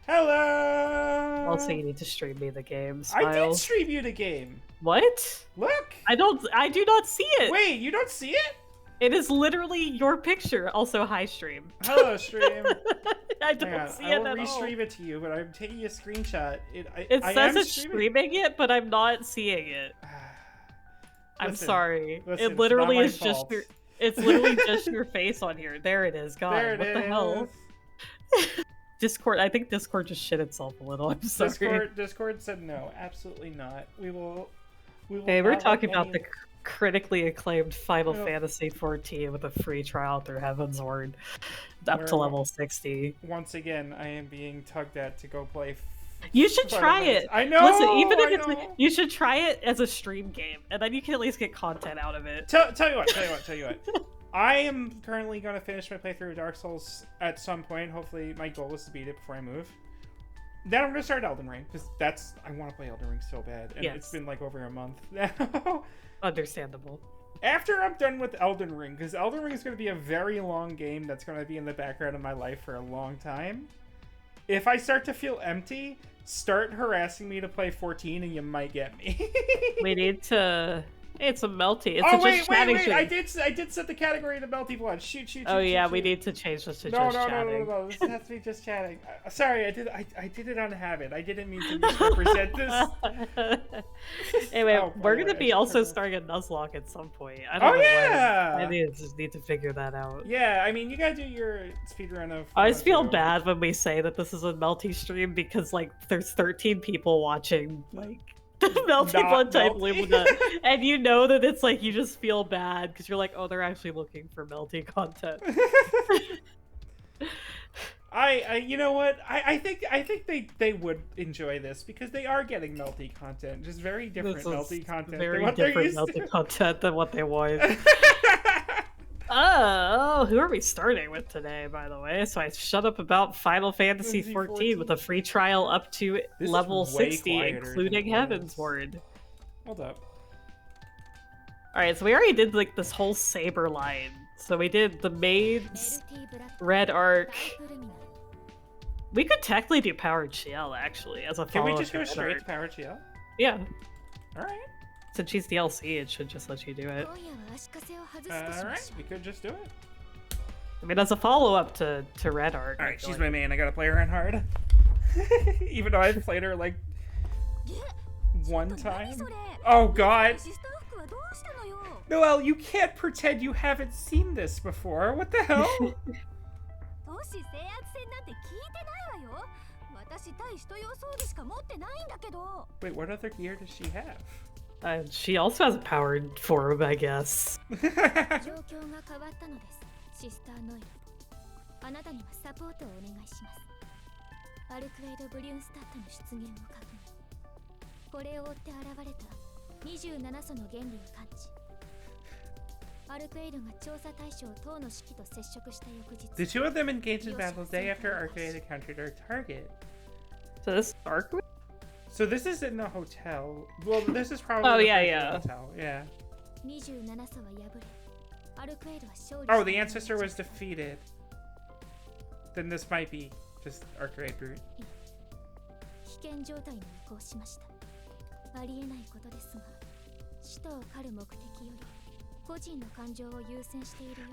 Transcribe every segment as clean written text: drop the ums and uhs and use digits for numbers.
Hello! Also, you need to stream me the game, I did Smiles. stream you the game. What? Look! I do not see it! Wait, you don't see it? It is literally your picture. Also, hi, stream. Hello, stream. I don't see it at all. I will restream it to you, but I'm taking a screenshot. It says it's streaming it, but I'm not seeing it. I'm sorry. Listen, it literally it's is not my just fault. your. It's literally just your face on here. There it is. God, There it what is. the hell? Discord. I think Discord just shit itself a little. I'm sorry. Discord said no, absolutely not. We will. Hey, we're not talking let about any- the critically acclaimed Final Fantasy XIV with a free trial through Heaven's Word, up to level 60. Once again, I am being tugged at to go play. You should try it. I know. Listen, even if I it's know. you should try it as a stream game, and then you can at least get content out of it. Tell you what. I am currently going to finish my playthrough of Dark Souls at some point. Hopefully, my goal is to beat it before I move. Then I'm going to start Elden Ring, because I want to play Elden Ring so bad, and it's been like over a month now. Understandable. After I'm done with Elden Ring, because Elden Ring is going to be a very long game that's going to be in the background of my life for a long time. If I start to feel empty, start harassing me to play 14 and you might get me. We need to... Hey, it's a melty. It's wait! chatting. I did set the category to melty blood. Shoot. Oh yeah, shoot. we need to change this to No. chatting. This has to be just chatting. Sorry, I did it on habit. I didn't mean to misrepresent this. Anyway, we're gonna be also starting a Nuzlocke at some point. I don't know yeah! when. I just need to figure that out. Yeah, I mean, you gotta do your speedrun of... I always feel bad when we say that this is a melty stream because, like, there's 13 people watching, like, melty blood type Lumina, and you know that it's like you just feel bad because you're like, oh, they're actually looking for melty content. You know what? I think they would enjoy this because they are getting melty content, just very different melty content. Very different melty content than what they want. Oh, who are we starting with today, by the way? So I shut up about Final Fantasy XIV with a free trial up to level 60, including Heaven's Word. Hold up. Alright, so we already did, like, this whole Saber line. So we did the Maids, Red Arc. We could technically do Powered Shell, actually, as a follow-up. Can we just go straight to Powered Shell? Yeah. Alright. Since she's DLC, it should just let you do it. Alright, we could just do it. I mean, as a follow-up to Red Arc. Alright, she's my main. I gotta play her on hard. Even though I've played her, like, one time. Oh, God. Noelle, you can't pretend you haven't seen this before. What the hell? Wait, what other gear does she have? She also has a powered form, I guess. The two of them engaged in battle day after Arcade encountered our target. So this is Arcade? So this is in the hotel. Well, this is probably the hotel. Yeah. Oh, the ancestor was defeated. Then this might be just Arcade route.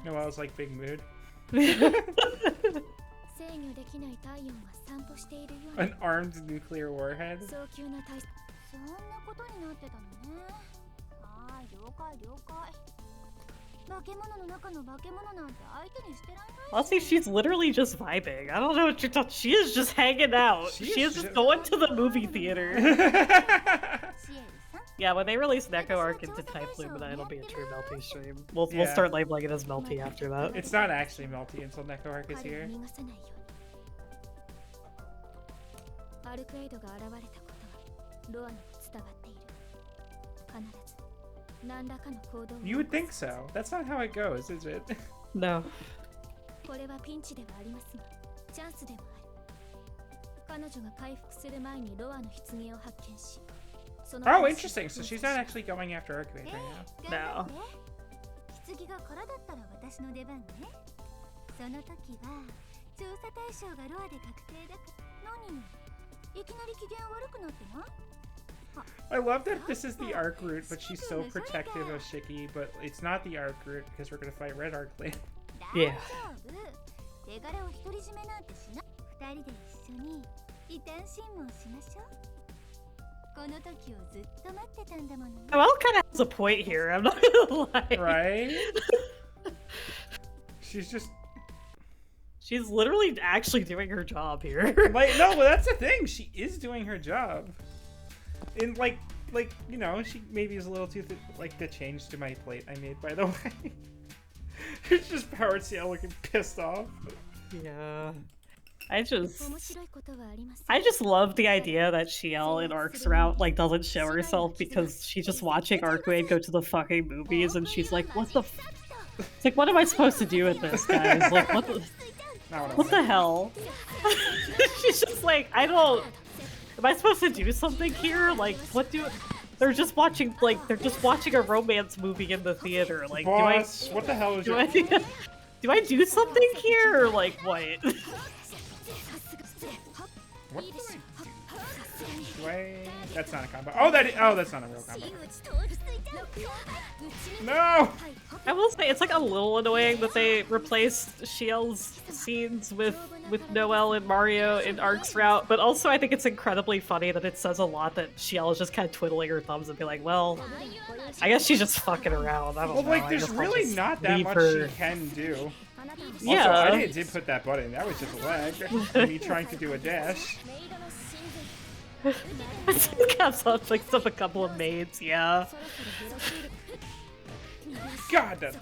Noelle's like big mood. An armed nuclear warhead? Honestly, she's literally just vibing. I don't know what you're talking. She is just hanging out. She is just going to the movie theater. Yeah, when they release Neko Arc into Type Lumina, it'll be a true melty stream. We'll start labeling it as melty after that. It's not actually melty until Neko Arc is here. You would think so. That's not how it goes, is it? No. Oh, interesting. So she's not actually going after Arcade right now. No. I love that this is the arc route, but she's so protective of Shiki, but it's not the arc route because we're gonna fight Red Arc later. Yeah. Well, kind of has a point here, I'm not gonna lie. Right? She's literally actually doing her job here. like, no, well, that's the thing. She is doing her job. In like you know, she maybe is a little too like the change to my plate I made, by the way. It's just Power CL looking pissed off. Yeah. I just love the idea that Shiel in Arc's route like doesn't show herself because she's just watching Arcwade go to the fucking movies and she's like, what the it's like, what am I supposed to do with this, guys? Like, what the hell? She's just like, am I supposed to do something here? Like, they're just watching a romance movie in the theater. Like, Boss, what the hell is do I do something here? Or like, what? What do I... That's not a combo. Oh, that's not a real combo. No! I will say, it's like a little annoying that they replaced Shiel's scenes with Noelle and Mario in Arc's route, but also I think it's incredibly funny that it says a lot that Shiel is just kind of twiddling her thumbs and be like, well, I guess she's just fucking around. I don't know. Well, like, there's really not that much she can do. Yeah. Also, I did put that button. That was just a lag. Me trying to do a dash. I think I've picked up a couple of maids, yeah. God, that's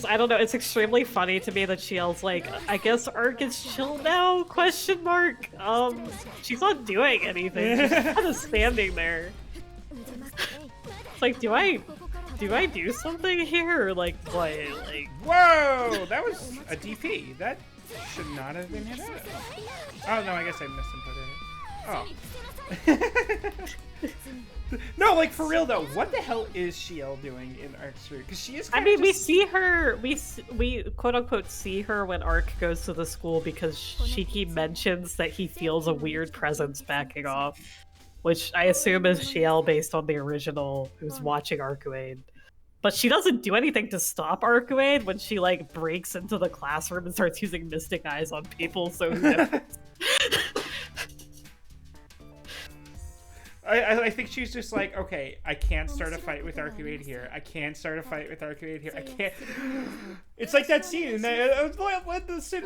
I don't know, it's extremely funny to me that Shiel's like, I guess Arc is chill now, question mark? She's not doing anything, she's kind of standing there. It's like, do I do something here, or like, what, like... Whoa! That was a DP. That should not have been hit out. Oh, no, I guess I misinputted it. Oh. No, like, for real, though, what the hell is Shiel doing in Arc's route? Because she is I mean, we see her, we quote-unquote see her when Arc goes to the school because Shiki mentions that he feels a weird presence backing off, which I assume is Shiel based on the original who's watching Arcuade. But she doesn't do anything to stop Arcuade when she, like, breaks into the classroom and starts using Mystic Eyes on people, so who knows? I think she's just like, okay, I can't start a fight with Arcuade here. I can't start a fight with Arcuade here. I can't... It's like that scene in the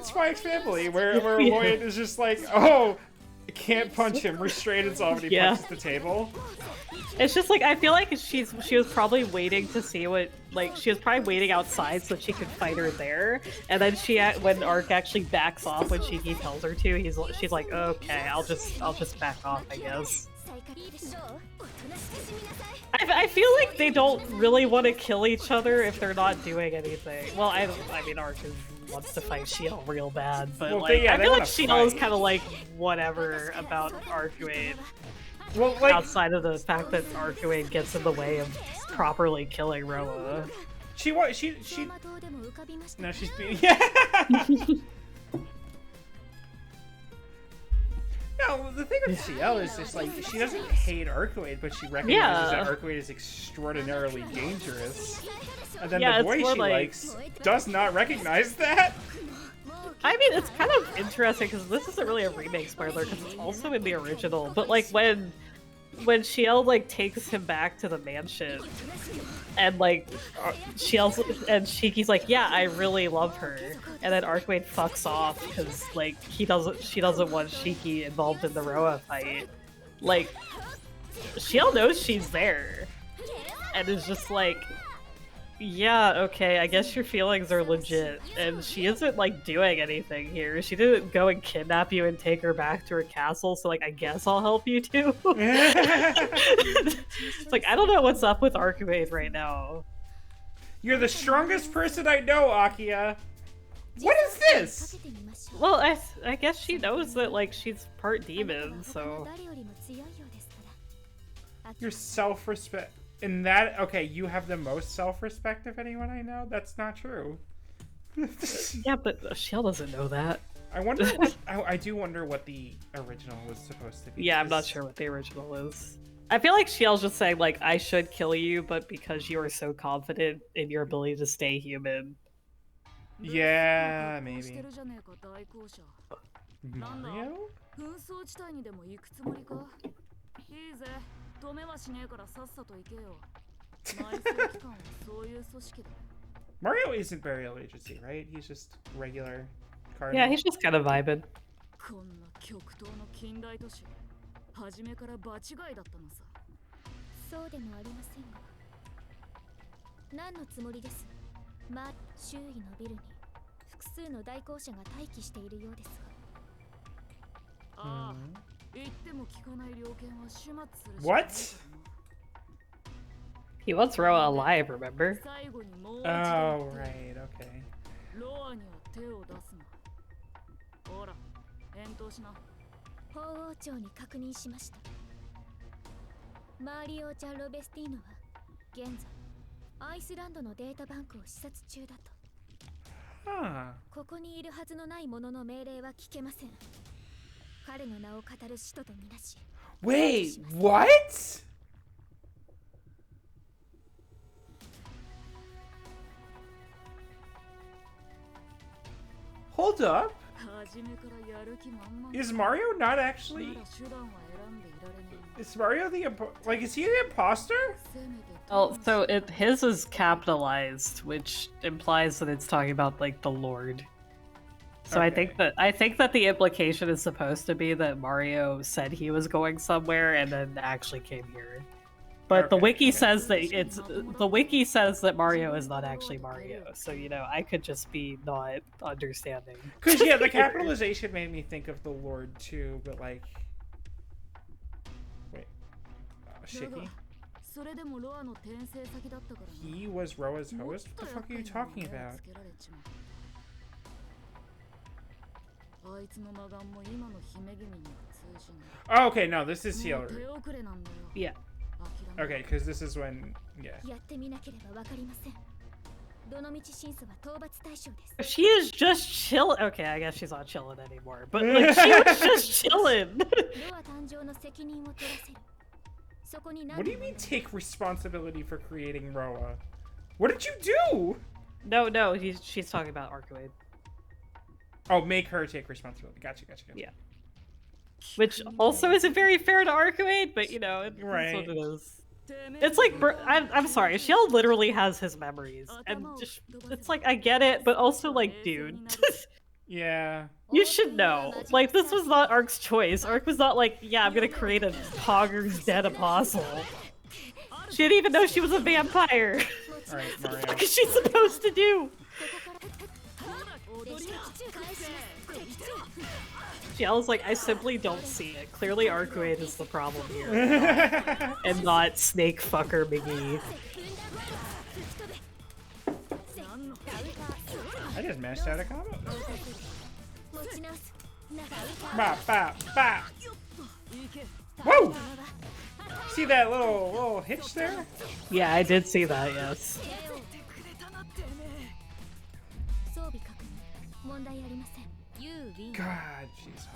Spy X Family where Lloyd is just like, oh, I can't punch him. Restrain and solve, and he punches the table. It's just like, I feel like she was probably waiting to see what, like, she was probably waiting outside so she could fight her there, and then when Arc actually backs off when Shiki tells her to, she's like, okay, I'll just back off, I guess. I feel like they don't really want to kill each other if they're not doing anything. Well, I mean, Arc wants to fight Shiel real bad, but well, like, I feel like Shiel is kind of like whatever about Arcuade. Well, like, outside of the fact that Arcuade gets in the way of properly killing Roa. No, she's being... Yeah! No, the thing with CL is just like, she doesn't hate Arcuade, but she recognizes that Arcuade is extraordinarily dangerous. And then the boy she likes does not recognize that. I mean, it's kind of interesting because this isn't really a remake spoiler because it's also in the original. But like when Shiel like takes him back to the mansion, and like Shiki's like, yeah, I really love her, and then Arcuade fucks off because like she doesn't want Shiki involved in the Roa fight. Like, Shiel knows she's there, and is just like, yeah, okay, I guess your feelings are legit, and she isn't, like, doing anything here. She didn't go and kidnap you and take her back to her castle, so, like, I guess I'll help you too. It's like, I don't know what's up with Arcuade right now. You're the strongest person I know, Akia! What is this? Well, I guess she knows that, like, she's part demon, so... Your self-respect... In that, okay, you have the most self-respect of anyone I know? That's not true. Yeah, but Shiel doesn't know that. I wonder what I do wonder what the original was supposed to be. Yeah, I'm not sure what the original is. I feel like Shiel's just saying like I should kill you, but because you are so confident in your ability to stay human. Yeah, maybe. Mario? 紛争地帯にでも行くつもりかいいぜ止めはしねえからさっさと行けよ埋葬機関はそういう組織だ Mario isn't burial agency, right? He's just regular cardinal. Yeah, he's just kind of vibing. こんな極東の近代都市初めから場違いだったのさそうでもありませんが何のつもりです周囲のビルに複数の代行者が待機しているようですがああ、言っても聞かない猟犬は始末する What? He wants Roa alive, remember? 最後にもう Oh, right, okay. ロアには手を出すなほら返答しな法王庁に確認しましたマリオ・ジャ・ロベスティーノは現在アイスランドのデータバンクを視察中だと Huh. ここにいるはずのない者の命令は聞けません彼の名を語る使徒とみなし Wait, what? Hold up. 初めからやる気満々 Is Mario not actually... まだ手段は選んでいられない Is Mario the... Like, is he the imposter? せめて Oh, so his is capitalized, which implies that it's talking about like the Lord. So Okay. I think that the implication is supposed to be that Mario said he was going somewhere and then actually came here. But the Okay, wiki okay. says that the wiki says that Mario is not actually Mario. So you know, I could just be not understanding. Because, yeah, the capitalization made me think of the Lord, too, but, like... Wait. Shiki? それでもロアの転生先だったからな He was Roa's host? What the fuck are you talking about? あいつの魔眼も今の姫君には通じない Oh, okay, no, this is もう Ciel. 手遅れなんだよ Yeah. 諦め Okay, because this is when... Yeah. やってみなければわかりませんどの道審査は討伐対象です She is just chill. Okay, I guess she's not chilling anymore. But like, she was just chilling. ロア誕生の責任を取らせるそこに何 What do you mean take responsibility for creating Roa? What did you do? No, she's talking about Arcoade. Oh, make her take responsibility. Gotcha. Yeah. Which also isn't very fair to Arcoade, but you know, it's Right. what it is. It's like, I'm sorry, Shiel literally has his memories. And just, it's like, I get it, but also like, dude. Yeah. You should know. Like, this was not Ark's choice. Ark was not like, yeah, I'm gonna create a Hogger's dead apostle. She didn't even know she was a vampire. Alright, What Mario. the fuck is she supposed to do? Shiel's like, I simply don't see it. Clearly Arcuade is the problem here. And not Snake Fucker McGee. I just mashed out a combo. Bop, bop, bop. Whoa! See that little hitch there? Yeah, I did see that, yes. God, she's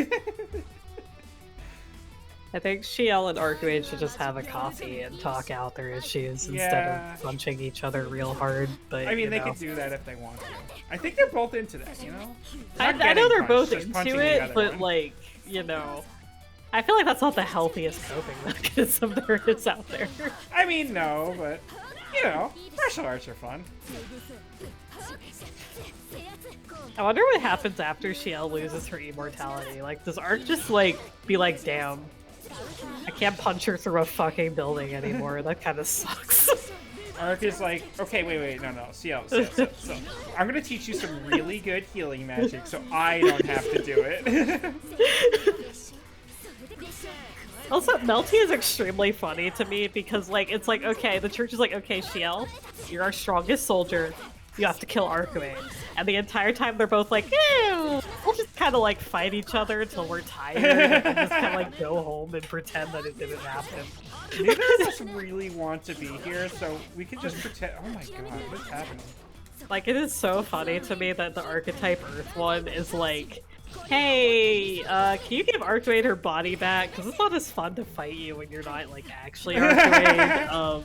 hot. I think Shiel and Arcuade should just have a coffee and talk out their issues instead Yeah. of punching each other real hard. But I mean, you they know. could do that if they want to. I think they're both into that, you know? I Not know they're getting both punched, just punching into the it, other but one. like, you know, I feel like that's not the healthiest coping mechanism there is out there. I mean, no, but, you know, martial arts are fun. I wonder what happens after Shiel loses her immortality. Like, does Ark just, like, be like, damn, I can't punch her through a fucking building anymore. That kind of sucks. Ark is like, okay, wait, no, Ciel. I'm gonna teach you some really good healing magic so I don't have to do it. Also, Melty is extremely funny to me because, like, it's like, okay, the church is like, okay, Shiel, you're our strongest soldier. You have to kill Arcuade. And the entire time they're both like, ew, we'll just kind of like fight each other until we're tired and then just kind of like go home and pretend that it didn't happen. Neither of us really want to be here, so we can just pretend. Oh my god, what's happening? Like, it is so funny to me that the archetype Earth one is like, hey, can you give Archwade her body back? Because it's not as fun to fight you when you're not, like, actually Archwade.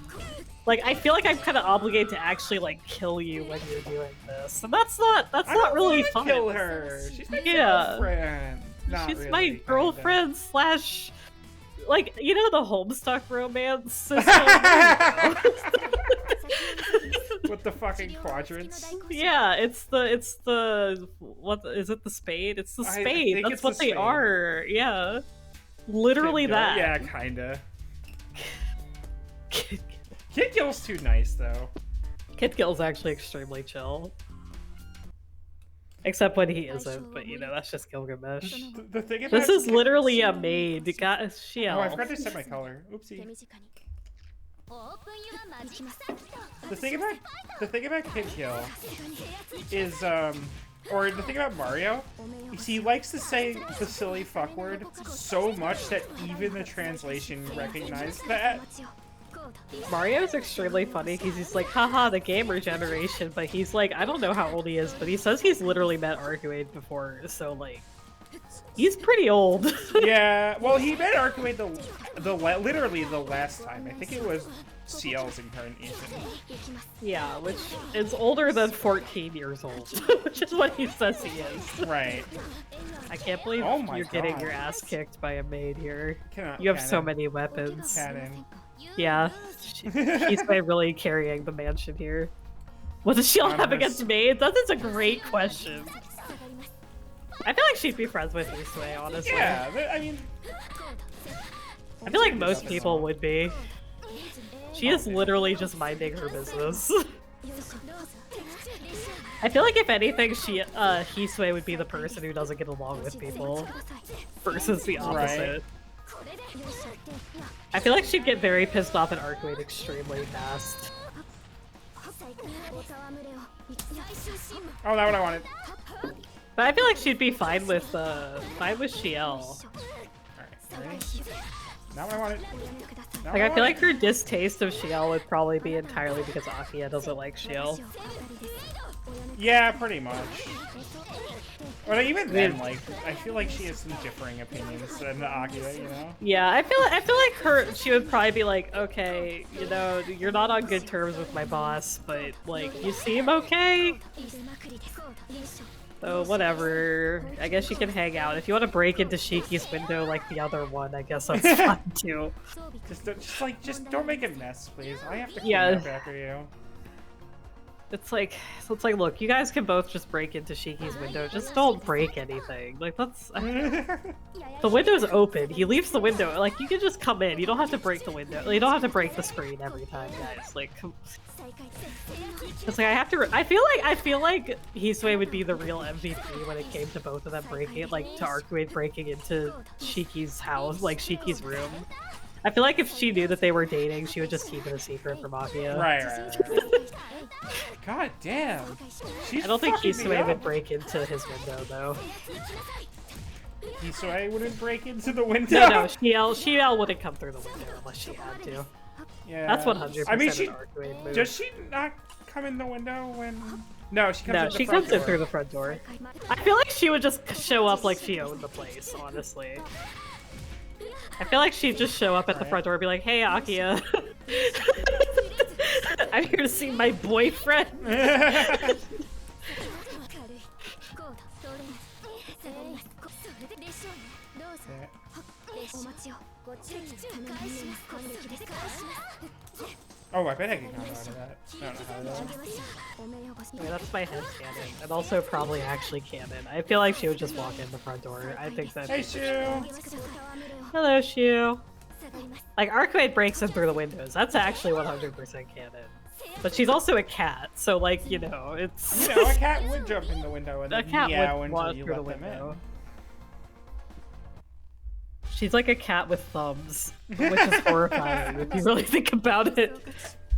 Like, I feel like I'm kind of obligated to actually, like, kill you when you're doing this. And that's not really fun. Kill her. She's my girlfriend. Not She's really, my kinda. girlfriend slash... Like, you know the Homestuck romance system? With the fucking quadrants. Yeah, it's the what is it? The spade? It's the I spade. think That's it's what the they spade. are. Yeah, literally Kid Gill? that. Yeah, kinda. Kid Gill's too nice though. Kid Gill's actually extremely chill. Except when he isn't, but you know, that's just Gilgamesh. The thing about This is literally a maid. It got Oh, I Shiel. forgot to set my color. Oopsie. オープンユアマジックサッ The thing about Kid Gill is or the thing about Mario is he likes to say the silly fuck word so much that even the translation recognized that. Mario's extremely funny because he's like, haha, the gamer generation, but he's like, I don't know how old he is, but he says he's literally met Arcuade before, so like, he's pretty old. Yeah, well, he met Arcuade literally the last time. I think it was CL's incarnation. Yeah, which is older than 14 years old, which is what he says he is. Right. I can't believe Oh my you're getting God. your ass kicked by a maid here. Cannot- You have so Cannon. many weapons. Cannon. Yeah, he's really carrying the mansion here. What does she all have against maids? That is a great question. I feel like she'd be friends with Isue, honestly. Yeah, I mean, I feel like most people would be. She is literally just minding her business. I feel like if anything, Hisue would be the person who doesn't get along with people, versus the opposite. I feel like she'd get very pissed off at Arcuade extremely fast. oh, not what I wanted. But I feel like she'd be fine with Shiel. Alright, ready? Not what I wanted. Not Like, what I feel like her distaste of Shiel would probably be entirely because Akia doesn't like Shiel. Yeah, pretty much. But even then, like, I feel like she has some differing opinions than Akia, you know? Yeah, I feel like she would probably be like, okay, you know, you're not on good terms with my boss, but like, you seem okay. So whatever. I guess you can hang out. If you want to break into Shiki's window like the other one, I guess that's fine too. Just don't make a mess, please. I have to clean Yeah. up after you. It's like, look, you guys can both just break into Shiki's window. Just don't break anything. Like, that's... The window's open. He leaves the window. Like, you can just come in. You don't have to break the window. You don't have to break the screen every time, guys. Like, come... It's like, I feel like Hisue would be the real MVP when it came to both of them breaking, like, to Arcuade breaking into Shiki's house, like, Shiki's room. I feel like if she knew that they were dating, she would just keep it a secret from Akia. Right. God damn. She's I don't think fucking me Hisue up. would break into his window, though. Hisue wouldn't break into the window? No, Shiel wouldn't come through the window unless she had to. Yeah. That's 100% I mean, an Arcuade move. does she not come in the window when... No, she comes No, in the she front comes in door. through the front door. I feel like she would just show up like she owned the place, honestly. I feel like she'd just show up at the front door and be like, hey, Akia. I'm here to see my boyfriend. Oh, I bet I can come out of that. I don't know how to do it. Yeah, that's my head canon. And also probably actually canon. I feel like she would just walk in the front door. I think that. Hey, Shu! Hello, Shu. Like, Arcuade breaks in through the windows. That's actually 100% canon. But she's also a cat, so, like, you know, it's... You know, a cat would jump in the window and A then cat meow would until walk you through the let them window. in. She's like a cat with thumbs, which is horrifying if you really think about it.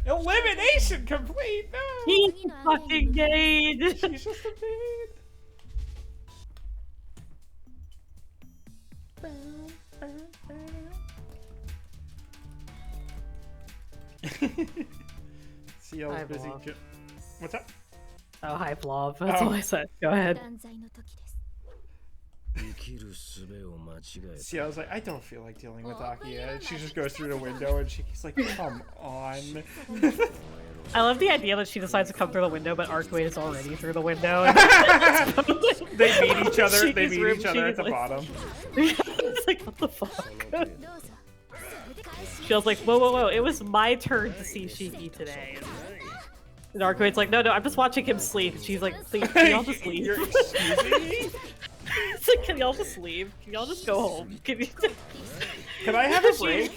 Elimination complete! No! He's fucking gay! She's just a maid. CL's I'm busy. off. What's up? Oh, hi, Blob. That's Oh. all I said. Go ahead. 断罪の時です See, I was like, I don't feel like dealing with Akia. And she just goes through the window and she's like, come on. I love the idea that she decides to come through the window, but Archway is already through the window. They meet each other. They She's meet room- each other at she's the like- bottom. It's like, what the fuck? どうぞ She was like, whoa, whoa, whoa, it was my turn to see Shiki today. And Archway's like, no, I'm just watching him sleep. And she's like, please, can y'all just leave? You're excusing me? It's like, can y'all just leave? Can y'all just go home? Can you... Can I have a break?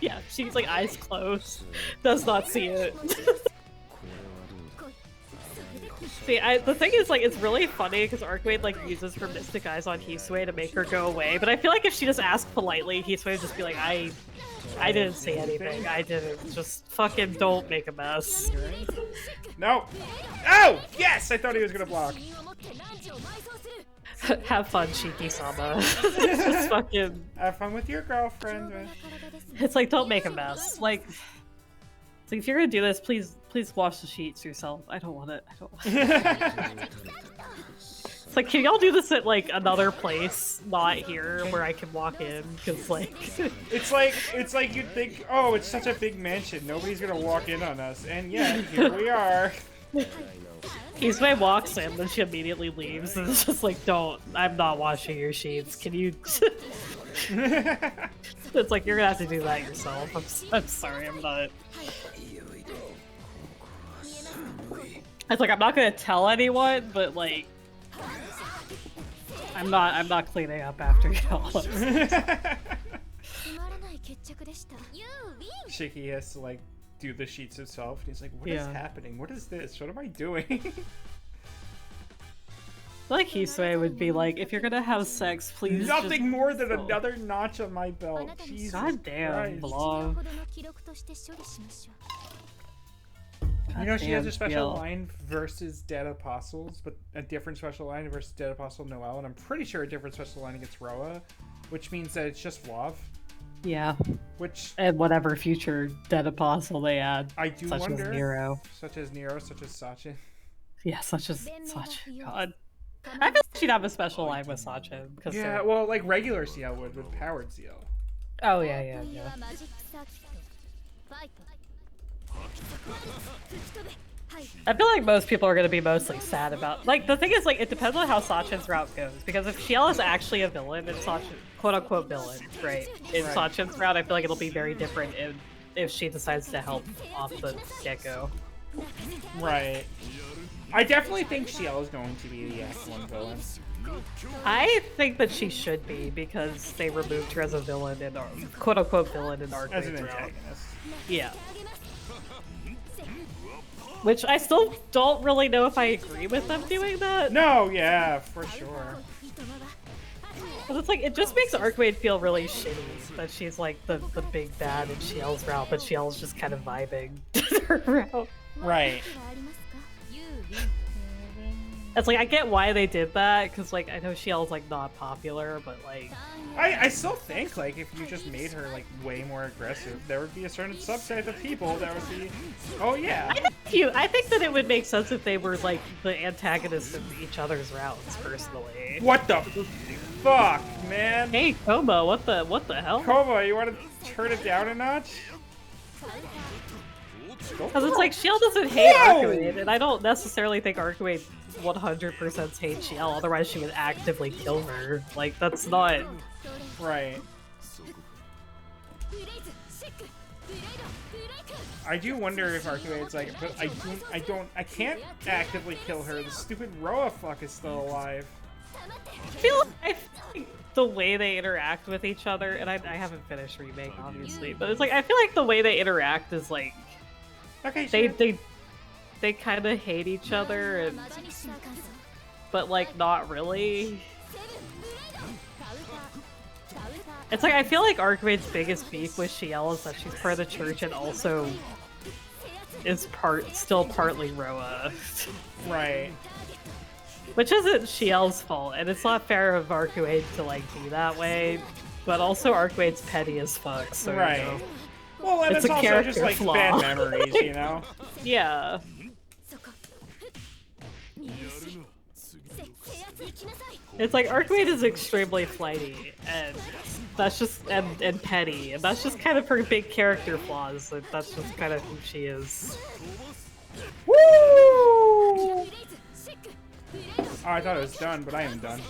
Yeah, she's like eyes closed, does not see it. See, the thing is, like, it's really funny because Archway like uses her mystic eyes on Hisue to make her go away. But I feel like if she just asked politely, Hisue would just be like, I didn't say anything. I didn't. Just fucking don't make a mess. No. Oh, yes! I thought he was gonna block. 責任を持って汝を埋葬する Have fun, Shiki-sama. Just fucking. Have fun with your girlfriend. 体ですね It's like, don't make a mess. Like, it's like if you're gonna do this, please wash the sheets yourself. I don't want it. I don't want it. It's like, can y'all do this at like another place, not here, where I can walk in? Because like, It's like you'd think, oh, it's such a big mansion. Nobody's gonna walk in on us. And yet, here we are. Hisue walks in, then she immediately leaves, and it's just like, don't. I'm not washing your sheets. Can you? It's like you're gonna have to do that yourself. I'm sorry, I'm not. It's like I'm not gonna tell anyone, but like, I'm not cleaning up after y'all. つまらない決着でした You win Shiki has to like do the sheets himself. And he's like, what is Yeah. happening? What is this? What am I doing? Like Hisue would be like, if you're gonna have sex, please. Nothing more than just... another notch on my belt. Jesus God damn, Christ. 1 Blah. 秒ほどの記録として処理しましょう You know, she has a Goddamn, special Jill. line versus Dead Apostles, but a different special line versus Dead Apostle Noel, and I'm pretty sure a different special line against Roa, which means that it's just Wav. Yeah, Which and whatever future dead apostle they add, I do such wonder. as Nero. Such as Nero, such as Sachin. Yeah, such as God. I feel like she'd have a special line with Sachin because Yeah, well, like regular CL would with powered CL. oh yeah, という yeah. はマジックサーキットファイト吹き飛べはい I feel like most people are gonna be mostly sad about. Like the thing is, like it depends on how Sachin's route goes. Because if Shiel is actually a villain and Sachin, quote unquote villain, right? In Right. Sachin's route, I feel like it'll be very different if she decides to help off the get-go. Right. I definitely think CL is going to be the Act 1 villain. I think that she should be because they removed her as a villain in quote unquote villain in As an Arcwade's route. antagonist. Yeah. Which I still don't really know if I agree with them doing that. No, yeah, for sure. But it's like, it just makes Archwade feel really shitty that she's like the big bad in Shiel's route, but Shiel's just kind of vibing her route. Right. ありますか You win It's like, I get why they did that, because like, I know Shiel's like not popular, but like, I still think, like, if you just made her, like, way more aggressive, there would be a certain subset of people that would be, oh yeah. I think that it would make sense if they were like the antagonists of each other's routes, personally. What the fuck, man? Hey, Como, what the hell? Koba, you want to turn it down a notch? Because it's like, Shield doesn't hate Whoa! Archwade, and I don't necessarily think Archwade 100% hates Shield, otherwise she would actively kill her. Like, that's not... Right. フレイズシックブレイドブレイク I do wonder if Archwade's like, but I can't actively kill her. The stupid Roa fuck is still alive. I feel like the way they interact with each other, and I haven't finished Remake, obviously, but it's like, I feel like the way they interact is like, Okay, they sure. kind of hate each other, and マジックサーカンソ but like not really. セブンブレイドカウンターカウンター It's like, I feel like Archwade's biggest beef with Shiel is that she's part of the church and also is still partly Roa. Right. Which isn't Shiel's fault, and it's not fair of Archwade to like be that way, but also Archwade's petty as fuck, so Right. you know. Well, and It's it's a also just character like flaw. bad memories, you know? Yeah. そこ It's like Arcade is extremely flighty, and that's just and petty, and that's just kind of her big character flaws. Like, that's just kind of who she is. Woo! Oh, I thought it was done, but I am done.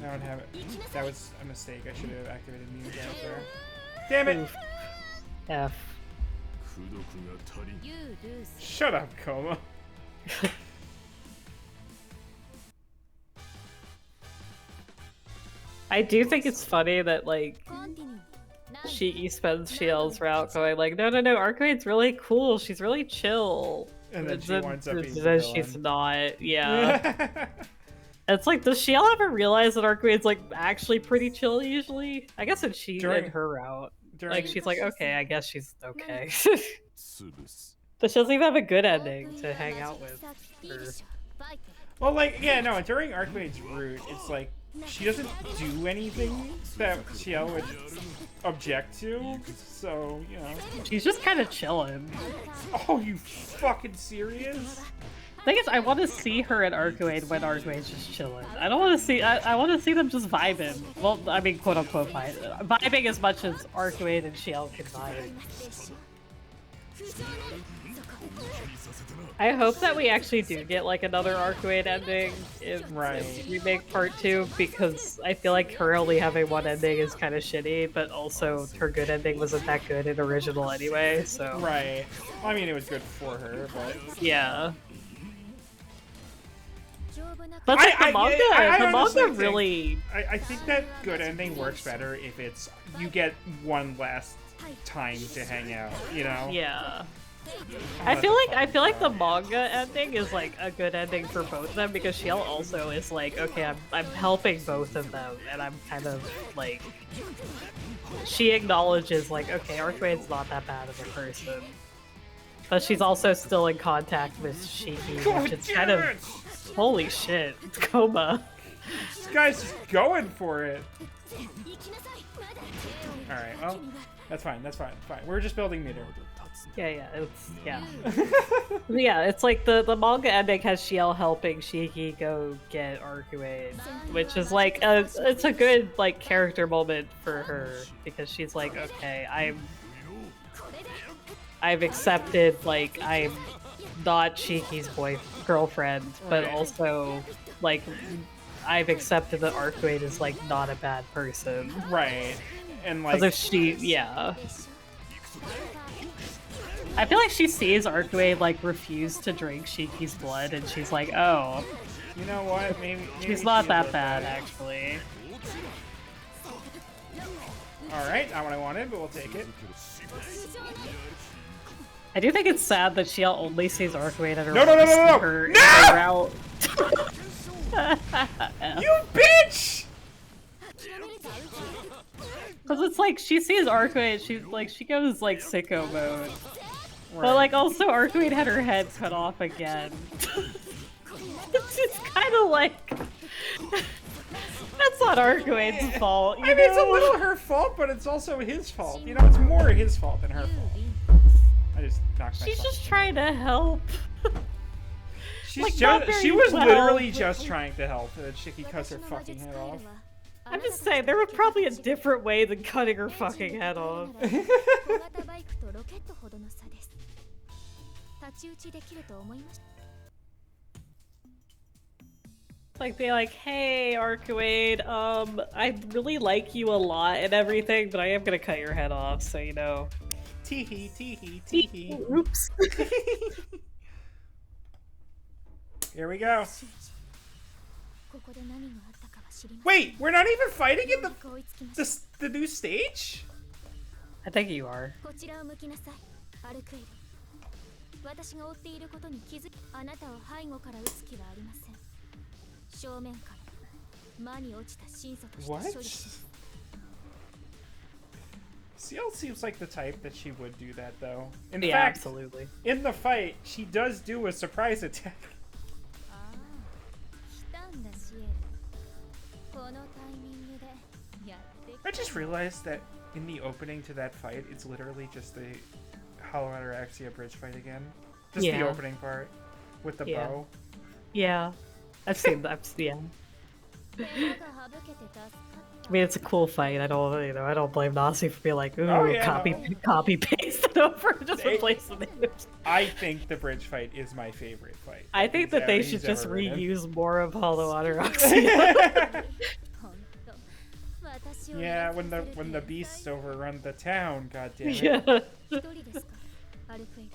I don't have it. That was a mistake. I should have activated Muse out there. Damn it! Oof. F. Shut up, Coma. I do think it's funny that, like, Shiki spends Shiel's route going like, no, Arcade's really cool. She's really chill. And then she winds up being the then villain. she's not. Yeah. It's like, does Shiel ever realize that Arcade's like actually pretty chill usually? I guess in her route. Like, she's like, okay, I guess she's okay. But she doesn't even have a good ending to hang out with her. Well, like, yeah, no, during Arcade's route, it's like, she doesn't do anything that Ciel would object to, so, you know. She's just kind of chilling. Oh, you fucking serious? Thing is, I want to see her and Arcade when Arcade's just chilling. I don't want to see. I want to see them just vibing. Well, I mean, quote unquote vibing as much as Arcade and Shiel can vibe. I hope that we actually do get like another Arcade ending in Remake Part 2, because I feel like her only having one ending is kind of shitty, but also her good ending wasn't that good in original anyway. So right. I mean, it was good for her, but yeah. But like, the manga really. I think that good ending works better if it's you get one last time to hang out, you know? Yeah. I feel like the manga ending is like a good ending for both of them, because Shiel also is like, okay, I'm helping both of them, and I'm kind of like, she acknowledges like, okay, Arcade's not that bad of a person, but she's also still in contact with Shiki, which is kind of, holy shit, it's Coma. This guy's just going for it. All right, well, that's fine. We're just building meter. Yeah, it's like the manga ending has Shiel helping Shiki go get Arcuade, which is like it's a good like character moment for her, because she's like, okay, I've accepted, like, I'm not Shiki's girlfriend, but also like I've accepted that Arcuade is like not a bad person, right? And like, because if I feel like she sees Arcuade like refuse to drink Shiki's blood, and she's like, oh, you know what? Maybe she's not that bad, actually. All right, not what I wanted, but we'll take it. I do think it's sad that Shiel only sees Arcuade at her No! route. You bitch! Because it's like, she sees Arcuade, she goes like sicko mode. Right. But like, also Arcuade had her head cut off again. It's kind of like, that's not Arcuade's fault. I mean, it's a little her fault, but it's also his fault. You know, it's more his fault than her fault. I just knocked myself. She's just trying to help. She was literally just trying to help, and then Shiki cuts her fucking head off. I'm just saying, there was probably a different way than cutting her fucking head off. Like, they're like, hey, Arcuade, I really like you a lot and everything, but I am gonna cut your head off, so you know. Teehee, teehee, teehee. Oops. Here we go. Wait, we're not even fighting in the new stage? I think you are. What? Ciel seems like the type that she would do that, though. In fact, absolutely. In the fight, she does do a surprise attack. I just realized that in the opening to that fight, it's literally just the Hollow Ataraxia bridge fight again. Just the opening part. with the Yeah. bow. Yeah. I've seen that. Yeah. 手間が省けて助かっ I mean, it's a cool fight. I don't blame Nasi for being like, ooh, Oh, yeah, copy paste it over, just They- replace the names. I think the bridge fight is my favorite fight. I think that they should he's just ever written. reuse more of Hollow Honor Oxy. たほんと私を Yeah, 癒 when さ the せる when the 天才 beasts overrun the town, god damn it. Yeah. 一人ですかアルフェイ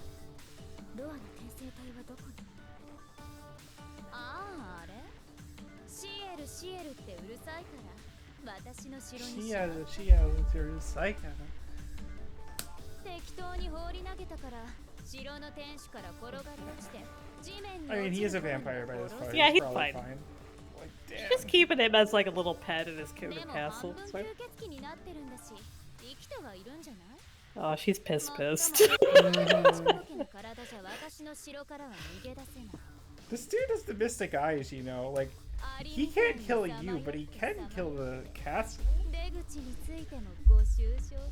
ドロアの転生体はどこにあああれシエルってうるさいから私の城に She has your psycho. 適当に放り投げたから城の天守から転がり落ちて地面に I mean, 落 he ち is a る頃に vampire by this 殺 point.す Yeah, he's probably fine. Like, damn. Just keeping him as like a little pet in his cougar でも castle. 半分 It's 吸 fine. 血鬼になってるんだし生きてはいるんじゃない Oh, she's pissed. もっとも私の体じゃ私の城からは逃げ出せない This dude has the mystic eyes, you know. Like, he can't kill you, but he can kill the castle. 出口についてもご愁傷様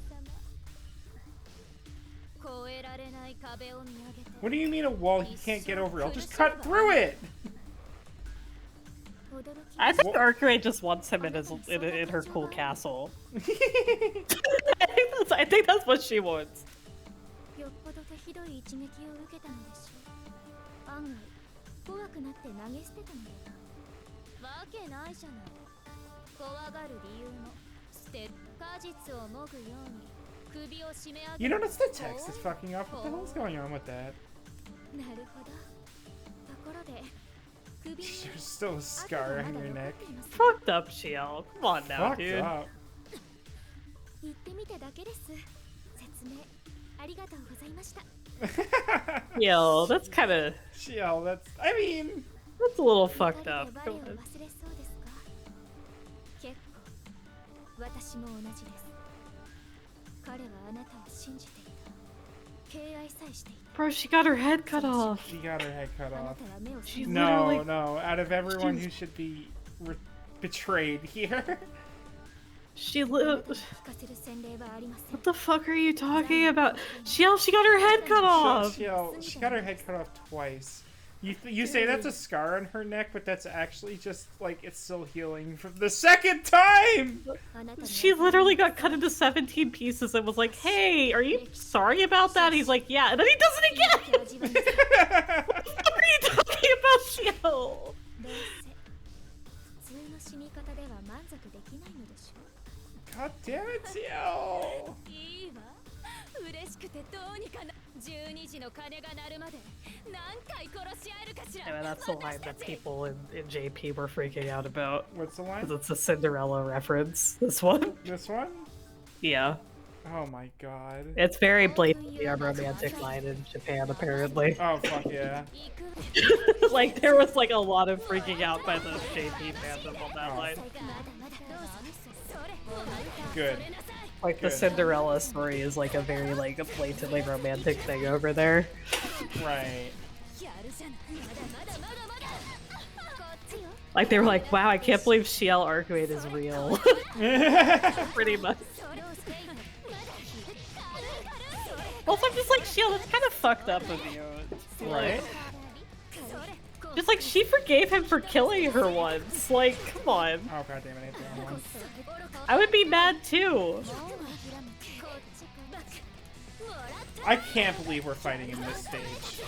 越えられない壁を見上げて What do you mean a wall he can't get over? I'll just cut through it! 驚き I think Arcade just wants him in in her cool castle. I think that's what she wants. よっぽど手ひどい一撃を受けたのでしょう案外怖くなって投げ捨てたのだなわけないじゃない怖がる理由も捨て果実をもぐように首を締め上げ You notice the text is fucking up? What the hell's going on with that? なるほどところで首に There's still a scar on your neck. Fucked up, Shiel. Come on now, Fucked dude. up. 言ってみただけです説明ありがとうございました Yo, that's kind of Shiel, that's. I mean. that's a little fucked 二 up. 人で我を忘れそうですか結構私も同じです彼はあなたを信じていた敬愛さえしていた Bro, she got her head cut off. She got her head cut あな off. たは目を She 覚ま No, literally- no. Out of everyone who should be betrayed here. She あな li- たに聞かせる洗礼はありません What the fuck are you talking about? Shiel, she got her head cut off. She got her head cut off twice. You say that's a scar on her neck, but that's actually just like it's still healing from the second time. あなたに She literally got cut into 17 pieces and was like, hey, are you sorry about that? He's like, yeah. And then he does it again. 味わいなさい What the fuck are you talking about, Shiel? どうせ普通の死に方では満足できないのでしょ God damn it, Ciel. いいわ嬉しくてどうにかな12時の鐘が鳴るまで何回殺し合えるかしら I mean, that's the line that people in JP were freaking out about. What's the line? Because it's a Cinderella reference, this one. This one? Yeah. Oh my god. It's very blatantly a romantic line in Japan, apparently. Oh fuck yeah. 行くわ Like, there was like a lot of freaking out by the JP fandom on that line. まだまだどうぞそれ Good. それなさい Like, the Good. Cinderella story is like a very, like, a blatantly romantic thing over there. Right. やるじゃないまだまだまだまだこっちよ Like, they were like, wow, I can't believe Shiel Arcade is real. Pretty much. それをしていいのまだ軽い Also, I'm just like, Shiel, that's kind of fucked up of you. Right? Just like, she forgave him for killing her once. Like, come on. Oh god damn it, I hit the wrong one. I would be mad too. I can't believe we're fighting in this stage.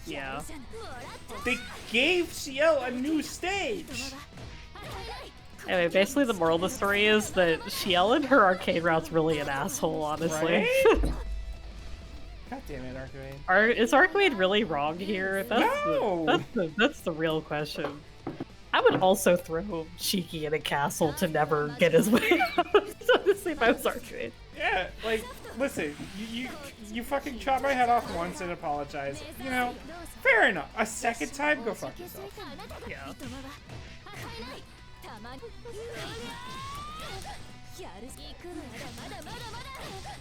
Yeah. They gave Ciel a new stage! Anyway, basically the moral of the story is that Shiel and her arcade route's really an asshole, honestly. God damn it, Arcade. Is Arcade really wrong here? No! That's the real question. I would also throw Shiki in a castle to never get his way out. Honestly, if I was Arcade. Yeah, like, listen, you fucking chopped my head off once and apologized. You know, fair enough. A second time, go fuck yourself. Yeah. たまにやる行くまだまだまだまだ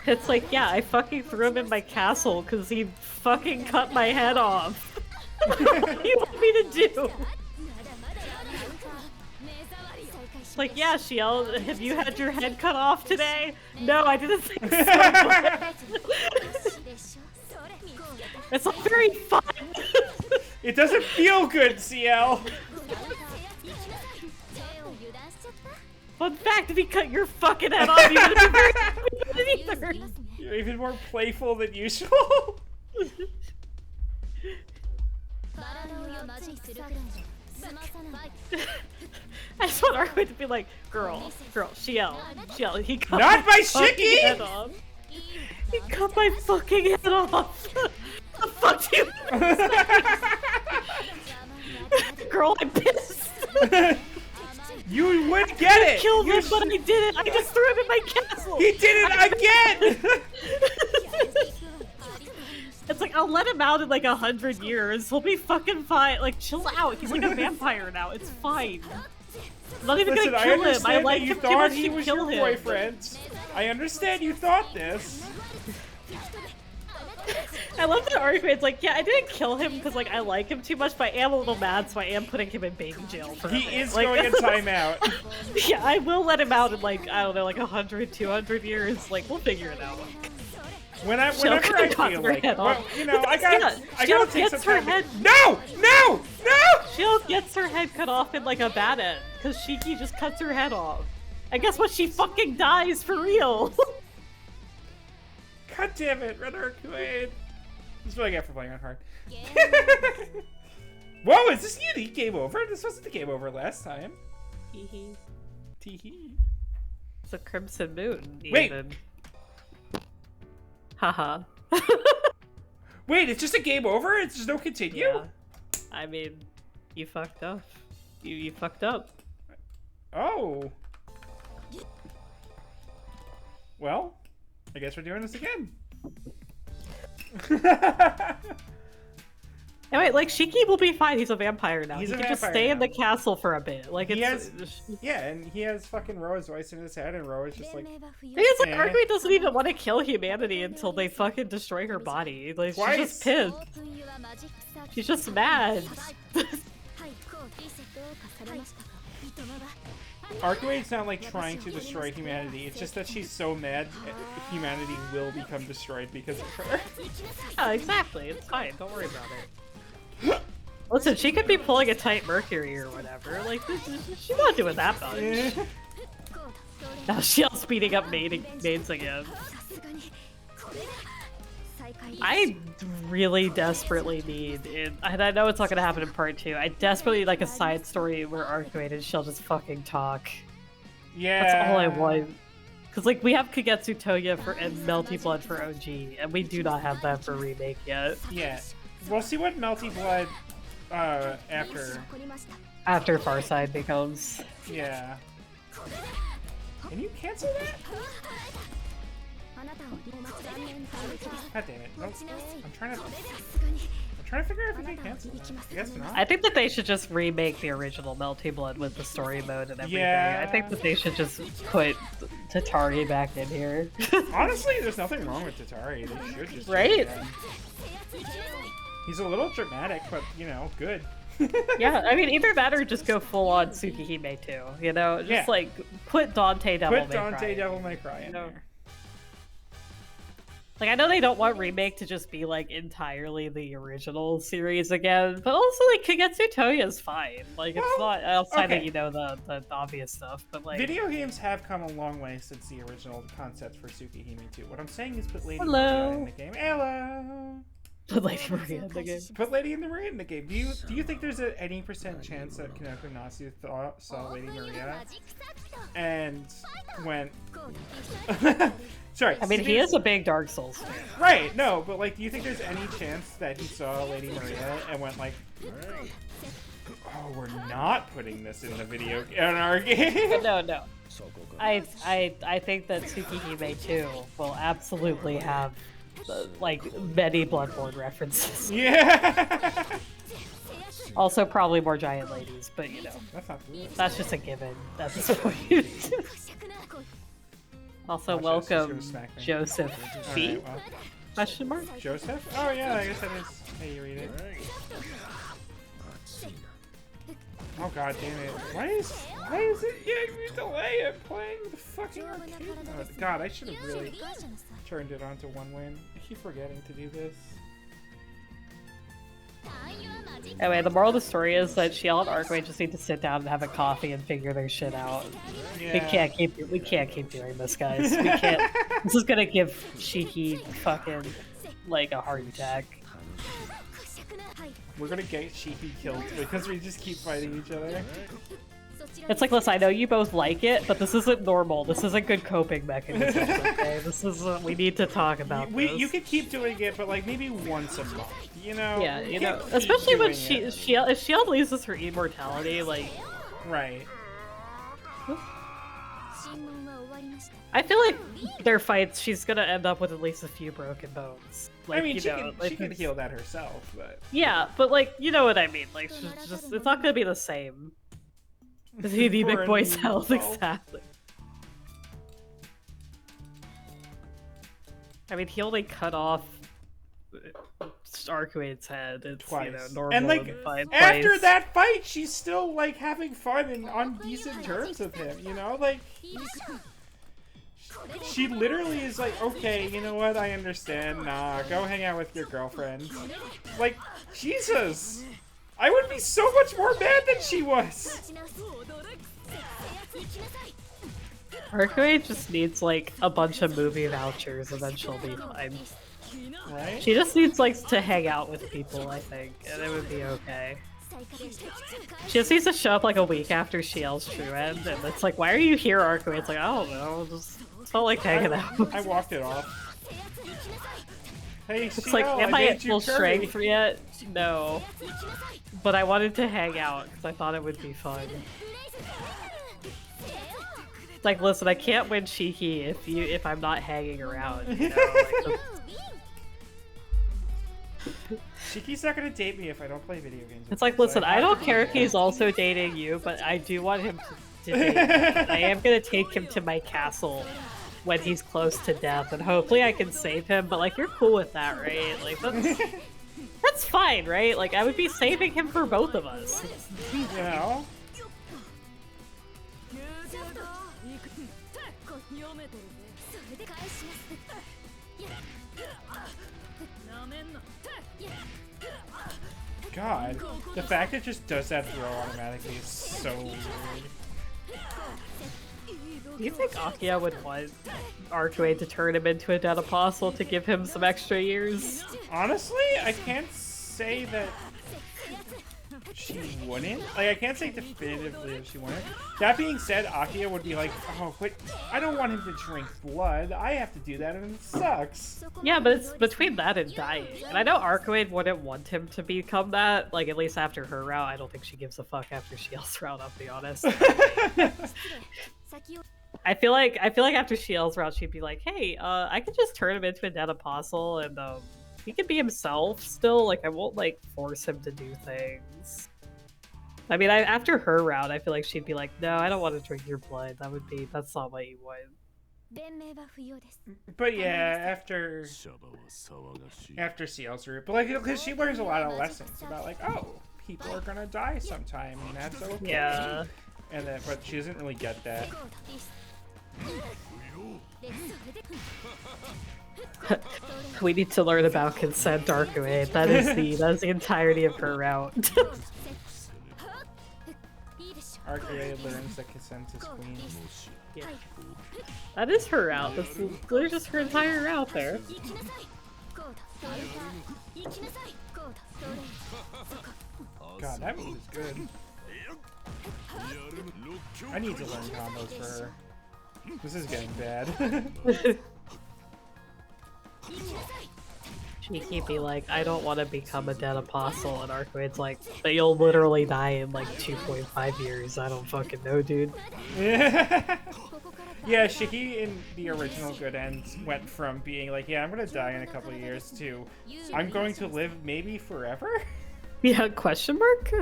It's like, yeah, I fucking threw him in my castle because he fucking cut my head off. What do you want me to do? Like, yeah, Shiel, have you had your head cut off today? No, I didn't think so. It's not very fun. Feel good, CL. Fun fact, if you cut your fucking head off, you would be very happy with it either. You're even more playful than usual. I just want Arkway to be like, girl, Shiel, he cut Not my fucking Shiki! head off. He cut my fucking head off. The fuck do you Girl, I'm pissed. You would get it! Killed him, but I didn't. I just threw him in my castle. He did it again! It's like, I'll let him out in like 100 years. He'll be fucking fine. Like, chill out. He's like a vampire now. It's fine. I'm not even Listen, gonna I kill him. I understand like that you him too thought much he to was kill your him. boyfriend. I understand you thought this. I love that Arkway's like, yeah, I didn't kill him because like I like him too much, but I am a little mad, so I am putting him in baby jail for a He bit. is like, going in timeout. Yeah, I will let him out in like, I don't know, like 100, 200 years. Like, we'll figure it out. Whenever I feel like it. Well, you know, I gotta take some time. No! No! No! Shield gets her head cut off in like a bad end, because Shiki just cuts her head off. And guess what? She fucking dies for real! God damn it, Red Arcade. That's what I get for playing on hard. Whoa, is this unique game over? This wasn't the game over last time. Teehee. Teehee. It's a Crimson Moon, Wait. even. Haha. Wait, it's just a game over? It's just no continue? Yeah. I mean, you fucked up. You fucked up. Oh. Well, I guess we're doing this again. No, wait, like, Shiki will be fine. He's a vampire now. He's he a can just vampire stay in now. the castle for a bit. Like, He it's... Yeah, and he has fucking Roa's voice in his head, and Roa's just like... It's like, Eh. Arkway doesn't even want to kill humanity until they fucking destroy her body. Like, she's just pissed. She's just mad. Arcwade's not like trying to destroy humanity, it's just that she's so mad humanity will become destroyed because of her. Yeah, exactly. It's fine. Don't worry about it. Listen, she could be pulling a tight Mercury or whatever. Like, she's not doing that much. Now she's speeding up maids again. I really desperately need, and I know it's not gonna happen in part 2, I desperately need like a side story where Arkwade and she'll just fucking talk. Yeah. That's all I want. Because like, we have Kagetsu Toya and Melty Blood for OG, and we do not have that for remake yet. Yeah. We'll see what Melty Blood after Farside becomes. Yeah. Can you cancel that? God damn it. Nope. I'm trying to figure out if we can cancel that. I guess not. I think that they should just remake the original Melty Blood with the story mode and everything. Yeah. I think that they should just put Tatari back in here. Honestly, there's nothing wrong with Tatari. They should just do Right? that. He's a little dramatic, but, you know, good. Yeah, I mean, either that or just go full on Tsukihime too. You know, just Yeah. like put Dante Devil Put May Cry. Dante Devil May Cry in No. there. Like, I know they don't want remake to just be like entirely the original series again, but also like Kagetsu Toya is fine. Like, it's Well, not outside okay. of, you know, the obvious stuff, but like. Video games have come a long way since the original concept for Tsukihime 2. What I'm saying is put Lady Hello. Maria in the game. Hello! Put Lady Maria in the game. Put Lady Maria in the game. Do you think there's any % chance that Kaneko Natsu saw Lady Maria and went... Sorry. I mean, he is a big Dark Souls fan. Right, no, but like, do you think there's any chance that he saw Lady Maria and went like, oh, we're not putting this in the video in our game? No. I think that Tsukihime 2 will absolutely have like many Bloodborne references. Yeah. Also, probably more giant ladies, but you know, that's just a given at this point. Also, Watch this, welcome, she's gonna smack me. Joseph Fee? Alright, well, Question mark? Joseph? Oh yeah, I guess that is how you read it. Oh god damn it. Why is it giving me delay at playing the fucking arcade mode? God, I should have really turned it on to one win. I keep forgetting to do this. Anyway, the moral of the story is that Shiel and Arkway just need to sit down and have a coffee and figure their shit out. Yeah. We can't keep doing this, guys. We can't. This is gonna give Shiki fucking like a heart attack. We're gonna get Shiki killed because we just keep fighting each other. It's like, listen, I know you both like it, but this isn't normal. This isn't good coping mechanisms, okay? This is, we need to talk about this. You could keep doing it, but like maybe once a month, you know? Yeah, you know, especially when Shield loses her immortality, like... Right. I feel like their fights, she's gonna end up with at least a few broken bones. Like, I mean, she like, can heal that herself, but... Yeah, but like, you know what I mean. Like, she's just, it's not gonna be the same. The anemic boy's health, exactly. I mean, he only cut off Arcuade's head. It's twice. You know, normal and like after twice. that fight, she's still like having fun and on decent terms with him. You know, like she literally is like, okay, you know what? I understand. Nah, go hang out with your girlfriend. Like, Jesus. I would be so much more mad than she was! Arcuade just needs, like, a bunch of movie vouchers and then she'll be fine. Right? She just needs, like, to hang out with people, I think, and it would be okay. She just needs to show up, like, a week after Shiel's true end, and it's like, why are you here, Arcuade? It's like, I don't know, just felt like hanging out. I walked it off. Hey, it's like, am I at full strength yet? No. But I wanted to hang out because I thought it would be fun. It's like, listen, I can't win Shiki if I'm not hanging around. You know? Shiki's not gonna date me if I don't play video games. It's like, listen, I don't care if he's also dating you, but I do want him to date me. I am gonna take him to my castle when he's close to death, and hopefully I can save him. But like, you're cool with that, right? Like, that's fine, right? Like, I would be saving him for both of us. You know? God, the fact it just does that throw automatically is so weird. Do you think Akia would want Arcuade to turn him into a dead apostle to give him some extra years? Honestly, I can't say that she wouldn't. Like, I can't say definitively if she wouldn't. That being said, Akia would be like, oh, but I don't want him to drink blood. I have to do that and it sucks. Yeah, but it's between that and dying. And I know Arcuade wouldn't want him to become that, like, at least after her route. I don't think she gives a fuck after Shiel's route, I'll be honest. I feel like after Shiel's route, she'd be like, hey, I could just turn him into a dead apostle and he can be himself still. Like, I won't like force him to do things. I mean, after her route, I feel like she'd be like, no, I don't want to drink your blood. That's not what you want. But yeah, after Ciel's route, but like, because she learns a lot of lessons about like, oh, people are gonna die sometime, and that's okay. Yeah. And then, but she doesn't really get that. We need to learn about consent, Arcuade. That is the entirety of her route. Arcuade learns that consent is queen. Yeah. That is her route. That's literally just her entire route there. God, that move is good. I need to learn combos for her. This is getting bad. She'd be like, I don't want to become a dead apostle, and Arcuade's like, but you'll literally die in like 2.5 years. I don't fucking know, dude. Yeah, Shiki in the original Good Ends went from being like, yeah, I'm gonna die in a couple of years to I'm going to live maybe forever? Yeah, question mark?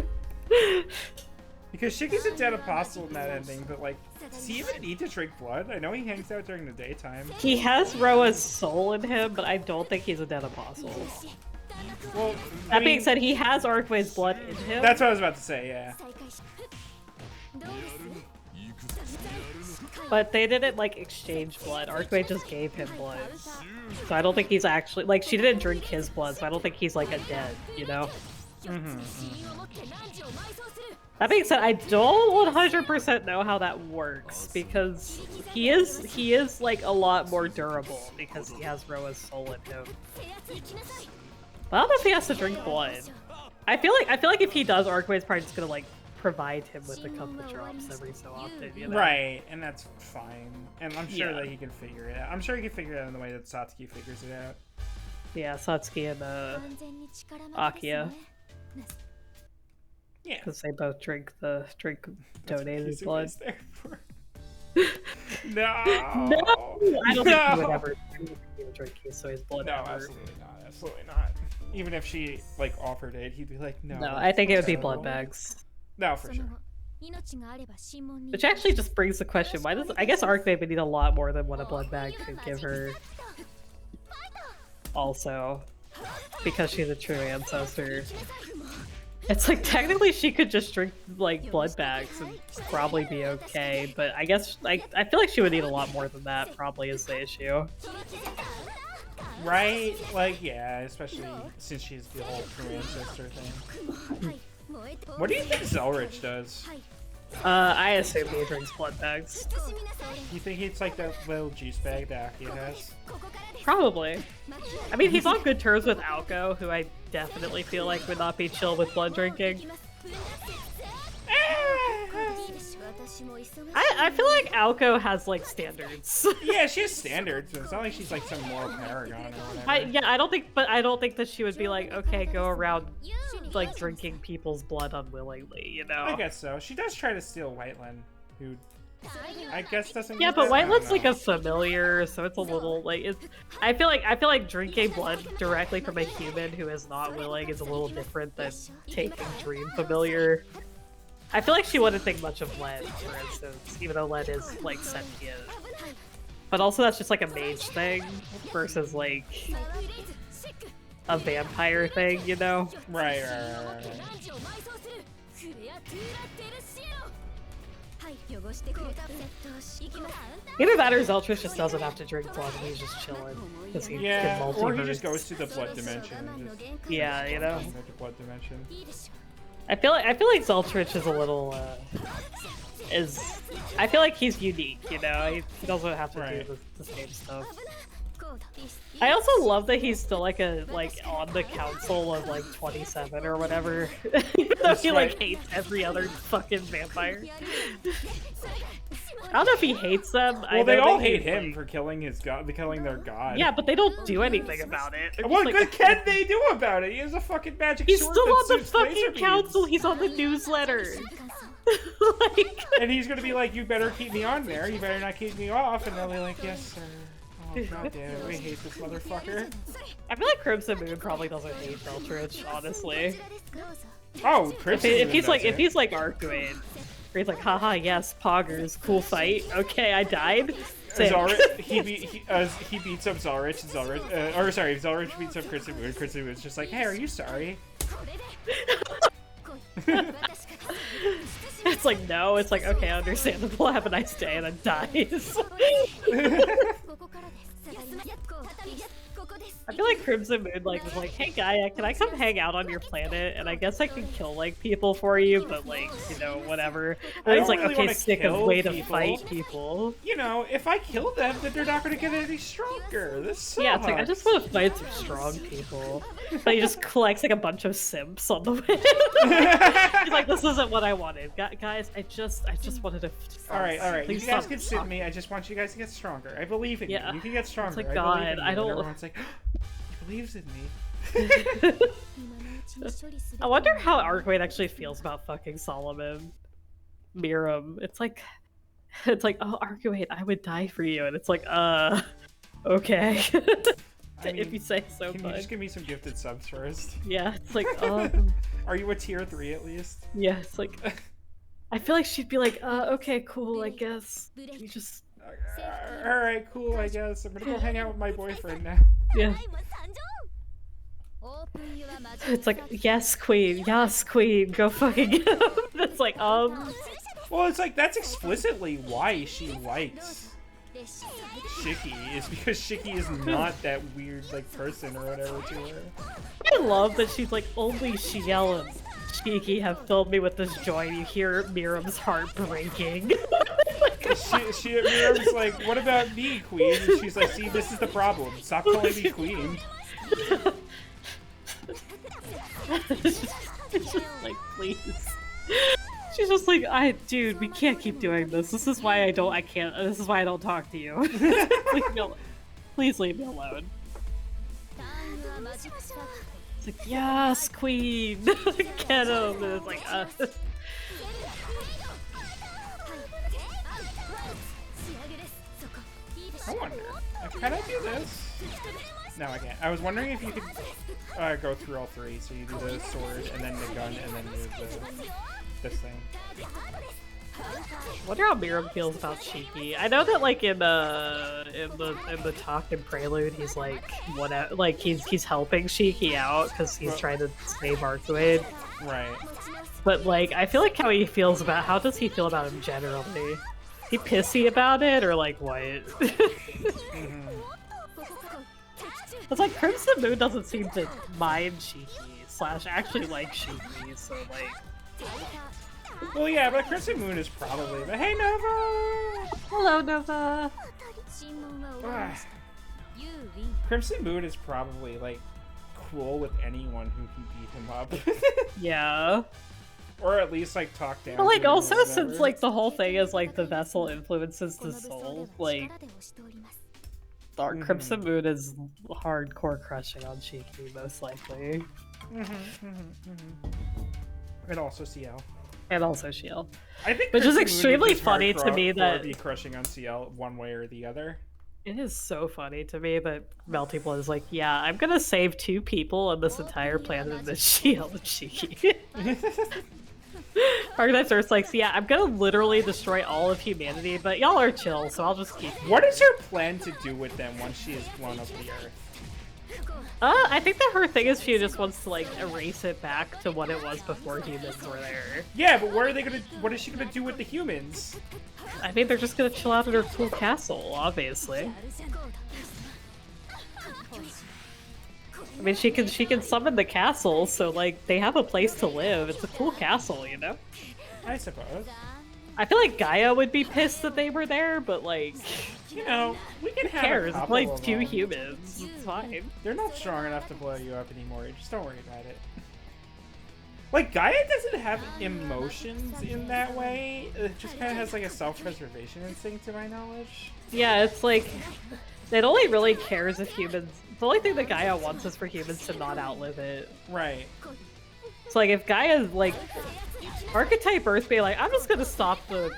Because Shiki's a dead apostle in that ending, but like, does he even need to drink blood? I know he hangs out during the daytime. He has Roa's soul in him, but I don't think he's a dead apostle. Well, that being said, he has Arcuade's blood in him. That's what I was about to say, yeah. But they didn't, like, exchange blood. Arcuade just gave him blood. So I don't think he's actually... Like, she didn't drink his blood, so I don't think he's, like, a dead, you know? That being said, I don't 100% know how that works because he is like a lot more durable because he has Roa's soul in him. But I don't know if he has to drink blood. I feel like if he does, Arcwade's probably just gonna like provide him with a couple of drops every so often, you know? Right, and that's fine. And I'm sure Yeah. that he can figure it out. I'm sure he can figure it out in the way that Satsuki figures it out. Yeah, Satsuki and Akia, Yeah. because they both drink donated He's blood. there for... No. No, I don't think he would No. ever drink Kisui's blood. No, ever. absolutely not. Absolutely not. Even if she like offered it, he'd be like, no. No, I think it would be terrible. blood bags. No, for sure. Which actually just brings the question: why does I guess Arcmaid would need a lot more than what a blood bag could give her? Also, because she's a true ancestor. It's like technically she could just drink like blood bags and probably be okay, but I guess I feel like she would need a lot more than that. Probably is the issue. Right? Like, yeah, especially since she's the whole true ancestor thing. What do you think Zelrich does? I assume he drinks blood bags. You think it's like that little juice bag that Akia has? Probably. I mean, he's on good terms with Alko, who I definitely feel like would not be chill with blood drinking. I feel like Alko has like standards. Yeah, she has standards. It's not like she's like some moral paragon or whatever. I don't think that she would be like, okay, go around like drinking people's blood unwillingly, you know? I guess so. She does try to steal Whiteland, who I guess doesn't. Yeah, do but that? I don't Whiteland's like know. a familiar, so it's a little like it's. I feel like drinking blood directly from a human who is not willing is a little different than taking Dream familiar. I feel like she wouldn't think much of Len, for instance, even though Len is like sentient. But also that's just like a mage thing versus like a vampire thing, you know? Right. Either that or Zeltrich just doesn't have to drink blood and he's just chilling. Because he Yeah, can multiverse. or he just goes to the blood dimension and just Yeah, you know? the blood dimension. I feel like Zeltrich is a little I feel like he's unique, you know? He doesn't have to Right. do the same stuff. I also love that he's still like on the council of like 27 or whatever. Even though he like hates every other fucking vampire. I don't know if he hates them. Well, they know all that hate he's, him like- for killing his god, killing their god. Yeah, but they don't do anything about it. They're just What like, good can they do about it? He has a fucking magic he's sword still that on the shoots laser fucking beams. council. He's on the newsletter. Like, And he's gonna be like, you better keep me on there. You better not keep me off. And they'll be like, yes, sir. Oh, god damn it. We hate this motherfucker. I feel like Crimson Moon probably doesn't hate Zeltrich, honestly. Oh, Crimson If Moon he's like does it. Arcuin, where he's like, haha, yes, poggers, cool fight. Okay, I died. Sick. He beats up Zelrich, and Zelrich beats up Crimson Moon. Crimson Moon's just like, hey, are you sorry? It's like, no, it's like, okay, understandable, have a nice day, and then dies. I feel like Crimson Moon like was like, hey Gaia, can I come hang out on your planet? And I guess I can kill like people for you, but like, you know, whatever. I And it's don't like, really okay, wanna sick of kill way to people. fight people. You know, if I kill them, then they're not gonna get any stronger. This sucks. Yeah, it's like I just want to fight some strong people. But he just collects like a bunch of simps on the way. He's like, this isn't what I wanted. Guys, I just wanted to Alright. Please You guys stop can sue me. I just want you guys to get stronger. I believe in Yeah. you. You can get stronger. like, I God, believe in you. I don't- And everyone's like, he believes in me. I wonder how Arcwain actually feels about fucking Solomon. Miram. It's like, oh, Arcwain, I would die for you. And it's like, okay. I mean, if you say so, Can you bud. just give me some gifted subs first? Yeah, it's like, Are you a tier 3 at least? yeah, it's like, I feel like she'd be like, okay, cool, I guess. You just, Alright, cool, I guess. I'm gonna go hang out with my boyfriend now. yeah. It's like, yes, queen, go fucking get him. It's like, Well, it's like, that's explicitly why she likes Shiki is because Shiki is not that weird like person or whatever to her. I love that she's like, only Shiel and Shiki have filled me with this joy. You hear Miriam's heart breaking. Miriam's like, what about me, queen? And she's like, see, this is the problem. Stop calling me queen. It's just like, please. She's just like, dude, we can't keep doing this. This is why this is why I don't talk to you. Please leave me alone. It's like, yes, queen! Get him! And it's like, I wonder, can I do this? No, I can't. I was wondering if you could go through all three. So you do the sword, and then the gun, and then this thing. I wonder how Miriam feels about Shiki. I know that like in the talk in Prelude, he's like he's helping Shiki out because he's trying to save Arcuade. Right. But like I feel like how does he feel about him generally? He pissy about it or like what? It's like Crimson Moon doesn't seem to mind Shiki / actually like Shiki, so like. Well, yeah, but Crimson Moon is probably. But hey, Nova! Hello, Nova. Crimson Moon is probably like cool with anyone who can beat him up. Yeah. Or at least like talk down. But like to him also or whatever. since like the whole thing is like the vessel influences the soul, like Dark Crimson Moon is hardcore crushing on Shiki most likely. And also CL. And also Shield. I think which is Crimson Moon extremely just funny to me hardcore that be crushing on CL one way or the other. it is so funny to me that Melty Blood is like, yeah, I'm gonna save 2 people on this entire planet of the Shield and Shiki. Archetype Earth's like, yeah, I'm gonna literally destroy all of humanity, but y'all are chill, so I'll just keep. What is her plan to do with them once she has blown up the Earth? I think that her thing is she just wants to like erase it back to what it was before humans were there. Yeah, but what is she gonna do with the humans? I think they're just gonna chill out at her cool castle, obviously. I mean, she can summon the castle, so like they have a place to live. It's a cool castle, you know. I suppose. I feel like Gaia would be pissed that they were there, but like, you know, we can have cares? a It's couple like of 2 them. humans. It's fine. They're not strong enough to blow you up anymore. Just don't worry about it. Like, Gaia doesn't have emotions in that way. It just kind of has like a self-preservation instinct, to my knowledge. Yeah, it's like it only really cares if humans. The only thing that Gaia wants is for humans to not outlive it. Right. So like, if Gaia's like Archetype Earth being like, I'm just gonna stop the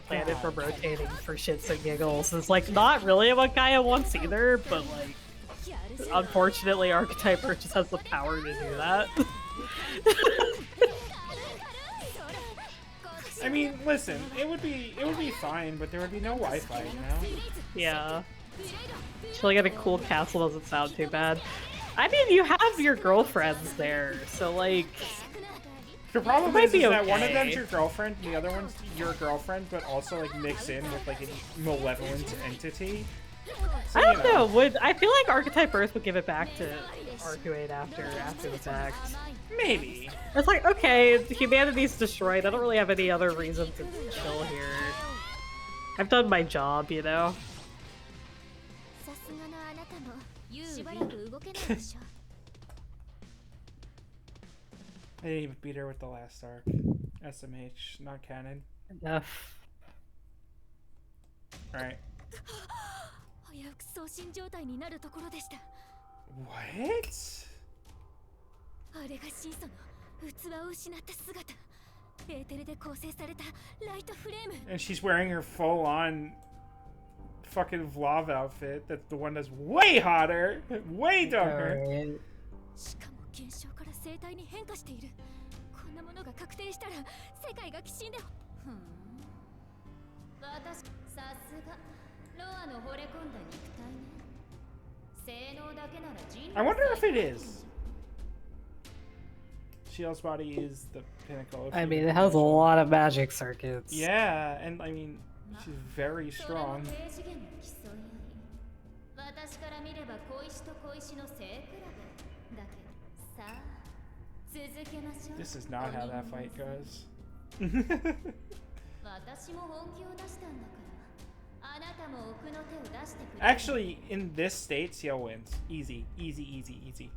planet from rotating for shits and giggles, is like not really what Gaia wants either. But like, unfortunately, Archetype Earth just has the power to do that. I mean, listen, it would be fine, but there would be no Wi-Fi, you know? Yeah. Chilling at a cool castle doesn't sound too bad. I mean, you have your girlfriends there, so like. The problem might is be that one of okay. them's your girlfriend, and the other one's your girlfriend, but also like mix in with like a malevolent entity. So, I don't know. I feel like Archetype Earth would give it back to Arcuade after the fact. Maybe. It's like, okay, humanity's destroyed. I don't really have any other reason to chill here. I've done my job, you know? I didn't even beat her with the last arc. SMH, not canon. Enough. Alright. What? あれが真祖の器を失った姿。エーテルで構成されたライトフレーム。 And she's wearing her full-on fucking Vlav outfit. That's the one that's way hotter, way darker. しかも現象から生態に変化している。こんなものが確定したら世界がきしんで。私、さすがロアの惚れ込んだ肉体ね。性能だけなら人類。 I wonder if it is. Shield's body is the pinnacle of I mean, human it has a potential. lot of magic circuits. Yeah, and I mean, She's very strong. 私から見れば小石と小石の背比べだけどさあ続けましょう。 This is not how that fight goes. 私も本気を出したんだからあなたも奥の手を出してくれ。 Actually, in this state, Ciel wins. Easy, easy, easy, easy.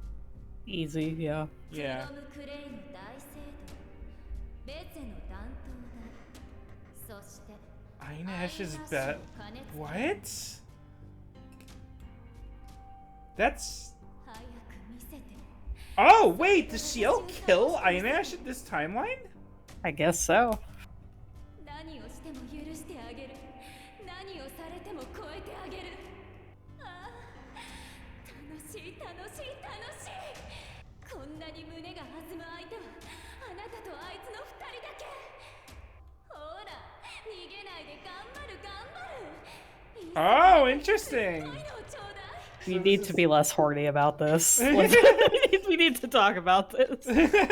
Easy, yeah. Yeah. フロムクレイの大聖堂ベツェの担当だ。そして Eyenash is bet. What? That's. 早く見せて。 Oh, wait, does Ciel kill Eyenash in this timeline? I guess so. 何をしても許してあげる。何をされても超えてあげる。ああ、楽しい楽しい楽しい。こんなに胸が弾む相手はあなたとあいつの二人だけ。ほら、逃げないで頑張る頑張る。 Oh, interesting. そういうのをちょうだい。 We need to be less horny about this. Like, we need to talk about this. 軽く受け止めて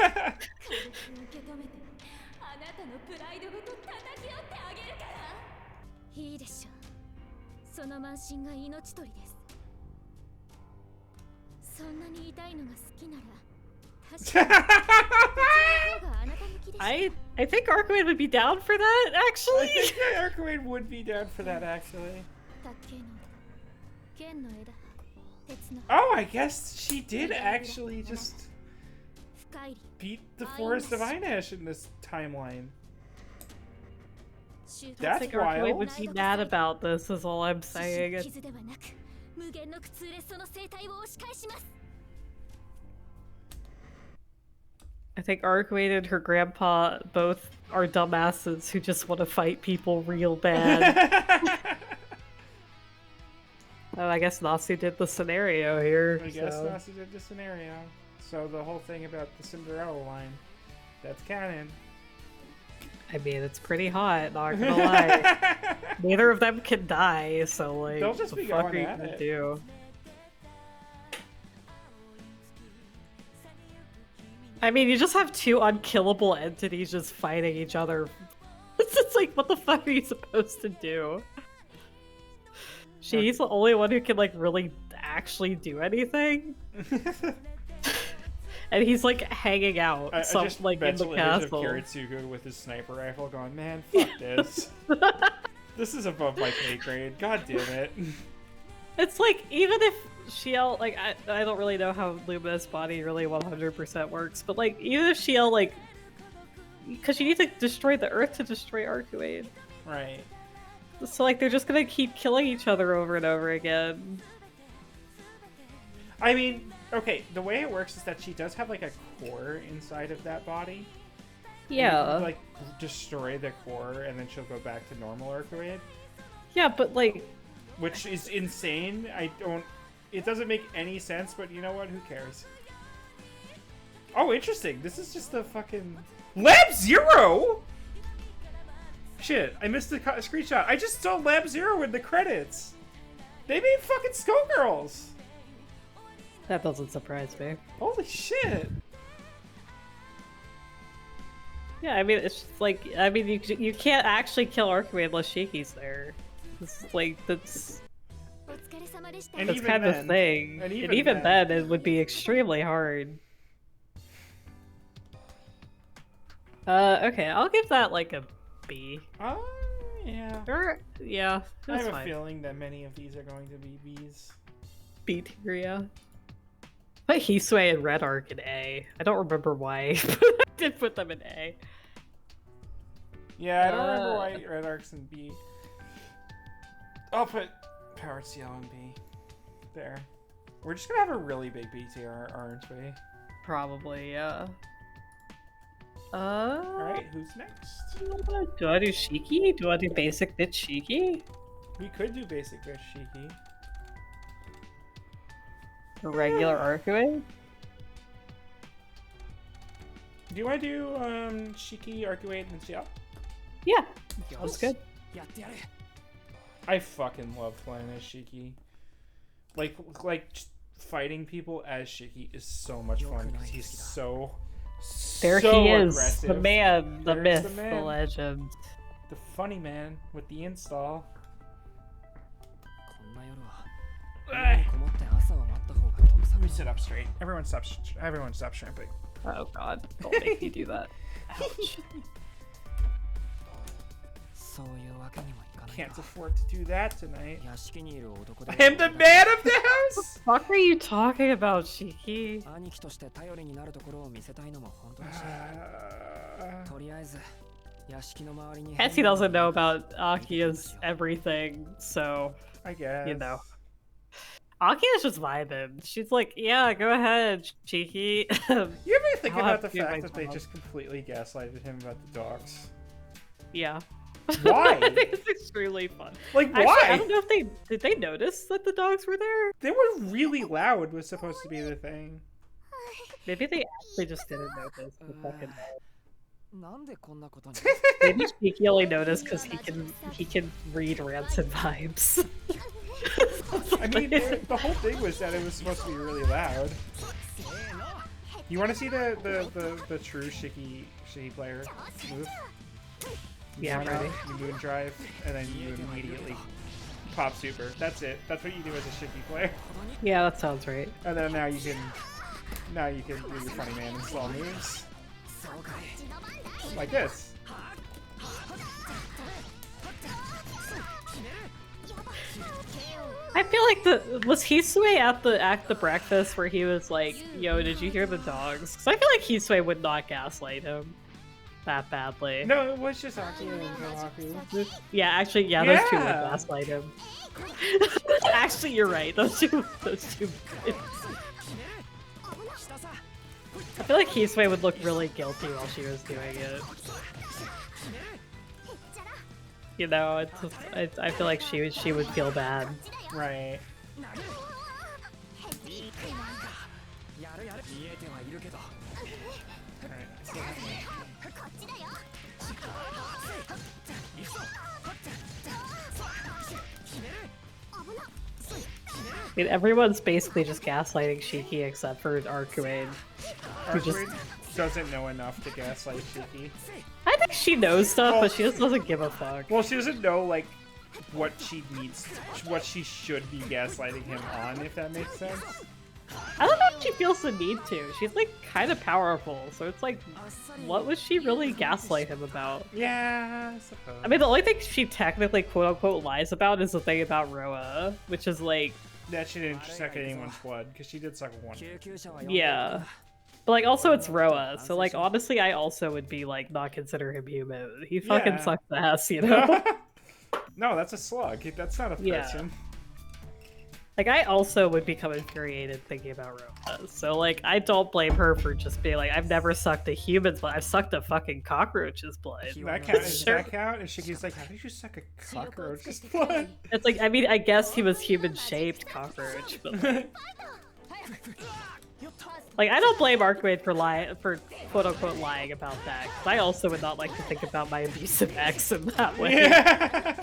あなたのプライドごと叩き折ってあげるから。いいでしょう。その慢心が命取りです。そんなに痛いのが好きなら確かにこっちの方があなた向きでしょ。 I think Archway would be down for that, I actually. think Archway would be down for that, actually. 竹の剣の枝鉄の Oh, I guess she did actually just 深入り beat the Forest of Eyenash in this timeline. 集 I That's think Archway wild. would be mad about this, is all I'm saying. 傷ではなく無限の苦痛でその生態を押し返します。 I think Archway and her grandpa both are dumbasses who just want to fight people real bad. Oh, I guess Nasu did the scenario here. I guess so. Nasu did the scenario. So the whole thing about the Cinderella line, that's canon. I mean, it's pretty hot, not gonna lie. Neither of them can die, so like, They'll just what be the fuck going are you at gonna it. do? I mean, you just have two unkillable entities just fighting each other. It's just like, what the fuck are you supposed to do? She's the only one who can like really actually do anything. And he's like hanging out I some just like in the mental image of castle. Kiritsugu with his sniper rifle going, man, fuck this. This is above my pay grade. God damn it. It's like, even if Shiel, like, I don't really know how Lumina's body really 100% works, but like, even if Shiel, like, because you need to destroy the Earth to destroy Arcuade. Right. So like, they're just gonna keep killing each other over and over again. I mean, okay, the way it works is that she does have like a core inside of that body. Yeah. You, like, destroy the core and then she'll go back to normal Arcuade. Yeah, but like... Which is insane. It doesn't make any sense, but you know what? Who cares? Oh, interesting. This is just the fucking... Lab Zero?! Shit, I missed the screenshot. I just saw Lab Zero in the credits. They made fucking Skullgirls. That doesn't surprise me. Holy shit. Yeah, I mean, it's just like, I mean, you can't actually kill Arcuade unless Shiki's there. It's like, that's And that's even kind of then- the thing. and And even even then- then, it would be extremely hard. Okay, I'll give that like a B. Oh, yeah. Or, yeah, I that's have a fine. feeling that many of these are going to be Bs. B tier, yeah. Put Hisui and Red Arc in A. I don't remember why, but I did put them in A. Yeah, I don't remember why Red Arc's in B. I'll put Powered CL in B. There. We're just gonna have a really big B tier, aren't we? Probably, yeah. Alright, who's next? Do I do Shiki? Do I do basic bitch Shiki? We could do basic bitch Shiki. A regular Arcuade? Do you want to do Shiki, Arcuade, and CL? Yeah, that's good. I fucking love playing as Shiki. Like just fighting people as Shiki is so much fun because he's so There so he is, aggressive. the man, the There's myth, the the man. legend. The funny man with the install. Let me sit up straight. Everyone stop shrimping. Oh god, don't make me do that. Ouch. Can't afford to do that tonight. I am the man of the house! What the fuck are you talking about, Shiki? Cassie doesn't know about Akia's everything, so I guess. you know. Akia's just vibing. She's like, yeah, go ahead, Cheeky. You ever think I'll about have the to do my fact that they job. just completely gaslighted him about the dogs? Yeah. Why? I think it's extremely fun. Like, Actually, why? I don't know if did they notice that the dogs were there? They were really loud was supposed to be the thing. Maybe they actually just didn't notice the fucking Maybe Cheeky only noticed because he can read rancid vibes. I mean, the whole thing was that it was supposed to be really loud. You want to see the true Shiki player move? Yeah, I'm ready. You moon drive, and then you immediately pop super. That's it. That's what you do as a Shiki player. Yeah, that sounds right. And then now you can do your funny man and slow moves. Like this. I feel like was Hisue at the breakfast where he was like, "Yo, did you hear the dogs?" Because I feel like Hisue would not gaslight him that badly. No, it was just Aki and Gohaku. Yeah, actually, yeah, those two would gaslight him. Actually, you're right. Those two. I feel like Hisue would look really guilty while she was doing it. You know, I feel like she would feel bad. Right. I mean, everyone's basically just gaslighting Shiki except for Arcuane. Arcuane doesn't know enough to gaslight Shiki. I think she knows stuff, but she just doesn't give a fuck. Well, she doesn't know, like, what she needs, what she should be gaslighting him on, if that makes sense. I don't know if she feels the need to. She's, like, kind of powerful, so it's like, what was she really gaslight him about? Yeah, I suppose. I mean, the only thing she technically quote-unquote lies about is the thing about Roa, which is, like... that she didn't suck anyone's blood, because she did suck one. Yeah. But, like, also it's Roa, so, like, honestly, I also would be, like, not consider him human. He fucking sucks ass, you know? No, that's a slug. That's not a person. Like, I also would become infuriated thinking about Roa. So, like, I don't blame her for just being like, I've never sucked a human's blood. I've sucked a fucking cockroach's blood. That count? Does that count? And Shiki's like, how did you suck a cockroach's blood? It's like, I mean, I guess he was human-shaped cockroach, but like... Like, I don't blame Arcuane for quote-unquote lying about that, because I also would not like to think about my abusive ex in that way. Yeah.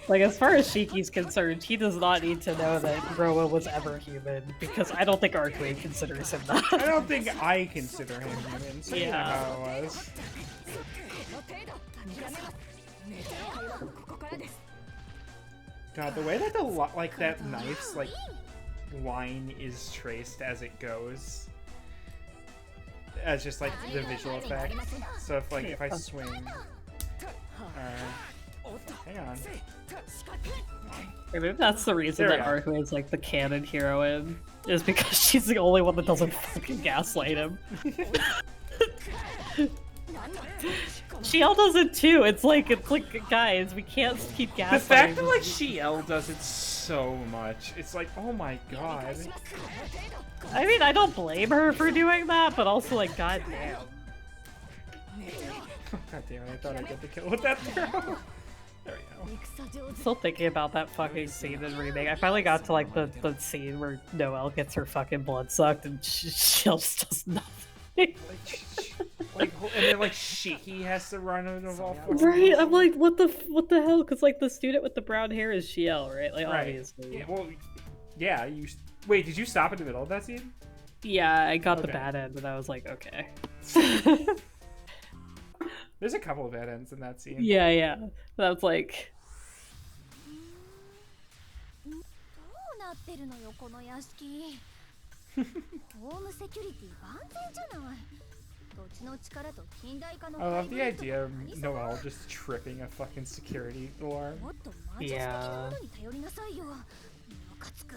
Like, as far as Shiki's concerned, he does not need to know that Roa was ever human, because I don't think Arcuane considers him that. I don't think I consider him human, so you know Yeah. how it was. God, the way that that knife's, like, line is traced as it goes, as just, like, the visual effect. So if, like, if I swing... hang on. Maybe that's the reason that Arcuane's, like, the canon heroine, is because she's the only one that doesn't fucking gaslight him. Shiel does it too. It's like, guys, we can't keep gaslighting. The fact that, like, Shiel does it so much, it's like, oh my god. I mean, I don't blame her for doing that, but also, like, goddamn. God damn it, I thought I'd get the kill with that throw. There we go. Still thinking about that fucking scene in Remake. I finally got to, like, the scene where Noelle gets her fucking blood sucked and Shiel just does nothing. And then, like, Shiki has to run out of all Right, I'm like, what the hell? Because, like, the student with the brown hair is Shiel, right? Like, obviously. Yeah, well, yeah, wait, did you stop in the middle of that scene? Yeah, I got the bad end, and I was like, okay. There's a couple of bad ends in that scene. Yeah. That's like. どうなってるのよこの屋敷。ホームセキュリティ万全じゃない。土地の力と近代化の I love the idea of Noelle just tripping a fucking security alarm. もっと魔術的なものに頼りなさいよ。ムカつく。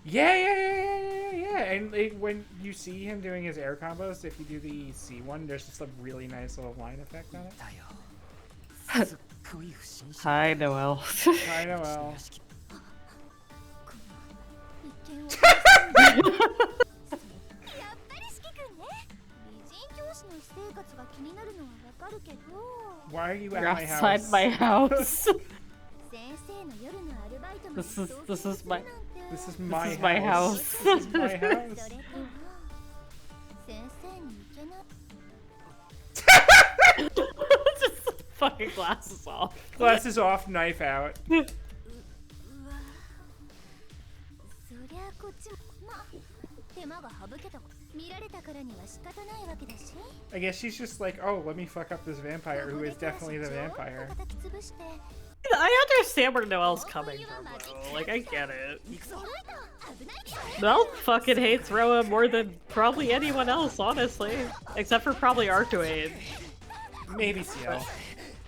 Yeah. And when you see him doing his air combos, if you do the C one, there's just a really nice little line effect on it. Hi, Noelle. Hi, Noelle. 一見をやっぱり四季君ね。美人教師の私生活が気になるのはわかるけど。 Why are you You're at my outside house? my house. 先生の夜のアルバイトも This is my This is my is my house. This is my そ house. れとも先生にいけない。 Just fucking glasses off. Glasses off, knife out. うわ。そりゃこっちもまあ手間が省けた見られたからには仕方ないわけだし。 I guess she's just like, oh, let me fuck up this vampire who is definitely the vampire. I understand where Noelle's coming from, though. Like, I get it. Noelle fucking hates Roa more than probably anyone else, honestly. Except for probably Arcuade. Maybe CL.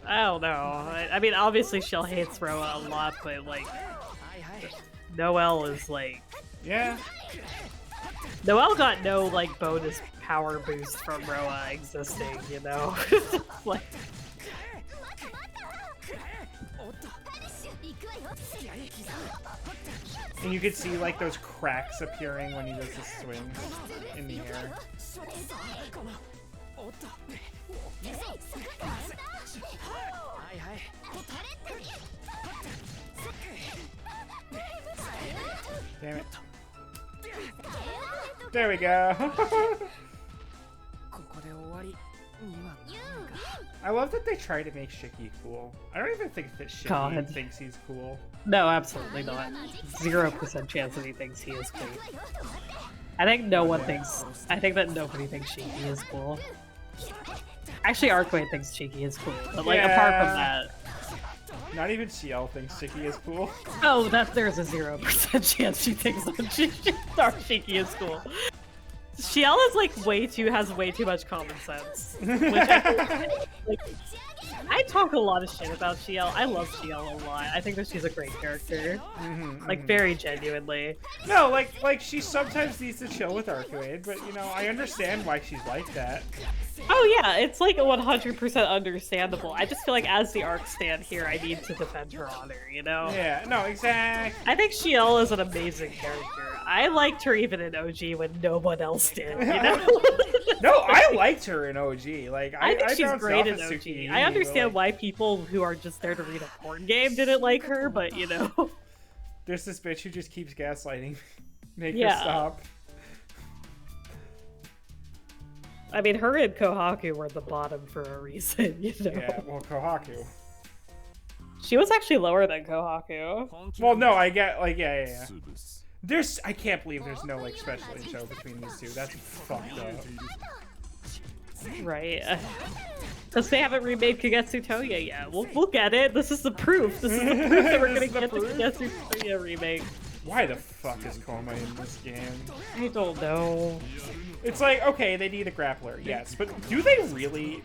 I don't know. I mean, obviously Shell hates Roa a lot, but, like, Noelle is, like... Yeah. Noelle got no, like, bonus power boost from Roa existing, you know? Like... And you could see like those cracks appearing when he does the swing in the air. Damn it. There we go. I love that they try to make Shiki cool. I don't even think that Shiki God. thinks he's cool. No, absolutely not. 0% chance that he thinks he is cool. I think no one thinks... I think that nobody thinks Shiki is cool. Actually, Arcuade thinks Shiki is cool, but like, apart from that... Not even CL thinks Shiki is cool. Oh, there's a 0% chance she thinks that Shiki is cool. Shiel is like has way too much common sense. Which I talk a lot of shit about Shiel. I love Shiel a lot. I think that she's a great character. Like, very genuinely. No, like she sometimes needs to chill with Arcuade, but you know, I understand why she's like that. Oh yeah, it's like 100% understandable. I just feel like as the arc stand here, I need to defend her honor, you know? Yeah, no, exactly. I think Shiel is an amazing character. I liked her even in OG when no one else did, you know? No, I liked her in OG. Like, I think she's bounced great off in of OG. Suki, I understand like, why people who are just there to read a porn game didn't like her, but you know. There's this bitch who just keeps gaslighting. Make her Yeah. stop. I mean, her and Kohaku were the bottom for a reason, you know? Yeah, well, Kohaku. She was actually lower than Kohaku. Well, no, I get, like, yeah. I can't believe there's no, like, special intro between these two. That's fucked up. Right. Because they haven't remade Kagetsu Toya yet. We'll get it. This is the proof. This is the proof that we're gonna get the Kagetsu Toya remake. Why the fuck is Koma in this game? I don't know. It's like, okay, they need a grappler, yes, but do they really?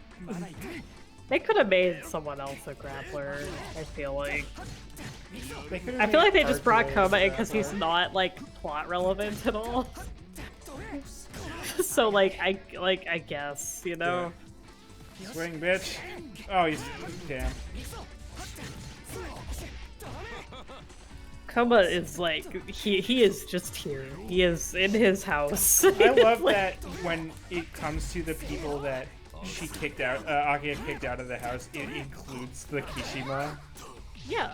They could have made someone else a grappler, I feel like. I feel made like they just brought Arcuade Koma a in because he's grappler. not, like, plot relevant at all. So, like, I guess, you know? Swing, bitch. Oh, he's damn. Koma is like, he is just here. He is in his house. I love that when it comes to the people that she kicked out, Akia kicked out of the house, it includes the Kishima. Yeah.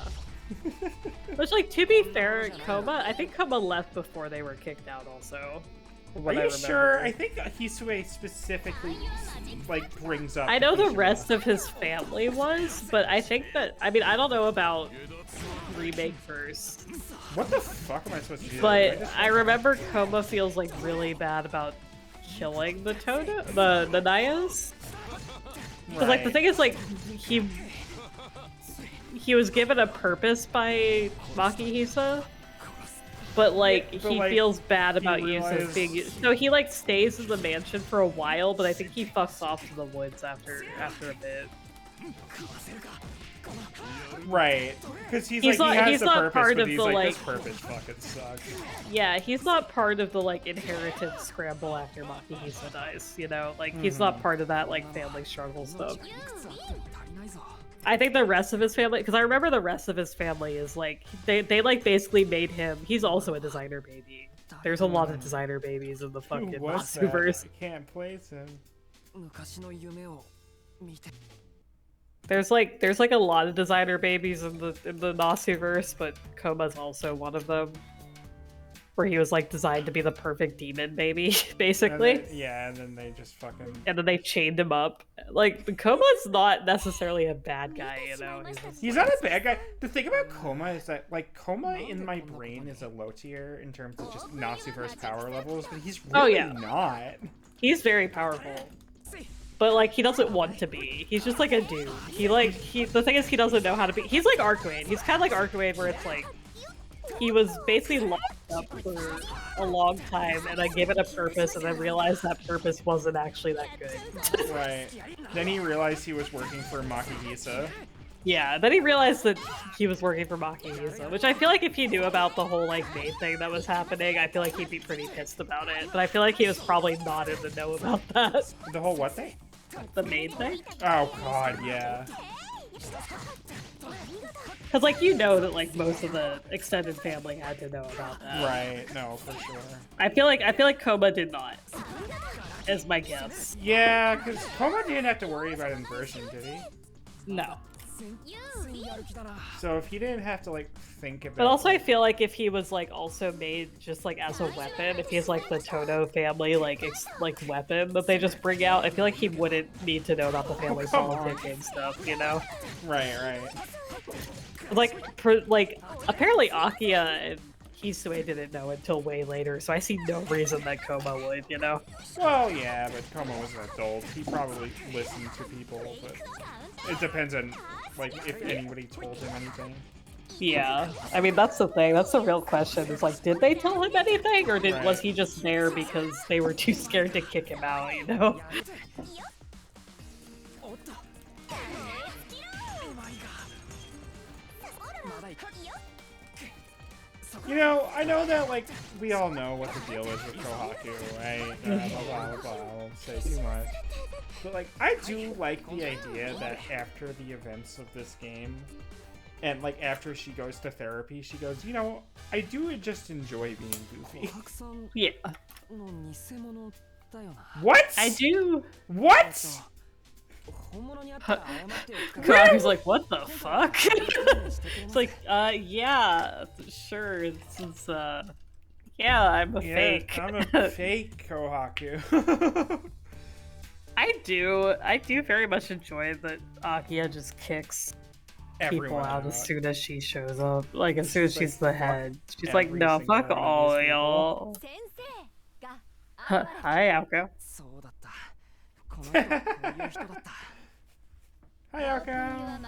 Which, like, to be fair, I think Koma left before they were kicked out also. from Are what I you remember. sure? I think Hisue specifically, like, brings up I know the Kishima. rest of his family was, but I think that, I mean, I don't know about remake first. What the fuck am I supposed to do? But I remember Koma feels like really bad about killing the the Nayas. Because like the thing is like he was given a purpose by Makihisa, but like he feels bad about Yusa's being used. So he like stays in the mansion for a while, but I think he fucks off to the woods after a bit. Right, because he's like not, he has he's the not purpose, part but of he's the like, like this purpose fucking sucks. Yeah, he's not part of the like inheritance scramble after Makihisa dies. You know, like he's not part of that like family struggle stuff. I think the rest of his family, because I remember the rest of his family is like they like basically made him. He's also a designer baby. There's a lot of designer babies in the fucking Natsuverse. I can't place him. There's like a lot of designer babies in the Natsuverse, but Koma's also one of them. Where he was like designed to be the perfect demon baby, basically. And then they just fucking. And then they chained him up. Like Koma's not necessarily a bad guy, you know. He's not a bad guy. The thing about Koma is that like Koma in my brain is a low tier in terms of just Natsuverse power levels, but he's really not. He's very powerful. But like he doesn't want to be. He's just like a dude. The thing is he doesn't know how to be. He's like Arcwayne. He's kind of like Arcwayne where it's like he was basically locked up for a long time and then given a purpose and then realized that purpose wasn't actually that good. Right. Then he realized he was working for Makihisa. Yeah, then he realized that he was working for Makihisa, which I feel like if he knew about the whole like maid thing that was happening, I feel like he'd be pretty pissed about it. But I feel like he was probably not in the know about that. The whole what thing? The maid thing? Oh god, yeah. Because, like, you know that, like, most of the extended family had to know about that. Right, no, for sure. I feel like Koma did not, is my guess. Yeah, because Koma didn't have to worry about inversion, did he? No. So if he didn't have to, like, think about... But also I feel like if he was, like, also made just, like, as a weapon, if he's, like, the Todo family, like, weapon that they just bring out, I feel like he wouldn't need to know about the family politics and stuff, you know? Right. Like, apparently Akia and Hisue didn't know until way later, so I see no reason that Koma would, you know? Well, yeah, but Koma was an adult. He probably listened to people, but it depends on, like, if anybody told him anything. Yeah, I mean, that's the thing. That's the real question. Is like, did they tell him anything, or was he just there because they were too scared to kick him out, you know? You know, I know that, like, we all know what the deal is with Kohaku, right? I won't say too much. But, like, I do like the idea that after the events of this game, and, like, after she goes to therapy, she goes, you know, I do just enjoy being goofy. Yeah. What? I do. What? Kaku's like, what the fuck? It's like, yeah, sure, it's yeah, I'm a fake. I'm a fake Kohaku. I do very much enjoy that Akia just kicks people out as soon as she shows up. Like, as soon as she's the head. She's like, no, fuck all y'all. Hi, Aoko. Hi, Aoko.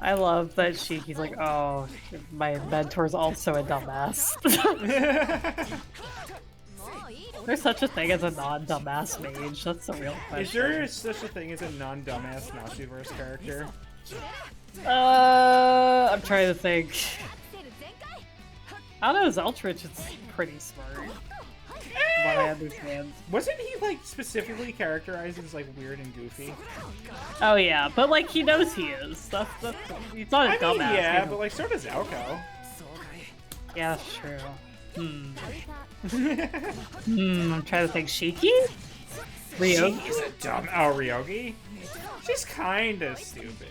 I love that he's like, oh, my mentor's also a dumbass. There's such a thing as a non-dumbass mage. That's the real question. Is there such a thing as a non-dumbass Natsuverse character? I'm trying to think. I don't know, Zeltrich is pretty smart. What I understand. Wasn't he, like, specifically characterized as, like, weird and goofy? Oh yeah, but, like, he knows he is. He's not a dumbass. Yeah, but, like, so does Elko. Yeah, that's true. I'm trying to think. Shiki? Ryogi? She's a dumb... Oh, Ryogi? She's kinda stupid.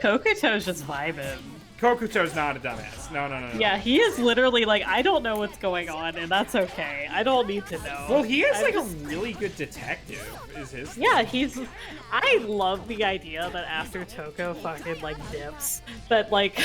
Kokuto's just vibing. Kokuto's not a dumbass. No. Yeah, he is literally like, I don't know what's going on, and that's okay. I don't need to know. Well, he is I'm like just- a really good detective, is his thing. Yeah, I love the idea that after Toko fucking like dips, that like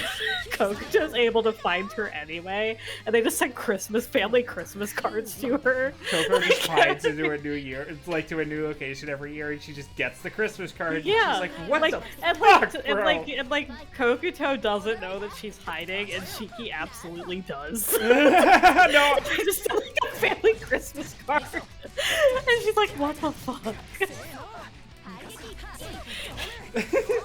Kokuto's able to find her anyway, and they just send family Christmas cards to her. Coco just hides into a new year. It's like to a new location every year, and she just gets the Christmas card. And Yeah, she's like, what the and fuck, like, bro? and like Kokuto doesn't know that she's hiding, and Shiki absolutely does. No. They just send like a family Christmas card, and she's like, "What the fuck?"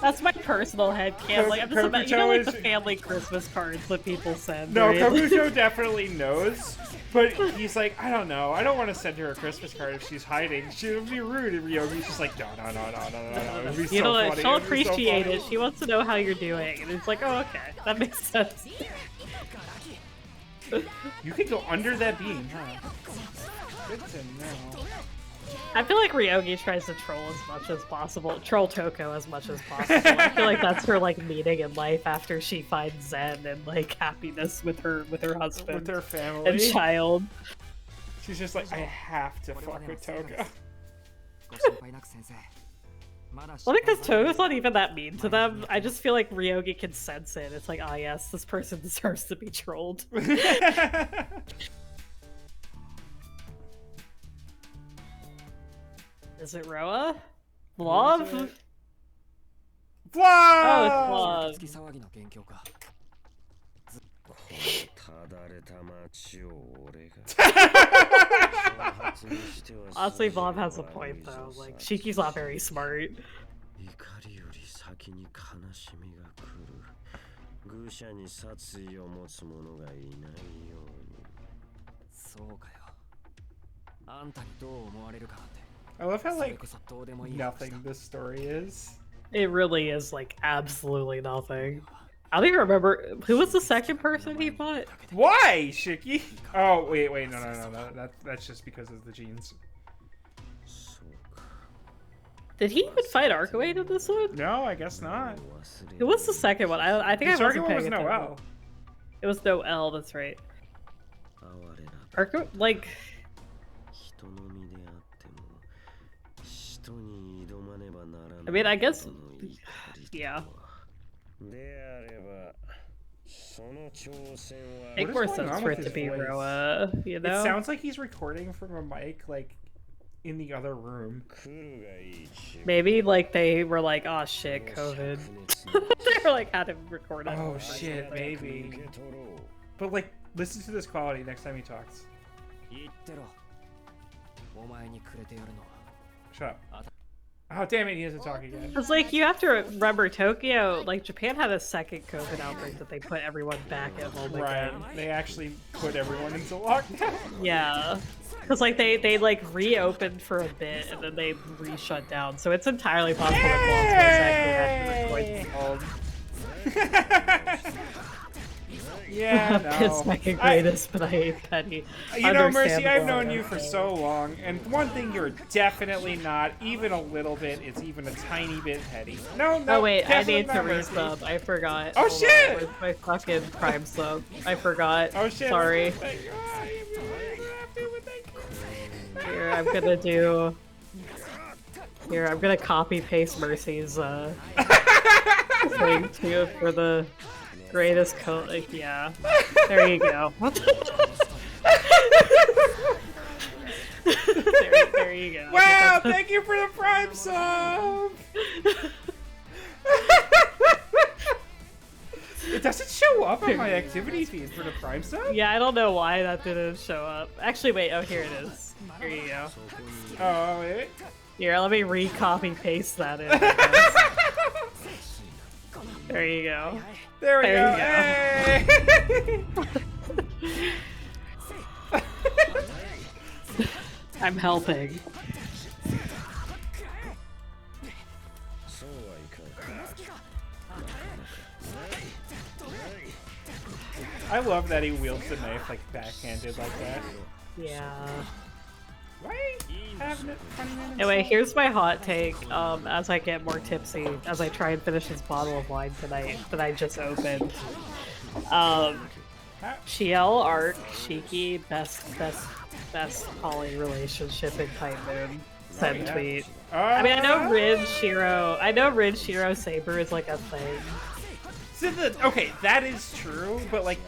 That's my personal headcanon. Like, I'm just about, you know, like the family Christmas cards that people send. No, right? Kokuto definitely knows, but he's like, I don't know. I don't want to send her a Christmas card if she's hiding. She would be rude. And Ryogi's just like, no. It would be You so know what? funny. She'll It would be so appreciate funny. it. She wants to know how you're doing, and it's like, oh, okay, that makes sense. You could go under that beam, huh? Good to know. I feel like Ryogi tries to troll as much as possible, troll Toko as much as possible. I feel like that's her like meaning in life after she finds Zen and like happiness with her husband, With her family. and child. She's just like, I have to fuck with Toko. Well, because Togo's not even that mean to them. I just feel like Ryogi can sense it. It's like, ah, yes, this person deserves to be trolled. Is it Roa? Love? Vlog! Oh, it's Love. Honestly, Bob has a point though. Like, Shiki's not very smart. I love how, like, nothing this story is. It really is like absolutely nothing. I don't even remember who was the second person he fought. Why, Shiki? Oh, wait, no. That's just because of the genes. Did he even fight Arcuate in this one? No, I guess not. Who was the second one? I think The I wasn't second one paying was attention. Noel. It was Noel, that's right. Arcuate, like... I mean, I guess... Yeah. Make more What is going sense on for with it to his be voice? Roa, you know? It sounds like he's recording from a mic, like, in the other room. Maybe, like, they were like, oh shit, COVID. They were like, had him record it. Oh shit, maybe. But, like, listen to this quality next time he talks. Shut up. Oh, damn it, he doesn't talk again. It's like, you have to remember, Tokyo, like, Japan had a second COVID outbreak that they put everyone back at home Right. again. They actually put everyone into lockdown. Yeah. Because, like, they like, reopened for a bit, and then they re-shut down. So it's entirely possible that Columbus actually had to record Yeah, no. His second greatest, but I hate Penny. You know, Mercy, I've Understandable, known you okay. for so long, and one thing you're definitely not, even a little bit, is even a tiny bit petty. No, Oh wait, I definitely need to not, Mercy. resub. I forgot. Oh, Hold on, shit! where's my fucking Prime sub? I forgot. Oh shit! Sorry. Here, I'm gonna do. Here, I'm gonna copy paste Mercy's thing too for the greatest code. Like, yeah, there you go. there you go. Wow! Thank you for the Prime sub. It doesn't show up on my activity feed for the Prime sub. Yeah, I don't know why that didn't show up. Actually, wait. Oh, here it is. Here you go. Oh wait. Here, let me re-copy paste that in. I guess. There you go. There we There go. Hey! I'm helping. I love that he wields the knife like backhanded like that. Yeah. Right? having it 20 minutes. Anyway, here's my hot take. As I get more tipsy, as I try and finish this bottle of wine tonight that I just opened. Chiel, Arc, Shiki, best poly relationship in Tight Moon. Send tweet. I mean, I know Rin Shiro Saber is like a thing. So okay, that is true, but like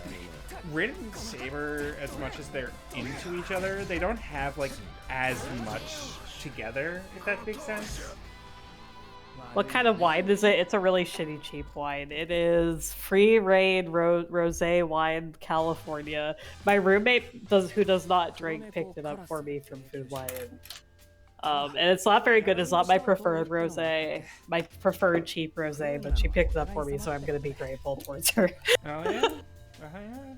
Rin and Saber, as much as they're into each other, they don't have like as much together, if that makes sense. What kind of wine is it? It's a really shitty cheap wine. It is Free Rain Rosé Wine, California. My roommate who does not drink picked it up for me from Food Lion. And it's not very good. It's not my preferred rosé, my preferred cheap rosé, but she picked it up for me, so I'm gonna be grateful towards her. Oh yeah? Yeah.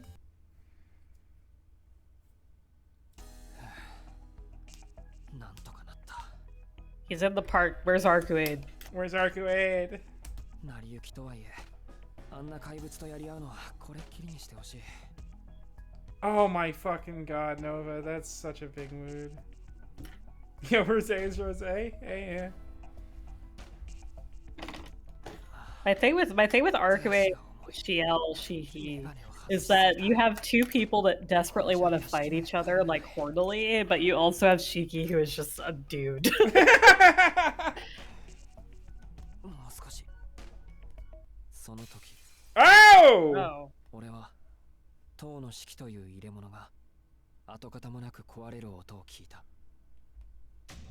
He's in the park. Where's Arcuade? Where's Arcuade? Oh my fucking god, Nova, that's such a big mood. Yo, rosé is rosé? Hey, yeah. My thing with Arcuade, Shiel, Shihi, is that you have two people that desperately want to fight each other, like hornily, but you also have Shiki, who is just a dude. Oh! 塔の式という入れ物が跡形もなく壊れる音を聞いた。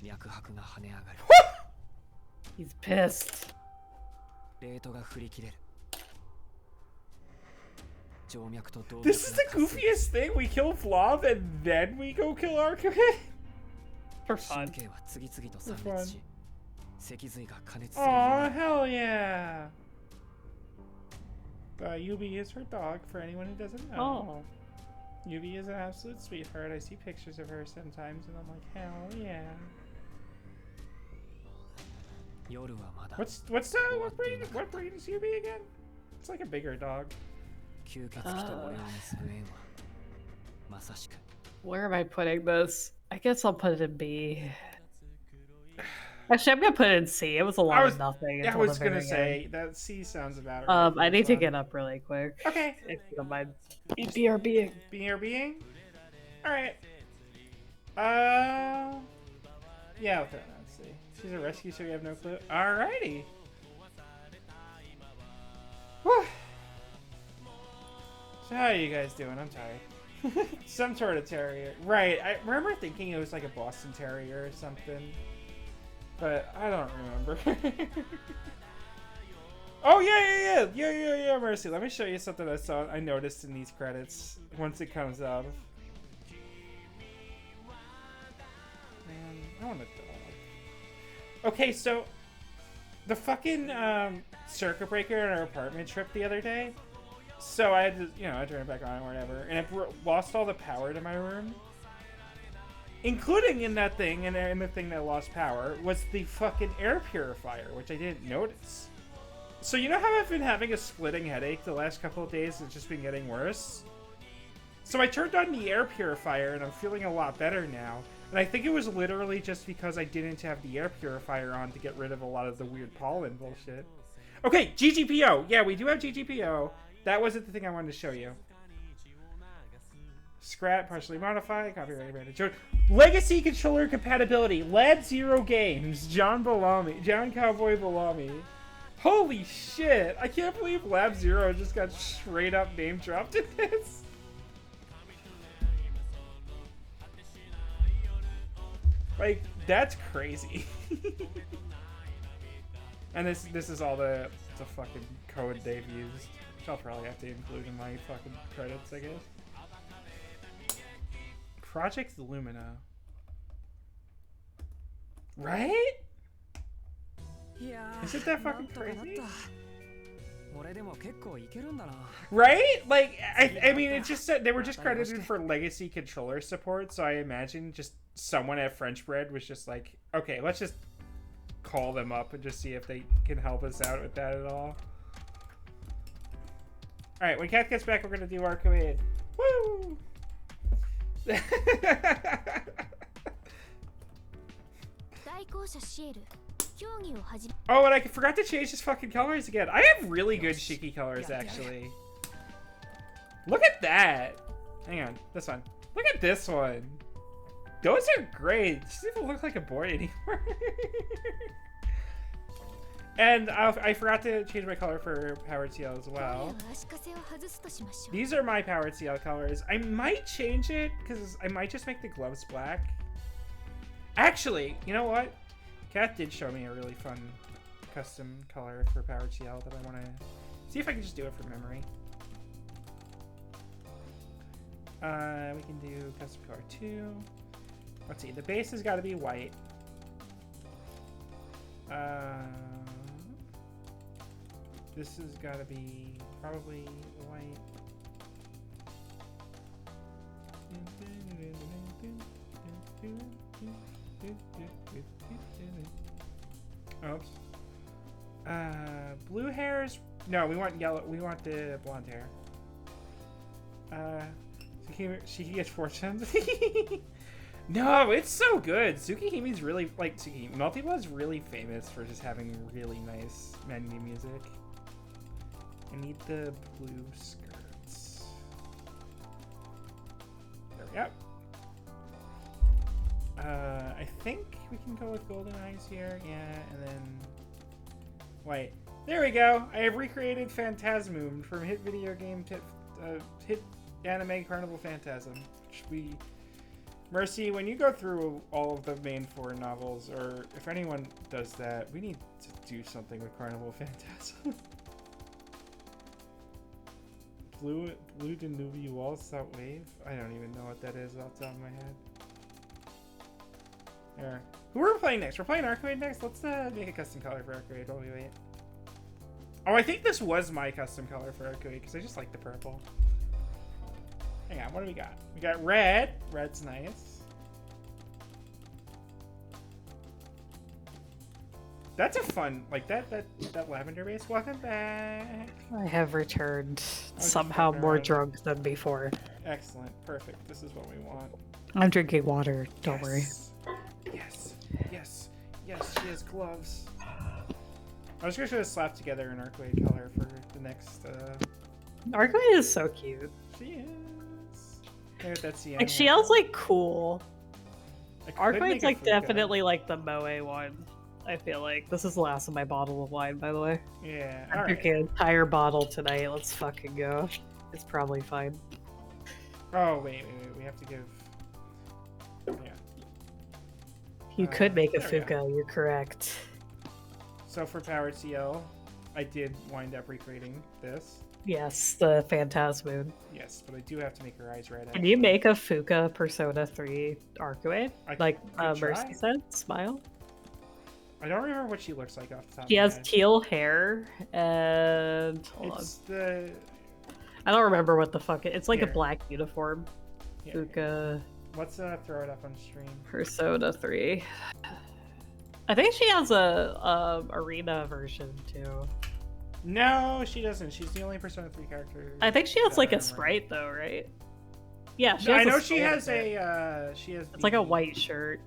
脈拍が跳ね上がる。He's pissed. レートが振り切れる。静脈と動脈 This is the goofiest thing. We kill Flav and then we go kill Arcuade? For fun. 神経は次々と散裂し、脊髄が加熱する。Aw, hell yeah! Yubi is her dog, for anyone who doesn't know. Oh. Yubi is an absolute sweetheart. I see pictures of her sometimes and I'm like, hell yeah. What breed is Yubi again? It's like a bigger dog. Where am I putting this? I guess I'll put it in B. Actually, I'm gonna put it in C. It was a lot of nothing. I was gonna say that C sounds about right. I need to get up really quick. Okay. If you don't mind. BRBing. BRBing? Alright. Yeah, I'll throw it on C. She's a rescue, so we have no clue. Alrighty. Whew. So how are you guys doing? I'm tired. Some sort of terrier. Right, I remember thinking it was like a Boston Terrier or something. But I don't remember. Oh yeah, Mercy. Let me show you something I noticed in these credits once it comes up. Man, I want a dog. Okay, so the fucking circuit breaker in our apartment tripped the other day. So I had to, I turned it back on or whatever, and it lost all the power to my room. Including in that thing, and in the thing that lost power, was the fucking air purifier, which I didn't notice. So you know how I've been having a splitting headache the last couple of days? It's just been getting worse. So I turned on the air purifier, and I'm feeling a lot better now. And I think it was literally just because I didn't have the air purifier on to get rid of a lot of the weird pollen bullshit. Okay, GGPO. Yeah, we do have GGPO. That wasn't the thing I wanted to show you. Scrap, partially modified, copyright granted. Legacy controller compatibility. Lad Zero Games. John Cowboy Bellamy. Holy shit! I can't believe Lab Zero just got straight up name dropped in this. Like, that's crazy. And this is all the fucking code they've used, which I'll probably have to include in my fucking credits, I guess. Project Lumina. Right? Isn't that fucking crazy? Right? Like, I mean, it just said they were just credited for legacy controller support, so I imagine just someone at French Bread was just like, okay, let's just call them up and just see if they can help us out with that at all. Alright, when Kath gets back, we're gonna do Arcade. Woo! 対向車シエル競技を始め Oh, and I forgot to change his fucking colors again. I have really good Shiki colors, actually. Look at that. Hang on, this one. Look at this one. Those are great. She doesn't even look like a boy anymore. And I forgot to change my color for Powered CL as well. 足かせを外すとしましょう These are my Powered CL colors. I might change it because I might just make the gloves black. Actually, you know what? Kat did show me a really fun custom color for Powered CL that I want to see if I can just do it from memory. We can do custom color 2. Let's see. The base has got to be white. This has got to be probably white. Oops. Blue hairs? No, we want yellow. We want the blonde hair. She gets fortune. No, it's so good. Tsukihimi's really like Multiblood's really famous for just having really nice menu music. I need the blue skirts. There we go. I think we can go with golden eyes here. Yeah, and then white. There we go. I have recreated Phantasmoon from hit video game hit anime Carnival Phantasm. Which Mercy, when you go through all of the main 4 novels, or if anyone does that, we need to do something with Carnival Phantasm. Blue Danubi Waltz Out Wave? I don't even know what that is off the top of my head. There. Who are we playing next? We're playing Arcade next? Let's make a custom color for Arcade while we wait. Oh, I think this was my custom color for Arcade, because I just like the purple. Hang on, what do we got? We got red. Red's nice. That's a fun, like that lavender base. Welcome back. I have returned Okay, somehow more alright. drunk than before. Excellent. Perfect. This is what we want. I'm drinking water, don't worry. Yes. Yes. Yes, she has gloves. I was just gonna slap together an Arcade color for the next Arcade is so cute. she is. There's that CN Like, she hair. has like cool. I could Arcade's make a like Fuka. definitely like the Moe one. I feel like this is the last of my bottle of wine, by the way. Yeah. I'm All right. drinking an entire bottle tonight. Let's fucking go. It's probably fine. Oh wait. We have to give. Yeah. You could make a there we go. Fuka. You're correct. So for Powered CL, I did wind up recreating this. Yes, the Phantasmoon. Yes, but I do have to make her eyes red. Can you make a Fuka Persona 3 Arcade? I Like could Mercy try. said? Smile? I don't remember what she looks like off the top. She of my has head. teal hair and hold on. It's the. I don't remember what the fuck it's like Here. a black uniform. Yeah. Fuka Let's throw it up on stream. Persona 3. I think she has a arena version too. No, she doesn't. She's the only Persona 3 character. I think she has that like I a remember. sprite though, right? Yeah, she No, has I a know she sprite has in it. a. She has. It's like a white shirt.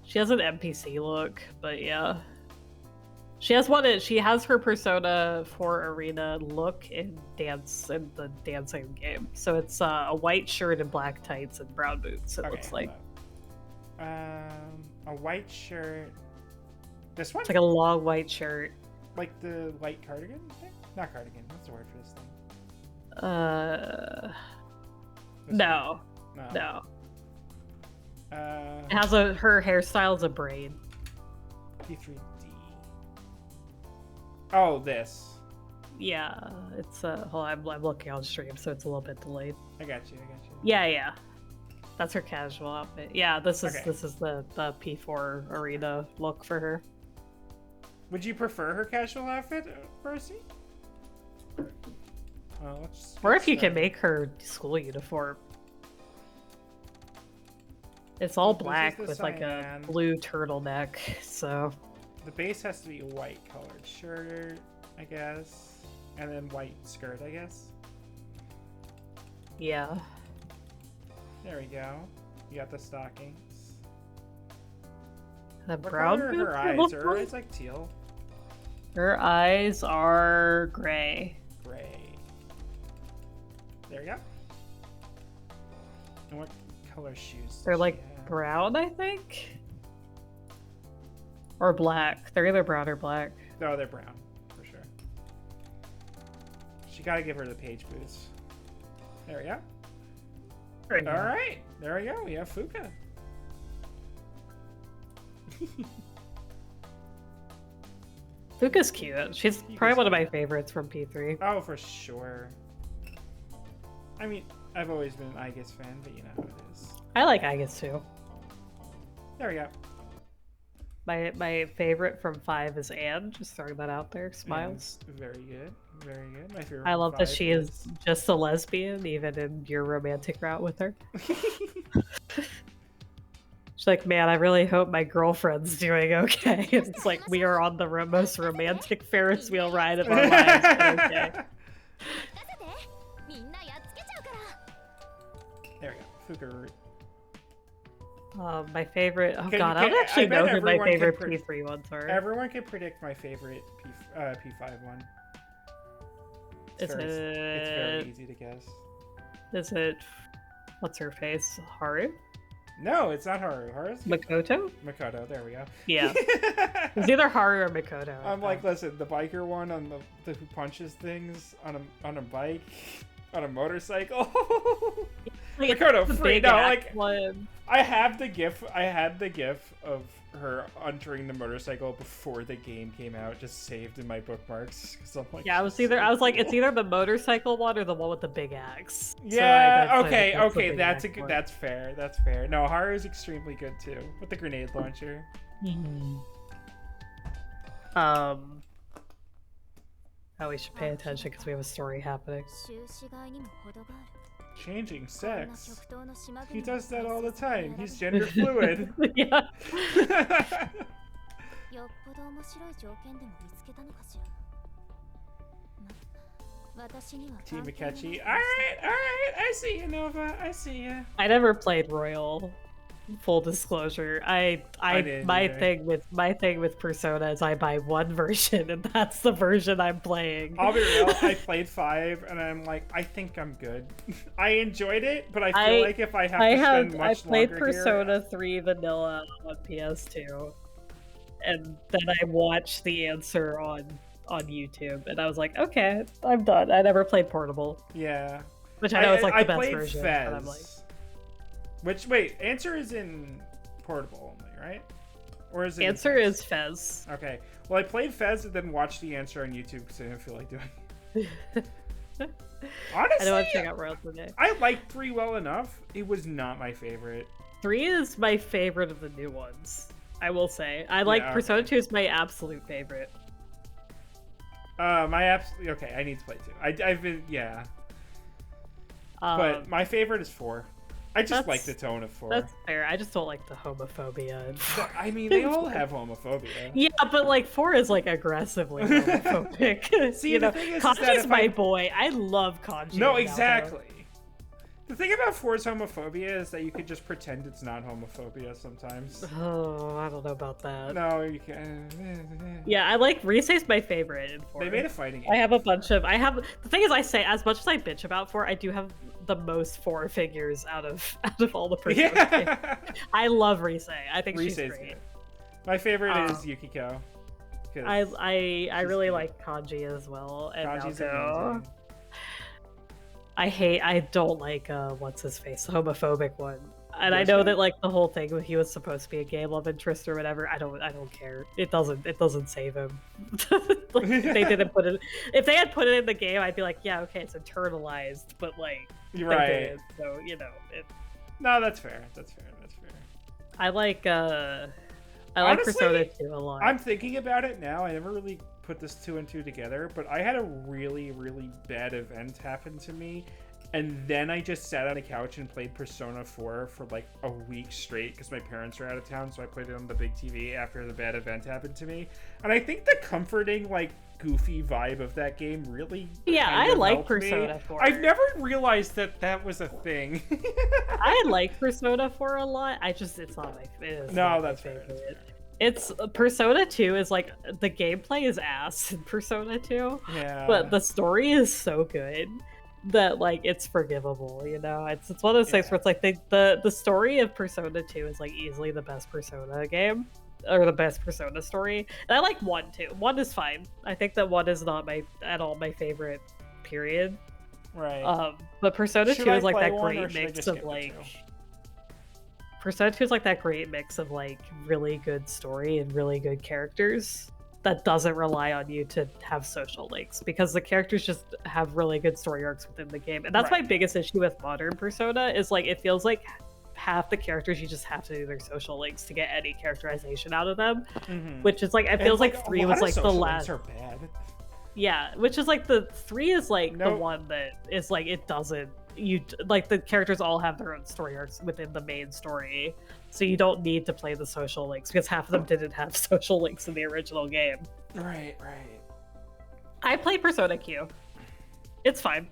She has an NPC look, but yeah. She has she has her Persona 4 Arena look in the dancing game. So it's a white shirt and black tights and brown boots, it looks like. A white shirt. This one? It's like a long white shirt. Like the white cardigan thing? Not cardigan. What's the word for this thing? This No. one? No. Uh, It has her hairstyle is a braid. P3D. Oh, this. Yeah, it's hold on, I'm looking on stream, so it's a little bit delayed. I got you. Yeah. That's her casual outfit. Yeah, this is Okay. the P4 arena look for her. Would you prefer her casual outfit, Mercy? Let's Or get if you can started. make her school uniform. It's all This is black the with like a cyan. blue turtleneck, so The base has to be a white colored shirt, I guess. And then white skirt, I guess. yeah. There we go. You got the stockings. The What brown color are her Fuka eyes? look Are her like? eyes like teal? Her eyes are gray. Gray. There you go. And what color shoes? does They're she like have? brown, I think? Or black. They're either brown or black. No, they're brown, for sure. She gotta give her the page boots. There we go. There you All go. right, there we go. We have Fuka. Fuka's cute. She's probably one of my favorites from P3. Oh, for sure. I mean, I've always been an Aegis fan, but you know how it is. I like Aegis too. There we go. My favorite from 5 is Anne. Just throwing that out there. Smiles. And very good. Very good. My favorite. I from love that 5 she is just a lesbian, even in your romantic route with her. She's like, man, I really hope my girlfriend's doing okay. It's like we are on the most romantic Ferris wheel ride of our lives. But okay. みんなやっつけちゃうから There we go. Fuka root. My favorite. Oh Can- god, I can- don't actually I bet know who my everyone can favorite pre- P3 ones are. Everyone can predict my favorite P5 one. It's very easy to guess. Is it? What's her face? Haru? No, it's not Haru. Haru's Makoto? Makoto. There we go. Yeah. It's either Haru or Makoto. I'm like, listen, the biker one on the who punches things on a bike, on a motorcycle. like, Makoto, the free. big No, act like one. I had the gif of her entering the motorcycle before the game came out, just saved in my bookmarks. Cause I'm like, Yeah, I was like, it's either the motorcycle one or the one with the big axe. So Yeah. I Okay. that's the Okay. big That's axe one. That's fair. That's fair. No, Haru's extremely good too with the grenade launcher. Oh, we should pay attention because we have a story happening. 終始買いにも程がある Changing こんな sex. 極東の島 He 国の does that all the 大 time. 切 He's な選び gender fluid. yeah. よっぽど面白い条件でも見つけたのかしらま私には Team 関係ない Akechi. All right. All right. I see you, Nova. I see you. I never played Royal. Full disclosure, I didn't my either. thing with Persona is I buy one version and that's the version I'm playing. I'll be real. I played 5 and I'm like, I think I'm good. I enjoyed it, but I feel like if I have to spend I much played longer Persona here, 3 vanilla on PS2, and then I watched the answer on YouTube, and I was like, okay, I'm done. I never played Portable, yeah. which I know is like the best played version. Fez, But I'm like, which wait, answer is in portable only, right? Or is it in answer Fez? is Fez. Okay. Well, I played Fez and then watched the answer on YouTube because I didn't feel like doing it. I don't want to Honestly, check out Royal today. I liked 3 well enough. It was not my favorite. 3 is my favorite of the new ones. I will say I like Yeah, Persona okay. 2 is my absolute favorite. Okay, I need to play 2. I've been, yeah. But my favorite is 4. I just like the tone of 4. That's fair. I just don't like the homophobia. And I mean, they all have homophobia. yeah, but like 4 is like aggressively homophobic. See, you the know, thing is that Kanji's if my I- boy. I love Kanji. No, and Naoto. exactly. The thing about 4's homophobia is that you could just pretend it's not homophobia sometimes. Oh, I don't know about that. No, you can. Yeah, I like Risei's my favorite in 4. They made a fighting game. I have a bunch of. The thing is, I say as much as I bitch about 4, I do have the most 4 figures out of all the Persona games. Yeah. I love Risei. I think she's Risei's great. good. My favorite is Yukiko. 'cause I she's really good. like Kanji as well. And Kanji's Naoto. amazing. I don't like what's his face, the homophobic one. And I Yosuke? know that like the whole thing with he was supposed to be a gay love interest or whatever. I don't care. It doesn't save him. Like, they didn't put it. If they had put it in the game, I'd be like, yeah, okay, it's internalized. But like, You're they right. didn't, so you know, No, that's fair. That's fair. That's fair. I like Honestly, Persona 2 a lot. I'm thinking about it now. I never really put this 2 and 2 together, but I had a really, really bad event happen to me. And then I just sat on the couch and played Persona 4 for like a week straight because my parents were out of town, so I played it on the big TV after the bad event happened to me. And I think the comforting, like, goofy vibe of that game really Yeah, kind I of like helped me. Persona 4. I've never realized that was a thing. I like Persona 4 a lot. It's not my No, not my that's fair, that's favorite. It's Persona 2 is like the gameplay is ass in Persona 2, Yeah. but the story is so good that like it's forgivable, you know. It's one of those things where it's like the story of Persona 2 is like easily the best Persona game or the best Persona story. And I like 1 too. 1 is fine. I think that 1 is not at all my favorite period. Right. But Persona Should 2 I is like play that one, or great should I mix just of skip it like too? Persona 2 is like that great mix of like really good story and really good characters that doesn't rely on you to have social links, because the characters just have really good story arcs within the game. And that's my Right. biggest issue with modern Persona is like it feels like half the characters you just have to do their social links to get any characterization out of them, which is like it feels like 3 was like the last. Are bad. Yeah, which is like the 3 is like the Nope. one that is like it doesn't like the characters all have their own story arcs within the main story, so you don't need to play the social links because half of them didn't have social links in the original game. Right. I played Persona Q. It's fine.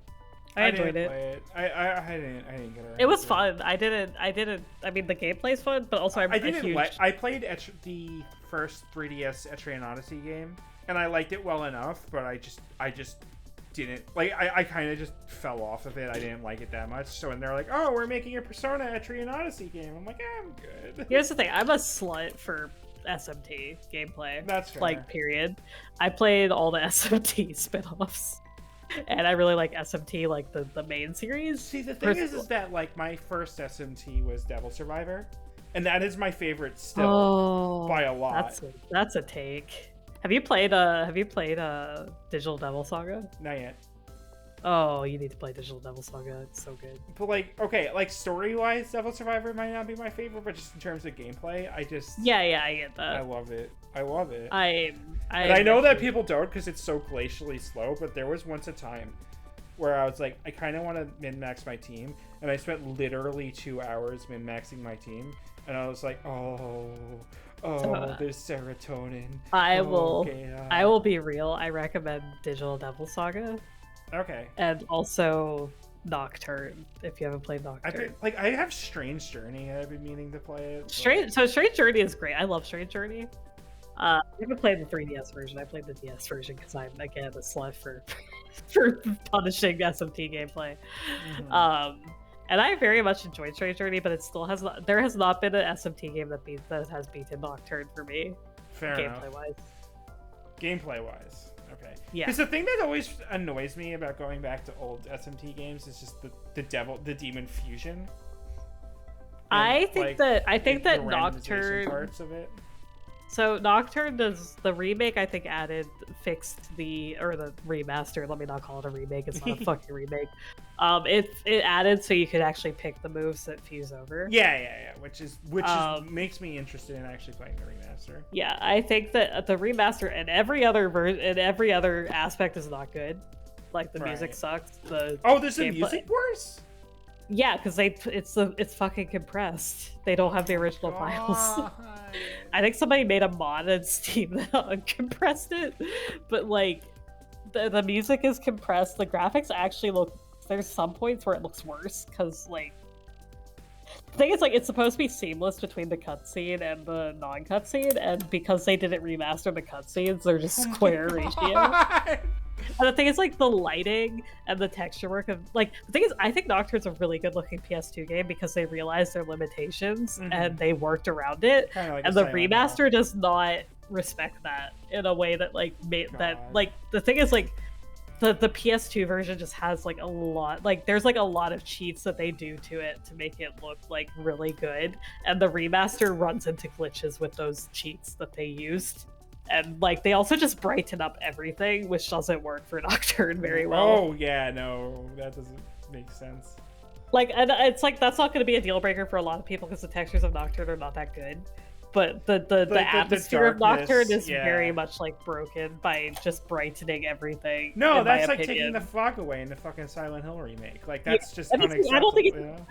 I enjoyed didn't it. play it. I didn't get around. It was to fun. I didn't. I mean, the gameplay's fun, but also I'm I a didn't huge. like. I played the first 3DS Etrian Odyssey game, and I liked it well enough, but I just didn't like. I kind of just fell off of it. I didn't like it that much. So when they're like, "Oh, we're making a Persona Etrian Odyssey game," I'm like, "I'm good." Here's the thing. I'm a slut for SMT gameplay. That's fair. Like, period. I played all the SMT spin-offs, and I really like SMT, like the main series. See, the thing is that like my first SMT was Devil Survivor, and that is my favorite still by a lot. That's a take. Have you played Digital Devil Saga? Not yet. Oh, you need to play Digital Devil Saga. It's so good. But like, okay, like story-wise, Devil Survivor might not be my favorite, but just in terms of gameplay, I just Yeah, I get that. I love it. I love it. I know that people don't because it's so glacially slow, but there was once a time where I was like, I kind of want to min-max my team, and I spent literally 2 hours min-maxing my team, and I was like, oh, there's serotonin. I will be real. I recommend Digital Devil Saga. Okay. And also Nocturne, if you haven't played Nocturne. I have Strange Journey. I've been meaning to play it. Strange Journey is great. I love Strange Journey. I haven't played the 3DS version. I played the DS version because I'm again a slut for punishing SMT gameplay. And I very much enjoyed Strange Journey, but it still has not. There has not been an SMT game that has beaten Nocturne for me. Fair enough. Gameplay wise, okay. Yeah. Because the thing that always annoys me about going back to old SMT games is just the demon fusion. I think that the Nocturne parts of it. So Nocturne does the remake. I think fixed the remaster. Let me not call it a remake. It's not a fucking remake. It added so you could actually pick the moves that fuse over. Yeah. Which makes me interested in actually playing the remaster. Yeah, I think that the remaster and every other aspect is not good. Like the music sucks. There's a music worse. Yeah, because it's fucking compressed. They don't have the original files. I think somebody made a mod on Steam that uncompressed it, but like the music is compressed. The graphics actually look. There's some points where it looks worse because like the thing is like it's supposed to be seamless between the cutscene and the non-cutscene, and because they didn't remaster the cutscenes, they're just square ratio. And the thing is, like, the lighting and the texture work of, like, the thing is, I think Nocturne's a really good-looking PS2 game because they realized their limitations and they worked around it. Like and the remaster does not respect that in a way that, like, the thing is, like, the PS2 version just has, like, a lot, like, there's, like, a lot of cheats that they do to it to make it look, like, really good. And the remaster runs into glitches with those cheats that they used. And like they also just brighten up everything, which doesn't work for Nocturne very well. Oh yeah, no, that doesn't make sense. Like, and it's like that's not going to be a deal breaker for a lot of people because the textures of Nocturne are not that good. But the atmosphere of Nocturne is very much like broken by just brightening everything. No, that's like taking the fog away in the fucking Silent Hill remake. Like that's just unacceptable. I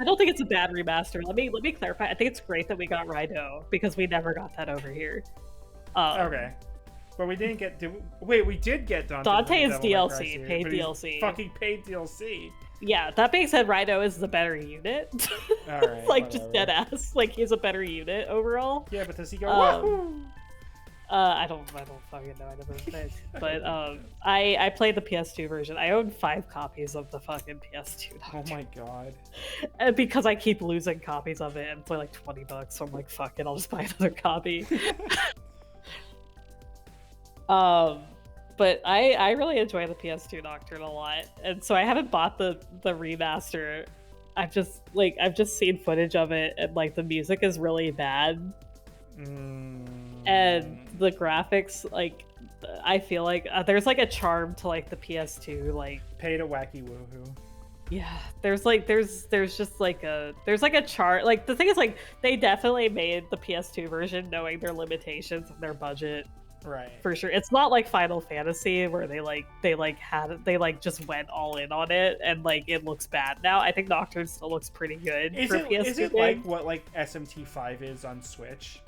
don't think it's a bad remaster. Let me clarify. I think it's great that we got Rhino because we never got that over here. Okay. But we didn't get. We did get Dante. Dante is DLC, paid DLC. Fucking paid DLC. Yeah, that being said, Rhino is the better unit. Alright, like, just dead ass. Like, he's a better unit overall. Yeah, but does he go wahoo? I don't fucking know. I never played. But I played the PS2 version. I own 5 copies of the fucking PS2. Oh my god. And because I keep losing copies of it, and it's like $20, so I'm like, fuck it, I'll just buy another copy. But I really enjoy the PS2 Nocturne a lot, and so I haven't bought the remaster. I've just seen footage of it, and like the music is really bad. And the graphics, like, I feel like there's like a charm to like the PS2, like pay to wacky woohoo. Yeah, there's just like a chart. Like the thing is, like, they definitely made the PS2 version knowing their limitations and their budget. Right. For sure. It's not like Final Fantasy where they just went all in on it and like it looks bad now. I think Nocturne still looks pretty good for PS2 Is it game. like what like SMT5 is on Switch?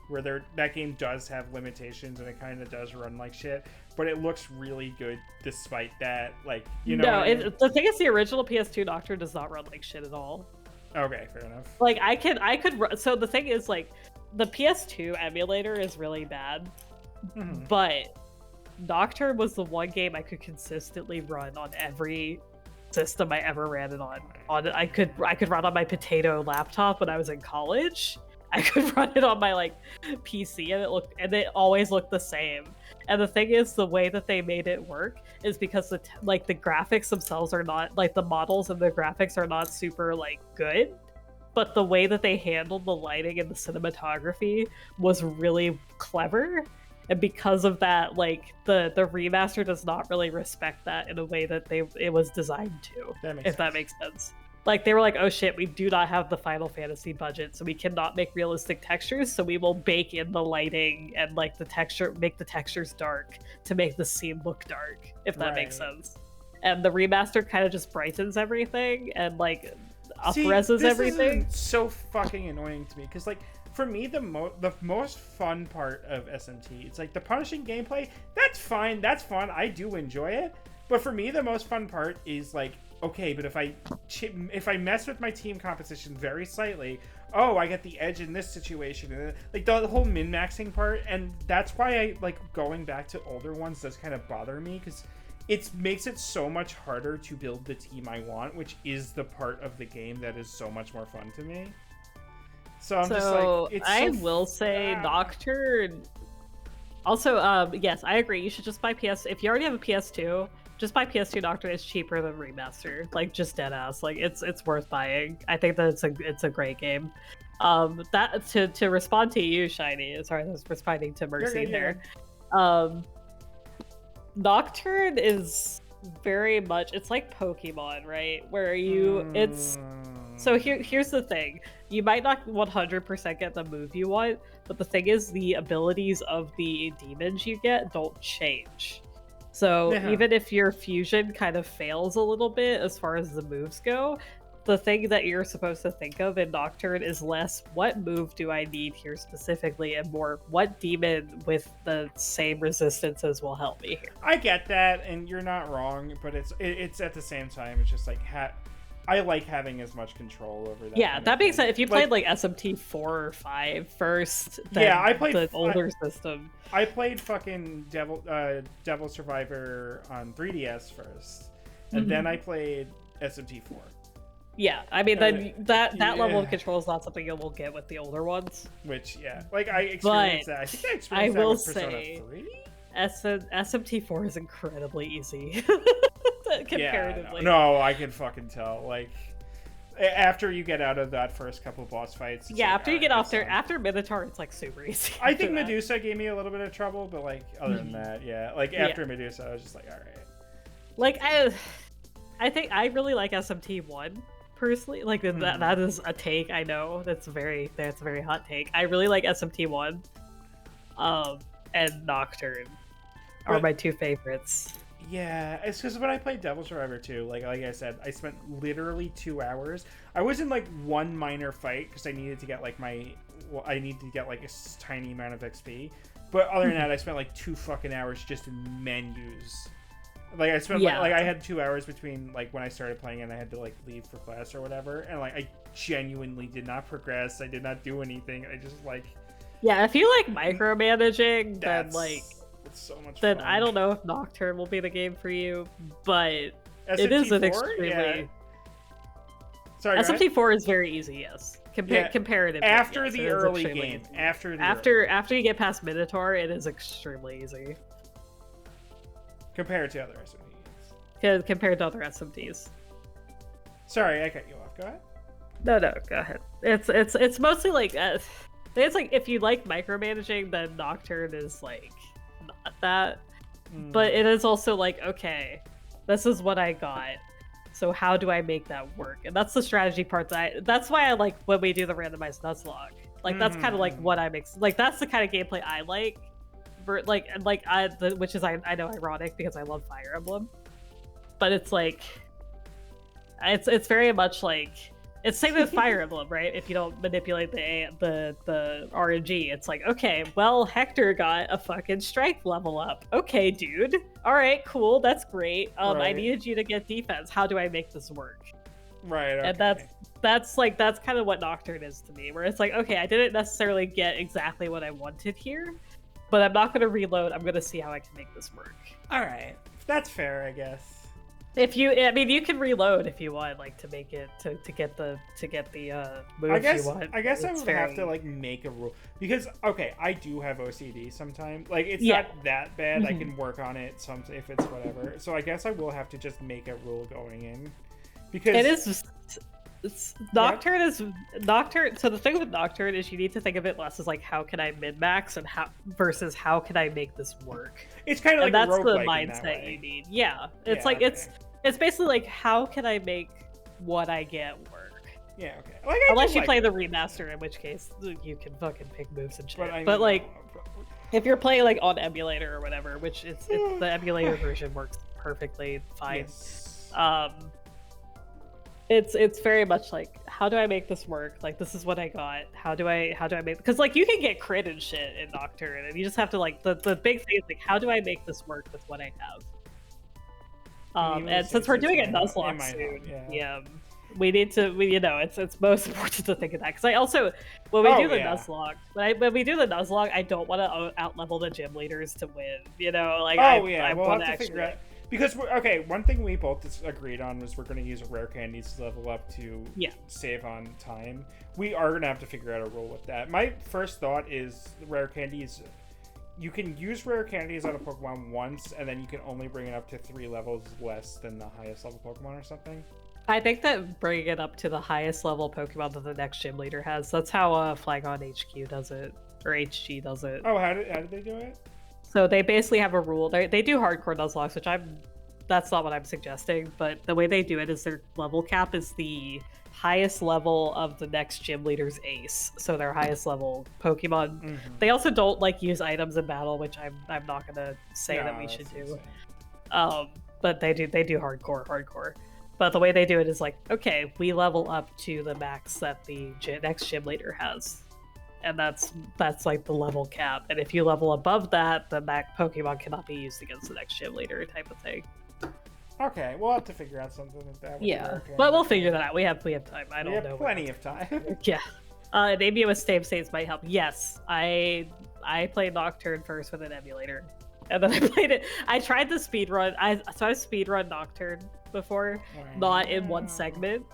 Where that game does have limitations and it kind of does run like shit, but it looks really good despite that. Like, you know. No, the thing is, the original PS2 Nocturne does not run like shit at all. Okay, fair enough. Like I could run. So the thing is, like, the PS2 emulator is really bad, but Nocturne was the one game I could consistently run on every system I ever ran it on. I could run on my potato laptop when I was in college. I could run it on my like PC and it always looked the same. And the thing is, the way that they made it work is because the graphics themselves are not, like, the models and the graphics are not super like good, but the way that they handled the lighting and the cinematography was really clever. And because of that, like, the remaster does not really respect that in a way that it was designed to. That makes sense. Like, they were like, oh shit, we do not have the Final Fantasy budget, so we cannot make realistic textures, so we will bake in the lighting and like make the textures dark to make the scene look dark, if that makes sense. And the remaster kind of just brightens everything and like up-reses everything. This is so fucking annoying to me, because like, for me, the most fun part of SMT, it's like the punishing gameplay, that's fine, that's fun, I do enjoy it, but for me, the most fun part is like, okay, but if I mess with my team composition very slightly, oh, I get the edge in this situation, like the whole min-maxing part, and that's why I like going back to older ones does kind of bother me, because it makes it so much harder to build the team I want, which is the part of the game that is so much more fun to me. So I'm just like, it's I will say Nocturne. Also, yes, I agree. You should just buy PS. If you already have a PS2. Just buy PS2 Nocturne. It's cheaper than remaster. Like, just dead ass. Like, it's worth buying. I think that it's a great game. That to respond to you, Shiny. Sorry, I was responding to Mercy there. Nocturne is very much, it's like Pokemon, right? Where so here's the thing. You might not 100% get the move you want, but the thing is, the abilities of the demons you get don't change. So even if your fusion kind of fails a little bit as far as the moves go, the thing that you're supposed to think of in Nocturne is less, what move do I need here specifically, and more, what demon with the same resistances will help me here. I get that, and you're not wrong, but it's at the same time, it's just like, I like having as much control over that. Yeah, that makes sense. If you played like SMT 4 or 5 first, then I played the older system. I played fucking Devil Survivor on 3DS first, and then I played SMT 4. Yeah, I mean, then that level of control is not something you will get with the older ones. Which, like, I experienced that. I think I experienced that with Persona 3. SMT 4 is incredibly easy. Comparatively. No, I can fucking tell. Like, after you get out of that first couple boss fights. Yeah, after you get off there, after Minotaur, it's like super easy. I think Medusa gave me a little bit of trouble, but like, other than that, like after Medusa, I was just like, all right. Like, I think I really like SMT 1 personally. Like, that is a take. I know that's a very hot take. I really like SMT 1, and Nocturne are my two favorites. Yeah, it's because when I played Devil Survivor 2, like I said, I spent literally 2 hours. I was in like one minor fight because I needed to get like a tiny amount of XP. But other than that, I spent like 2 fucking hours just in menus. Like I spent like I had 2 hours between like when I started playing and I had to like leave for class or whatever, and like I genuinely did not progress. I did not do anything. I just like Yeah, if you like micromanaging, then That's like, it's so much then fun. I don't know if Nocturne will be the game for you, but it is an SMT4? extremely. Yeah. Sorry, go ahead. SMT4 is very easy, yes. Yeah, Comparatively, after yes, the it is early extremely game. easy. After you get past Minotaur, it is extremely easy compared to other SMT games. compared to other SMTs. Sorry, I cut you off. Go ahead. No, go ahead. It's mostly like it's like if you like micromanaging, then Nocturne is like not that. But it is also like, okay, this is what I got. So how do I make that work? And that's the strategy part that's why I like when we do the randomized Nuzlocke. Like that's kind of like what I make. Like that's the kind of gameplay I like. Which is I know ironic because I love Fire Emblem. But it's like it's very much like it's same with Fire Emblem, right? If you don't manipulate the RNG, it's like, okay, well, Hector got a fucking strength level up. Okay, dude. All right, cool. That's great. I Right. needed you to get defense. How do I make this work? Right. Okay. And that's kind of what Nocturne is to me, where it's like, okay, I didn't necessarily get exactly what I wanted here, but I'm not going to reload. I'm going to see how I can make this work. All right. That's fair, I guess. You can reload if you want, like to make it to get the moves you want. I guess I It's would very- have to like make a rule because okay, I do have OCD sometimes. Like it's Yeah. not that bad. I can work on it some if it's whatever. So I guess I will have to just make a rule going in because It is. Nocturne is Nocturne. So the thing with Nocturne is you need to think of it less as like how can I min max and how versus how can I make this work. it's kind of like And that's a the roguelike in that mindset way. you need. Yeah, it's Yeah, like okay. it's basically like how can I make what I get work. Yeah. Okay. Like I Unless do you like play it, the remaster, in which case you can fucking pick moves and shit. But, I But mean, like if you're playing like on emulator or whatever, which the emulator version works perfectly fine. yes. It's very much like how do I make this work? Like this is what I got. How do I make? Because like you can get crit and shit in Nocturne, and you just have to like the big thing is like how do I make this work with what I have? And since we're doing a Nuzlocke soon, we need to it's most important to think of that because I also when we do the Nuzlocke I don't want to out level the gym leaders to win. I we'll want have to figure out because one thing we both agreed on was we're going to use rare candies to level up to save on time. We are going to have to figure out a rule with that. My first thought is rare candies. You can use rare candies on a Pokemon once, and then you can only bring it up to 3 levels less than the highest level Pokemon or something. I think that bringing it up to the highest level Pokemon that the next gym leader has, that's how Flygon HQ does it, or HG does it. Oh, how did they do it? So they basically have a rule. They do hardcore Nuzlocks, which that's not what I'm suggesting, but the way they do it is their level cap is the highest level of the next gym leader's ace, so their highest level Pokemon. Mm-hmm. They also don't like use items in battle, which I'm not gonna say that we should do. But they do hardcore. But the way they do it is like, okay, we level up to the max that the next gym leader has, and that's like the level cap. And if you level above that, the max Pokemon cannot be used against the next gym leader, type of thing. Okay, we'll have to figure out something like that. Yeah, but we'll figure that out. We have time. I don't know. We have plenty of time. Yeah. Maybe with save states might help. Yes, I played Nocturne first with an emulator, and then I played it. I tried the speedrun. I've speedrun Nocturne before, not in one segment.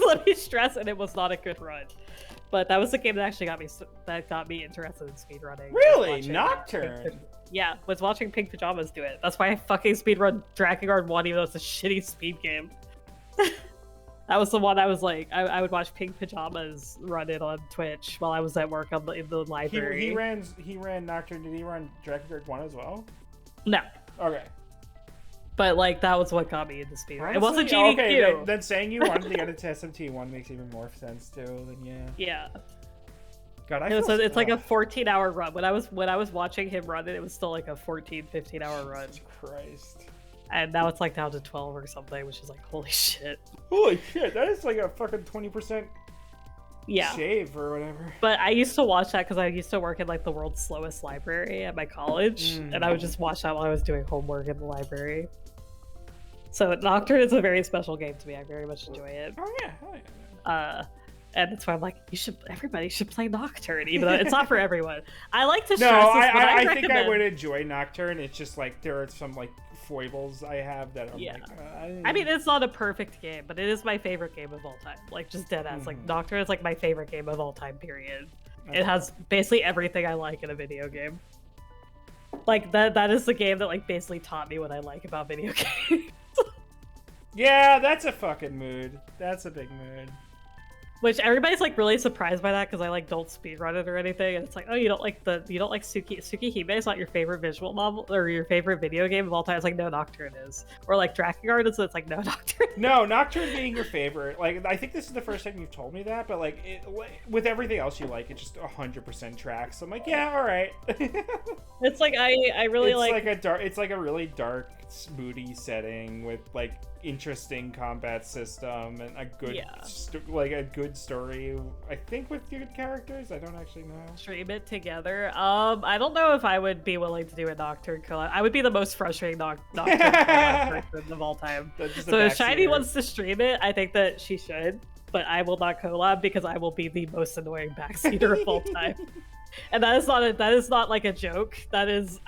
Let me stress, and it was not a good run. But that was the game that actually got me interested in speedrunning. Really, Nocturne. Yeah, was watching Pink Pajamas do it. That's why I fucking speedrun Drakengard 1, even though it's a shitty speed game. That was the one I was like, I would watch Pink Pajamas run it on Twitch while I was at work in the library. He ran Nocturne. Did he run Drakengard 1 as well? No. Okay. But like that was what got me into speedrun. Honestly, It wasn't GDQ. Okay, then saying you wanted to get into SMT1 makes even more sense too. Then yeah. Yeah. God, it's like a 14-hour run. When I was watching him run it, it was still like a 15-hour run. Jesus Christ. And now it's like down to 12 or something, which is like holy shit. Holy shit, that is like a fucking 20% yeah shave or whatever. But I used to watch that because I used to work in like the world's slowest library at my college, and I would just watch that while I was doing homework in the library. So Nocturne is a very special game to me. I very much enjoy it. Oh yeah, hell yeah. And that's why I'm like, everybody should play Nocturne, even though it's not for everyone. I like to No, stress this, but I think I recommend- would enjoy Nocturne. It's just like there are some like foibles I have that I'm Yeah. like. I mean, it's not a perfect game, but it is my favorite game of all time. Like, just dead ass. Like, Nocturne is like my favorite game of all time, period. It has basically everything I like in a video game. Like, that is the game that, like, basically taught me what I like about video games. Yeah, that's a fucking mood. That's a big mood. Which everybody's like really surprised by that because I like don't speedrun it or anything, and it's like, oh, you don't like Tsukihime is not your favorite visual novel or your favorite video game of all time. It's like, no, Nocturne is, or like Drakengard is. It's like, no, Nocturne. No, Nocturne being your favorite. Like, I think this is the first time you've told me that, but like with everything else you like, it just 100% tracks. I'm like, yeah, all right. It's like I really It's like a really dark, moody setting with like interesting combat system and a good a good story. I think with good characters. I don't actually know. Stream it together. I don't know if I would be willing to do a Nocturne collab. I would be the most frustrating Nocturne collab person of all time. So if Shiny wants to stream it, I think that she should. But I will not collab because I will be the most annoying backseater of all time. And that is not like a joke. That is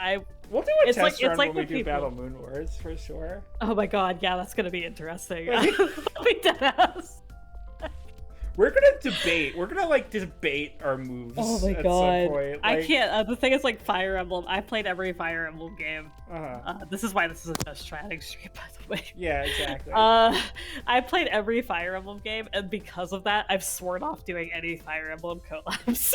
We'll do a test run when we do Battle Moon Wars for sure. Oh my god, yeah, that's gonna be interesting. I'll be deadass. We're gonna debate. We're gonna like debate our moves. Oh my at god, some point. I can't. The thing is, like Fire Emblem. I played every Fire Emblem game. This is why this is a just chatting stream, by the way. Yeah, exactly. I played every Fire Emblem game, and because of that, I've sworn off doing any Fire Emblem collabs.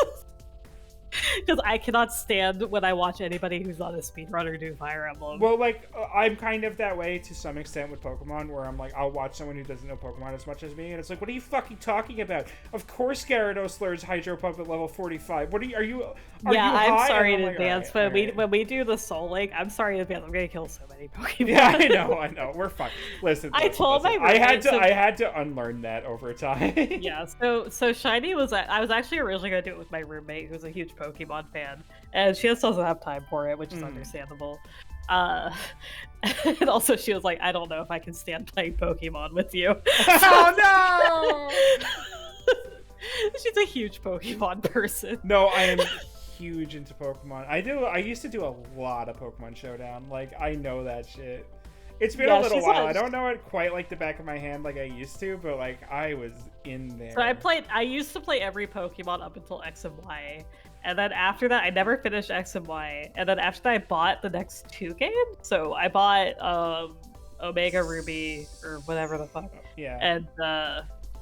Because I cannot stand when I watch anybody who's not a speedrunner do Fire Emblem. Well, like, I'm kind of that way to some extent with Pokemon, where I'm like, I'll watch someone who doesn't know Pokemon as much as me, and it's like, what are you fucking talking about? Of course Gyarados learns Hydro Pump at level 45. What are you I'm sorry in like, advance, but when we do the Soul Link, I'm sorry in advance, I'm gonna kill so many Pokemon. Yeah, I know. We're fine. Listen, I told my I had roommate, to unlearn that over time. Yeah, so Shiny was, I was actually originally gonna do it with my roommate, who's a huge Pokemon fan, and she just doesn't have time for it, which is understandable. And also she was like, I don't know if I can stand playing Pokemon with you. Oh no! She's a huge Pokemon person. No, I am huge into Pokemon. I used to do a lot of Pokemon Showdown. Like, I know that shit. It's been a little while. I don't know it quite like the back of my hand like I used to, but like I was in there. So I used to play every Pokemon up until X and Y. And then after that, I never finished X and Y. And then after that, I bought the next 2 games. So I bought Omega Ruby or whatever the fuck. Yeah.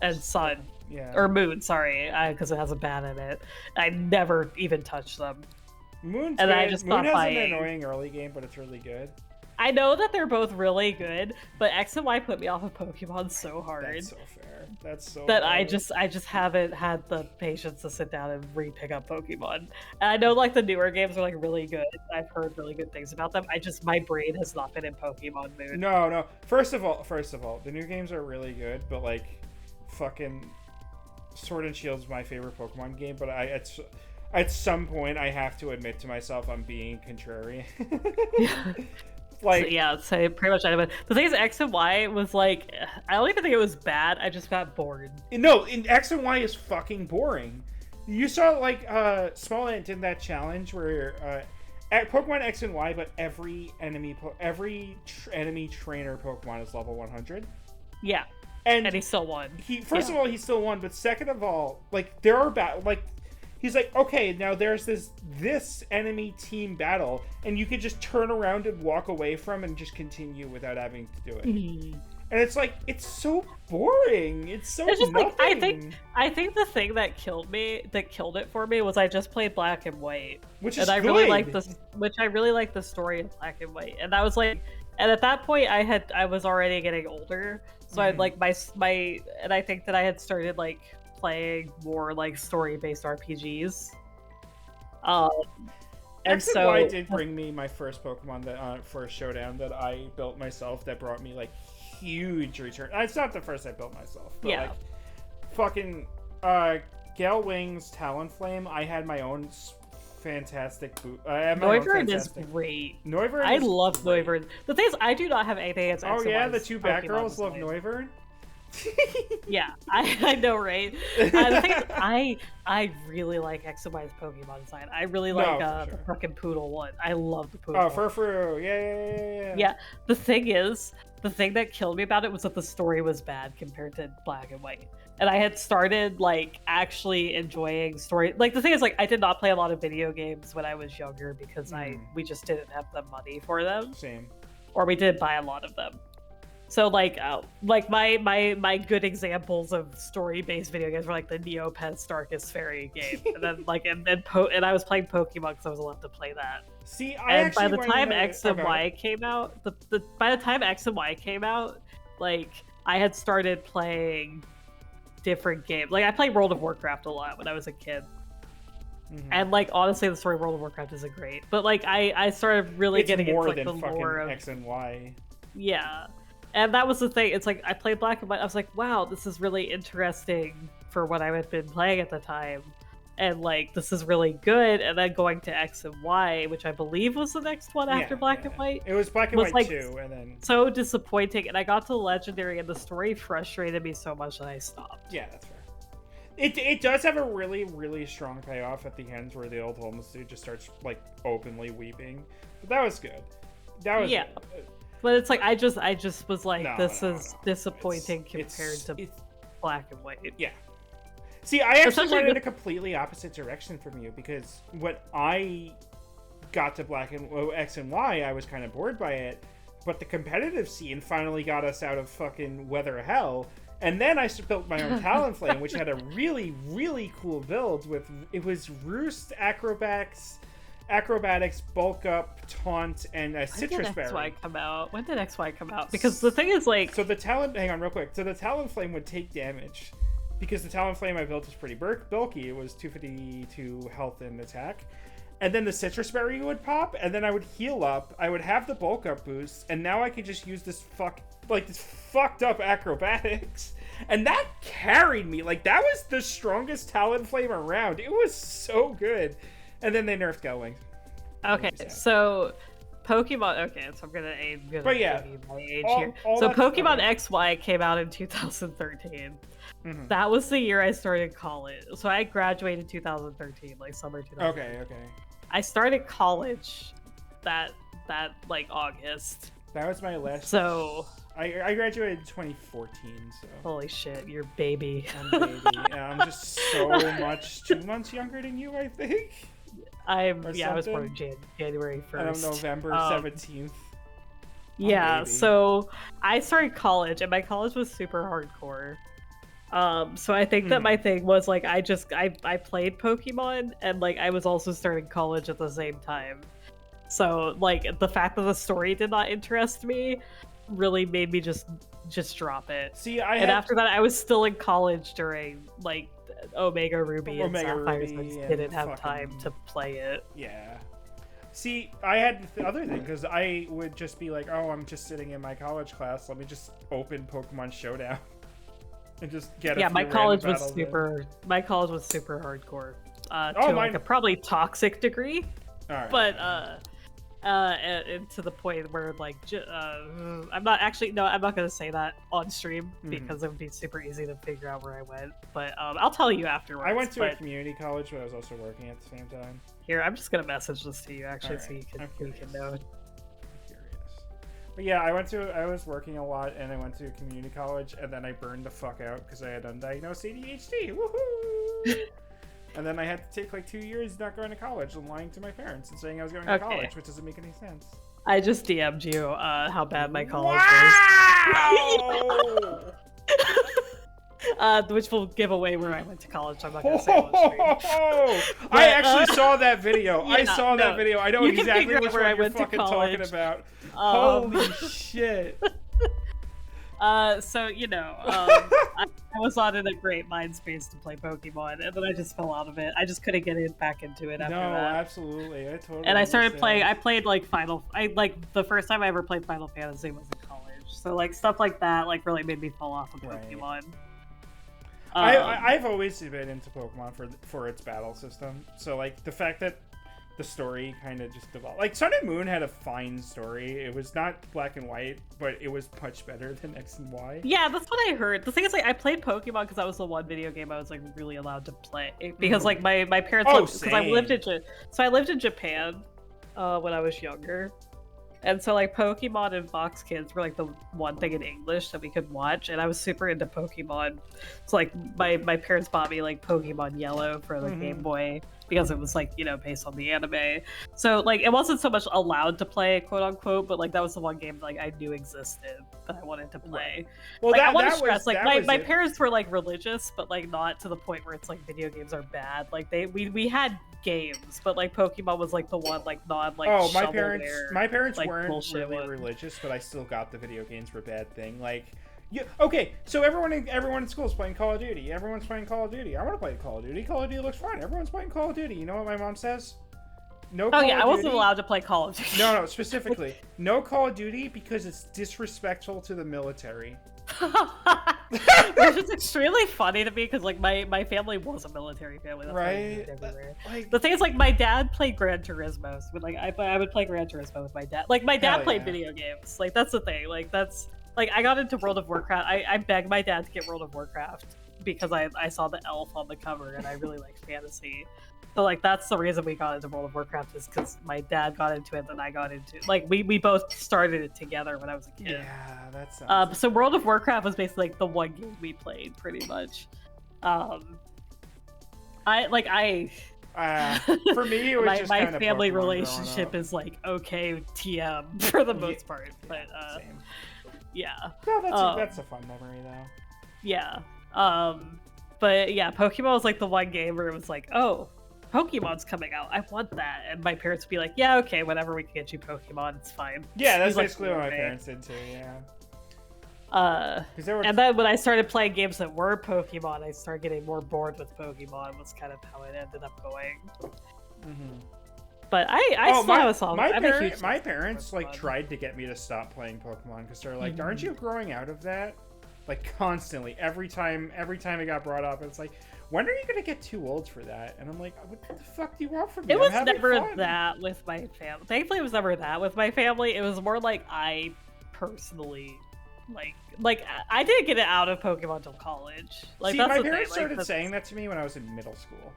And Sun. Yeah. Or Moon, sorry, because it has a ban in it. I never even touched them. Moon has an annoying early game, but it's really good. I know that they're both really good, but X and Y put me off of Pokemon so hard. That's so fair. That's so that fair. I just haven't had the patience to sit down and re-pick up Pokemon. And I know like the newer games are like really good. I've heard really good things about them. My brain has not been in Pokemon mood. No. First of all, the new games are really good, but like fucking Sword and Shield's my favorite Pokemon game, but at some point I have to admit to myself I'm being contrarian. Like, so pretty much the thing is, X and Y was like, I don't even think it was bad, I just got bored. No, in X and Y is fucking boring. You saw like Small Ant in that challenge where at Pokemon X and Y, but every enemy trainer Pokemon is level 100. Yeah. And he still won. First of all, he still won, but second of all, like there are he's like, okay, now there's this enemy team battle, and you can just turn around and walk away from and just continue without having to do it. And it's like, it's so boring. It's just nothing. Like, I think the thing that killed it for me was I just played Black and White, I really liked the story of Black and White, and that was like, and at that point I was already getting older, so I'd like my and I think that I had started like playing more like story-based RPGs. X and Y did bring me my first Pokemon that for a showdown that I built myself that brought me like huge return. It's not the first I built myself, but like fucking Gale Wings Talonflame, I had my own fantastic boot. Noivern is great. I love Noivern. The thing is, I do not have anything against X and Y. The two Batgirls love Noivern. Yeah, I know, right? The thing is, I really like X and Y's Pokemon design. I really like for the sure. fucking poodle one. I love the poodle. Oh, Furfuru. Yeah. Yeah, the thing that killed me about it was that the story was bad compared to Black and White. And I had started like actually enjoying story. Like the thing is, like I did not play a lot of video games when I was younger because we just didn't have the money for them, Same. or we did buy a lot of them. So like my good examples of story-based video games were like the Neopets Darkest Fairy game, and then like and I was playing Pokemon because I was allowed to play that. See, And by the time X and Y came out, by the time X and Y came out, like I had started playing different games. Like I played World of Warcraft a lot when I was a kid. Mm-hmm. And like honestly, the story of World of Warcraft isn't great, but like I started really getting into like the lore of X and Y. Yeah. And that was the thing. It's like I played Black and White. I was like, wow, this is really interesting for what I had been playing at the time. And like, this is really good. And then going to X and Y, which I believe was the next one after Black and White. It was Black and White like, 2, and then so disappointing. And I got to Legendary, and the story frustrated me so much that I stopped. Yeah, that's fair. It does have a really, really strong payoff at the end where the old homeless dude just starts like openly weeping. But that was good. That was good. But it's like I just was like, this is disappointing compared to Black and White. Yeah. See, I actually went in a completely opposite direction from you because when I got to X and Y, I was kind of bored by it. But the competitive scene finally got us out of fucking weather hell. And then I built my own Talonflame, which had a really, really cool build with it was Roost, Acrobatics, Bulk Up, Taunt, and a Citrus Berry. When did XY come out? When did XY come out? Because the thing is, like... So the hang on real quick. So the Talonflame would take damage. Because the Talonflame I built was pretty bulky. It was 252 health and attack. And then the Citrus Berry would pop, and then I would heal up. I would have the Bulk Up boost, and now I could just use this fucked up Acrobatics. And that carried me. Like, that was the strongest Talonflame around. It was so good. And then they nerfed Going. Okay, so Pokemon. Okay, so I'm gonna give you my age here. So Pokemon XY came out in 2013. Mm-hmm. That was the year I started college. So I graduated in 2013, like summer 2013. Okay. I started college that like August. That was my last. So I graduated in 2014. So holy shit, you're baby. I'm baby. I'm just so much 2 months younger than you, I think. I was born January 1st. And I'm November 17th. Yeah, so I started college, and my college was super hardcore. So I think that my thing was like I played Pokemon, and like I was also starting college at the same time. So like the fact that the story did not interest me really made me just drop it. See, after that I was still in college during like Omega Ruby and Sapphire, so I just didn't have time to play it. Yeah. See, I had the other thing, because I would just be like, oh, I'm just sitting in my college class, let me just open Pokemon Showdown. And just get my college was super hardcore. To like a probably toxic degree. Alright. But and to the point where like I'm not gonna say that on stream because it would be super easy to figure out where I went. But I'll tell you afterwards. I went to a community college, but I was also working at the same time. Here, I'm just gonna message this to you actually, so you can know. I'm curious. But yeah, I was working a lot, and I went to a community college, and then I burned the fuck out because I had undiagnosed ADHD. Woohoo! And then I had to take like 2 years not going to college and lying to my parents and saying I was going to college, which doesn't make any sense. I just DM'd you how bad my college was. Which will give away where I went to college. I'm not going to say on stream. I actually saw that video. I saw that video. I know exactly which one you're fucking talking about. Holy shit. So, I was not in a great mind space to play Pokemon, and then I just fell out of it. I just couldn't get back into it after that. No, absolutely. I totally And I started playing, I played like the first time I ever played Final Fantasy was in college. So like stuff like that like really made me fall off of Pokemon. I've always been into Pokemon for its battle system. So like the fact that the story kind of just developed. Like Sun and Moon had a fine story. It was not black and white, but it was much better than X and Y. Yeah, that's what I heard. The thing is, like, I played Pokemon because that was the one video game I was like really allowed to play because like my parents because I lived in Japan when I was younger. And so, like, Pokemon and Fox Kids were, like, the one thing in English that we could watch, and I was super into Pokemon. So, like, my parents bought me, like, Pokemon Yellow for the Game Boy, because it was, like, you know, based on the anime. So, like, it wasn't so much allowed to play, quote-unquote, but, like, that was the one game, like, I knew existed that I wanted to play. Well, like, that, I want to that stress, was, like, that my was parents were, like, religious, but, like, not to the point where it's, like, video games are bad. Like, we had games, but, like, Pokemon was, like, the one, like, non, like, oh, shovelware, my parents like, weren't bullshit really one. religious, but I still got the video games were a bad thing. Like, okay, so everyone in school is playing Call of Duty. Everyone's playing Call of Duty. I want to play Call of Duty. Call of Duty looks fun. Everyone's playing Call of Duty. You know what my mom says? No. Oh yeah, I wasn't allowed to play Call of Duty. No, specifically, no Call of Duty because it's disrespectful to the military. Which is extremely funny to me because like my family was a military family. That's Right? Everywhere. Like, The thing is, like, my dad played Gran Turismo, so, like, I would play Gran Turismo with my dad. Like, my dad Hell played yeah. video games. Like, that's the thing. Like, that's like I got into World of Warcraft. I begged my dad to get World of Warcraft because I saw the elf on the cover and I really liked fantasy. So like that's the reason we got into World of Warcraft is because my dad got into it, then I got into it. Like we both started it together when I was a kid. yeah, that sounds. So World of Warcraft was basically like the one game we played pretty much. For me, it was my just my kinda family Pokemon growing relationship up. is like okay TM for the most part, but Same. yeah. No, that's a fun memory though. Yeah. But yeah, Pokemon was like the one game where it was like, oh, Pokemon's coming out. I want that. And my parents would be like, yeah, okay, whenever we can get you Pokemon, it's fine. Yeah, that's He's like, basically what my okay. parents did too. Yeah. 'Cause they were And then when I started playing games that were Pokemon, I started getting more bored with Pokemon. Was kind of how it ended up going. Mhm. But I still have a song. My, I'm a huge my fan of parents like Pokemon. tried to get me to stop playing Pokemon because they're like, Mhm. "Aren't you growing out of that?" Like constantly, every time it got brought up, it's like, "When are you gonna get too old for that?" And I'm like, "What the fuck do you want from me?" It I'm was having never fun." that with my family. Thankfully, it was never that with my family. It was more like I personally like I didn't get it out of Pokemon until college. Like See, that's my the parents thing. Like, started saying that to me when I was in middle school.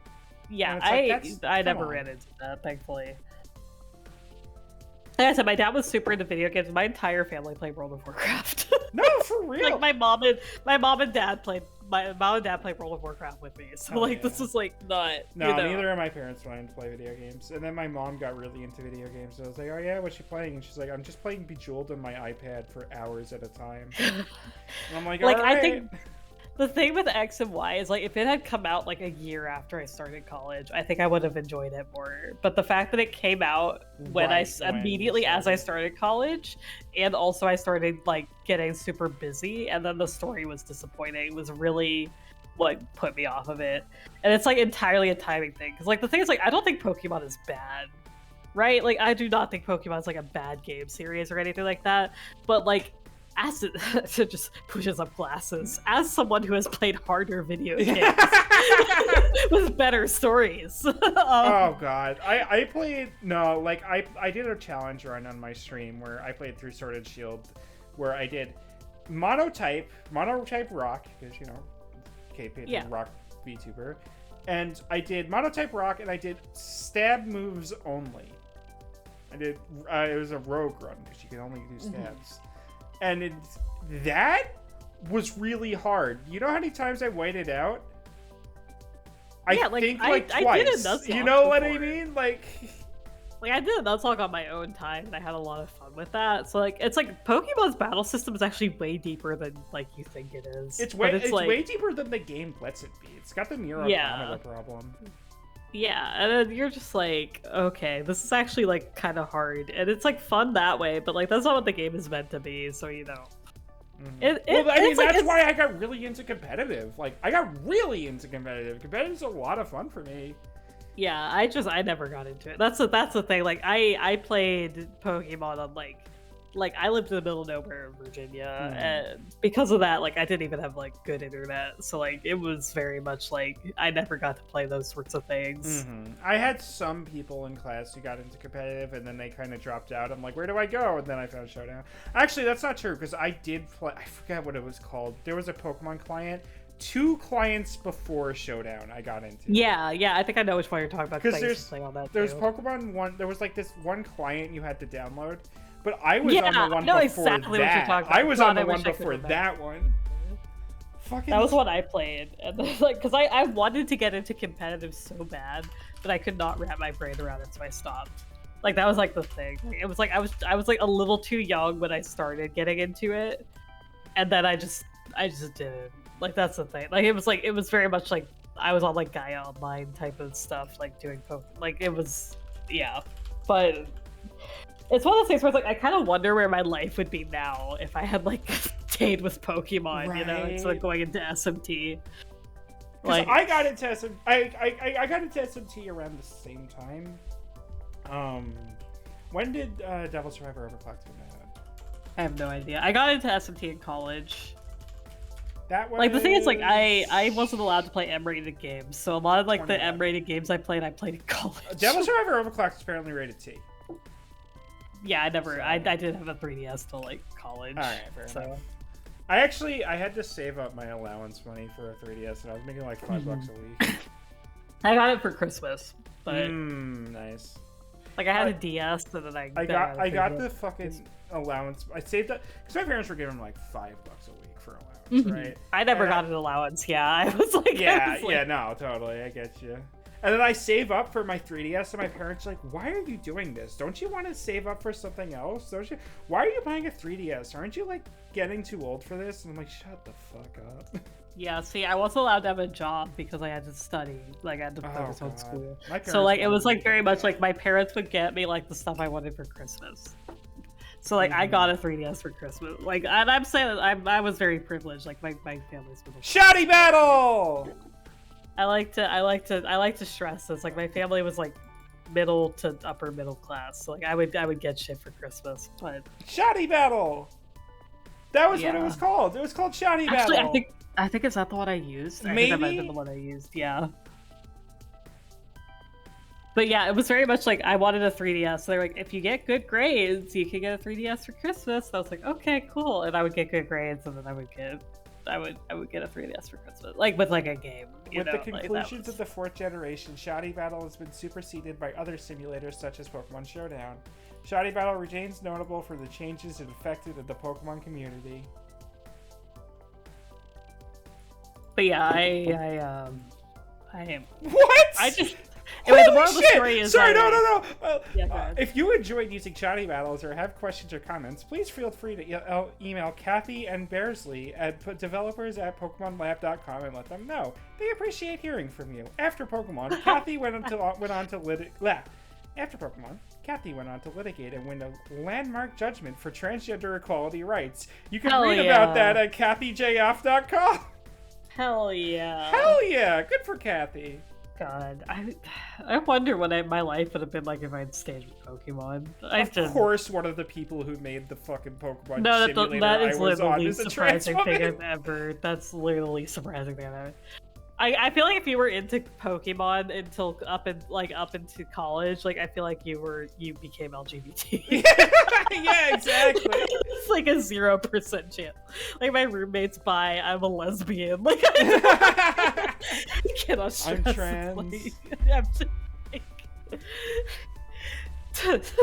Yeah, And it's like, I come never on. ran into that, thankfully. Like I said, my dad was super into video games. My entire family played World of Warcraft. No, for real. Like my mom and dad played World of Warcraft with me. So Oh, like yeah. this is like not No, you know. neither of my parents wanted to play video games. And then my mom got really into video games. So I was like, "Oh yeah, what's she playing?" And she's like, "I'm just playing Bejeweled on my iPad for hours at a time." And I'm like, Like, "All I right." think the thing with X and Y is like if it had come out like a year after I started college, I think I would have enjoyed it more. But the fact that it came out when Right when you immediately as I started. started college, and also I started like getting super busy, and then the story was disappointing, was really what put me off of it. And it's like entirely a timing thing because like the thing is like I don't think Pokemon is bad. Right? Like I do not think Pokemon's like a bad game series or anything like that. But like as it just pushes up glasses, as someone who has played harder video games with better stories. Oh god, I played I did a challenge run on my stream where I played through Sword and Shield, where I did monotype rock because you know, KP Yeah. rock VTuber, and I did monotype rock and I did stab moves only. I did it was a rogue run because you can only do stabs, and that was really hard. You know how many times I waited out? Yeah, I like, think I like did a twice. Nuzlocke You know what I before. mean? Like, I did a Nuzlocke on my own time, and I had a lot of fun with that. So like, it's like Pokemon's battle system is actually way deeper than like you think it is. it's But way like, way deeper than the game lets it be. It's got the Nier Yeah. Automata problem. yeah, and then you're just like, okay, this is actually like kind of hard, and it's like fun that way, but like that's not what the game is meant to be. So you know. Well, I mean, it's like- that's it's- why I got really into competitive. Like, I got really into competitive. Competitive's a lot of fun for me. Yeah, I never got into it. That's the thing. Like I played Pokemon on like like I lived in the middle of nowhere in Virginia, and because of that, like I didn't even have like good internet, so like it was very much like I never got to play those sorts of things. I had some people in class who got into competitive and then they kind of dropped out. I'm like, where do I go? And then I found Showdown. Actually, that's not true because I did play. I forget what it was called. There was a Pokemon client. 2 clients before Showdown I got into. Yeah, I think I know which one you're talking about. Because there's too. Pokemon 1. There was like this one client you had to download, but I was on Yeah, the I one know before exactly what you're that. talking about. I was God, on the I wish one I could before remember. that one. Fucking. That was what I played, and then, like, because I wanted to get into competitive so bad, but I could not wrap my brain around it, so I stopped. Like that was like the thing. It was like I was like a little too young when I started getting into it, and then I just didn't. Like that's the thing. Like it was very much like I was on like Gaia Online type of stuff, like doing like it was, yeah. But it's one of those things where it's like I kind of wonder where my life would be now if I had like stayed with Pokemon, you know, instead of going into SMT. Like I got into I got into SMT around the same time. When did Devil Survivor Overclocked come out? I have no idea. I got into SMT in college. That was... Like the thing is, like I wasn't allowed to play M-rated games, so a lot of like the M-rated games I played in college. Devil Survivor Overclocked is apparently rated T. Yeah, I didn't have a 3DS till like college. All right, fair enough. I had to save up my allowance money for a 3DS, and I was making like $5 a week. I got it for Christmas, but nice. Like I had a DS, and then I got the fucking allowance. I saved that because my parents were giving me like $5 a week for allowance, right? I never got an allowance. Yeah, I was like, yeah, no, totally, I get you. And then I save up for my 3DS, and my parents are like, "Why are you doing this? Don't you want to save up for something else? Don't you? Why are you buying a 3DS? Aren't you like getting too old for this?" And I'm like, "Shut the fuck up." Yeah, see, I wasn't allowed to have a job because I had to study. Like I had to focus on school. So like it was like very much like my parents would get me like the stuff I wanted for Christmas. So like I got a 3DS for Christmas. Like, and I'm saying I was very privileged. Like my family's middle. Shouty battle. I like to stress this. Like my family was like middle to upper middle class. So like I would get shit for Christmas. But Shouty battle. That was what it was called. It was called Shouty battle. Actually, I think is that the one I used? Maybe. I think that might have been the one I used. Yeah. But yeah, it was very much like I wanted a 3DS. So they're like, if you get good grades, you can get a 3DS for Christmas. So I was like, okay, cool. And I would get good grades, and then I would get a 3DS for Christmas, like with like a game. With the conclusions of the 4th generation, Shouty Battle has been superseded by other simulators such as Pokemon Showdown. Shouty Battle remains notable for the changes it affected in the Pokemon community. But yeah, I am. What? I just. Anyway, the moral of the story is. Sorry, no. Yeah, if you enjoyed using Shouty Battles or have questions or comments, please feel free to email Kathy and Bearsley at developers@PokemonLab.com and let them know. They appreciate hearing from you. After Pokemon, Kathy went on to litigate and win a landmark judgment for transgender equality rights. You can read about that at KathyJoff.com. Hell yeah. Hell yeah. Good for Kathy. God, I wonder what my life would have been like if I'd stayed with Pokemon. Of course, one of the people who made the fucking Pokemon simulator that is literally is the surprising thing I've ever. That's literally surprising thing I've ever. I feel like if you were into Pokemon until up into college, like I feel like you became LGBT. Yeah, exactly. It's like a 0% chance. Like my roommate's bi, I'm a lesbian. Like I cannot stress. I'm trans. I'm just,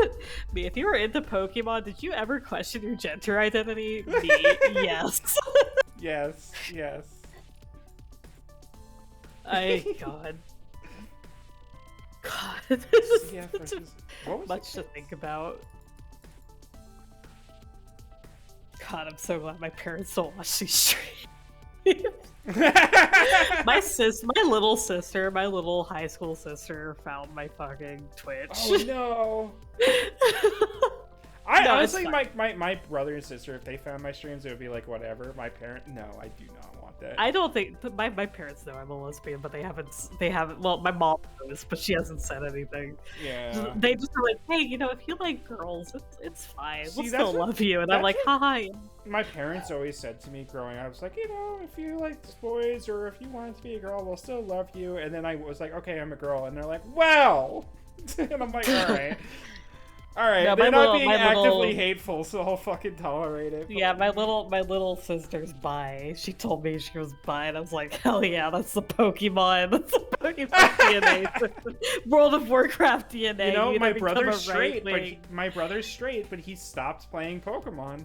Me, if you were into Pokemon, did you ever question your gender identity? Me, yes. Yes. God, yeah, much to think about. God, I'm so glad my parents don't watch these streams. My little sister, my little high school sister, found my fucking Twitch. Oh no! Honestly, my brother and sister, if they found my streams, it would be like whatever. My parent, no, I do not want that. I don't think my parents know I'm a lesbian, but they haven't. Well, my mom knows, but she hasn't said anything. Yeah. They just are like, hey, if you like girls, it's fine. See, We'll still love you. And I'm like, hi. My parents always said to me growing up, I was like, if you like boys or if you want to be a girl, we'll still love you. And then I was like, okay, I'm a girl. And they're like, well. And I'm like, all right. All right, no, they're not being actively hateful, so I'll fucking tolerate it. Yeah, my little sister's bi. She told me she was bi, and I was like, hell yeah, that's the Pokemon. That's the Pokemon DNA. World of Warcraft DNA. My brother's straight, my brother's straight, but he stopped playing Pokemon.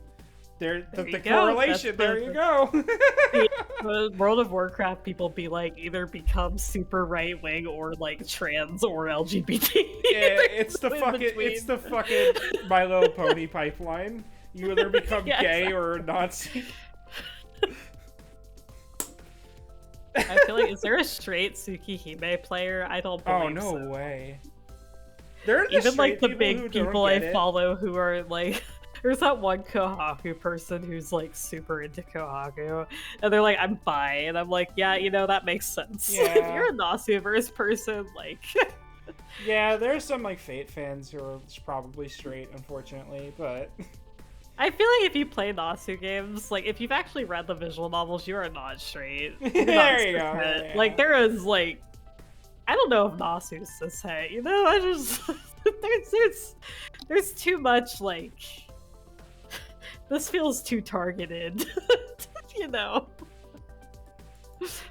The correlation. There you go. The World of Warcraft people be like either become super right wing or like trans or LGBT. Yeah, it's the fucking My Little Pony pipeline. You either become gay or a Nazi. I feel like, is there a straight Tsukihime player? I don't believe so. Oh, no way. There are even like the big people I it. follow who are like. There's that one Kohaku person who's like super into Kohaku, and they're like, I'm bi, and I'm like, yeah, that makes sense. Yeah. If you're a Nasuverse person, like... Yeah, there's some like Fate fans who are probably straight, unfortunately, but... I feel like if you play Nasu games, like, if you've actually read the visual novels, you are not straight. There you go. Yeah. Like, there is, like... I don't know if Nasu's cis-het, I just... there's too much, like... This feels too targeted,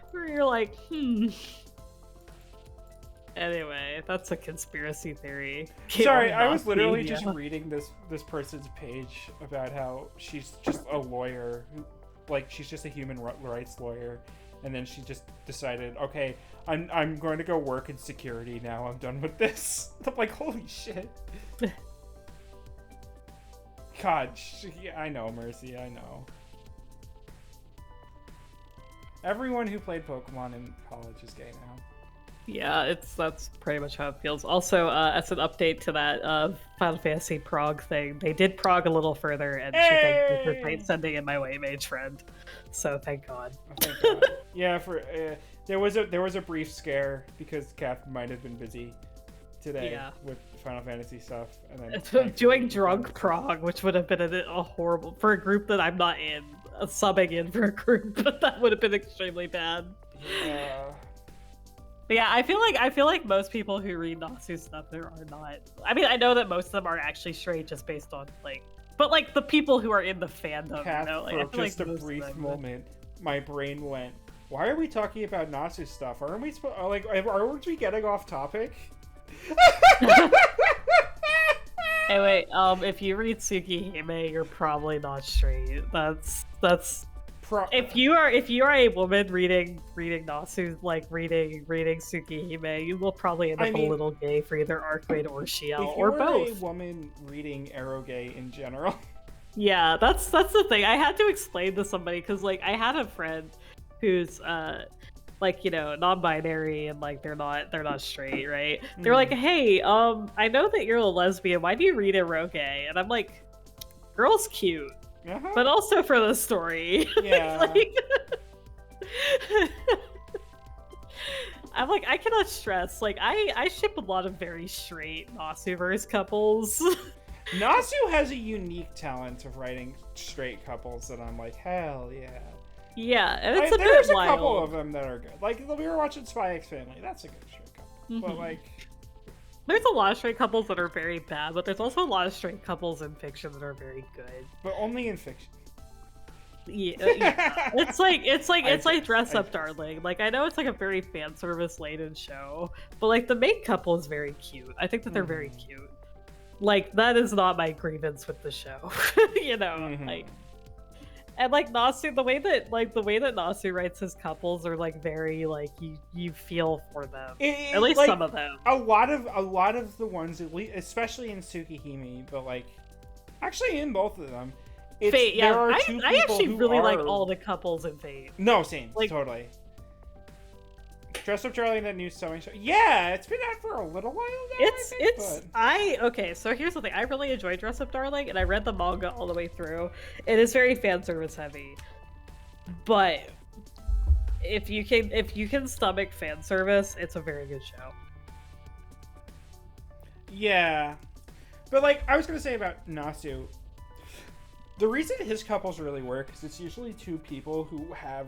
where you're like, Anyway, that's a conspiracy theory. Sorry, I was literally just reading this person's page about how she's just a lawyer, she's just a human rights lawyer, and then she just decided, okay, I'm going to go work in security now. I'm done with this. I'm like, holy shit. God, I know, Mercy, I know. Everyone who played Pokemon in college is gay now. Yeah, that's pretty much how it feels. Also, as an update to that Final Fantasy Prague thing, they did Prague a little further, and she thanked me for sending in my white mage friend. So thank God. Oh, thank God. Yeah, there was a brief scare because Cath might have been busy today with Final Fantasy stuff, and then doing drunk Prague, which would have been a horrible for a group that I'm not in, subbing in for a group, but that would have been extremely bad. Yeah. But yeah, I feel like most people who read Nasu stuff there are not. I mean, I know that most of them are actually straight, just based on but like the people who are in the fandom, Cath, for just a brief moment, my brain went, "Why are we talking about Nasu stuff? Aren't we aren't we getting off topic?" Hey, wait. If you read Tsukihime, you're probably not straight. That's. If you are a woman reading Nasu, reading Tsukihime, you will probably end up a little gay for either Arcade or Shiel or both. If you're a woman reading Eroge in general. Yeah, that's the thing. I had to explain to somebody because I had a friend who's non-binary and they're not straight, right? They're like, hey, I know that you're a lesbian. Why do you read Eroge? And I'm like, girl's cute. Uh-huh. But also for the story. Yeah. I'm like, I cannot stress. I ship a lot of very straight Nasuverse couples. Nasu has a unique talent of writing straight couples that I'm like, hell yeah. Yeah, and it's there's a a couple of them that are good. We were watching Spy X Family. That's a good straight couple. Mm-hmm. But there's a lot of straight couples that are very bad, but there's also a lot of straight couples in fiction that are very good. But only in fiction. Yeah. It's like Dress Up Darling. I know it's a very fan service laden show, but the main couple is very cute. I think that they're very cute. That is not my grievance with the show. Mm-hmm. And Nasu, the way that Nasu writes his couples are very you feel for them. At least some of them. A lot of the ones, especially in Tsukihime, but actually in both of them. Fate, yeah. I actually really like all the couples in Fate. No, same, totally. Dress Up Charlie and that new sewing show. Yeah, it's been out for a little while now. Okay, so here's the thing. I really enjoyed Dress Up Darling, and I read the manga all the way through. It is very fan service heavy, but if you can stomach fan service, it's a very good show. Yeah, but like I was gonna say about Nasu, the reason his couples really work is it's usually two people who have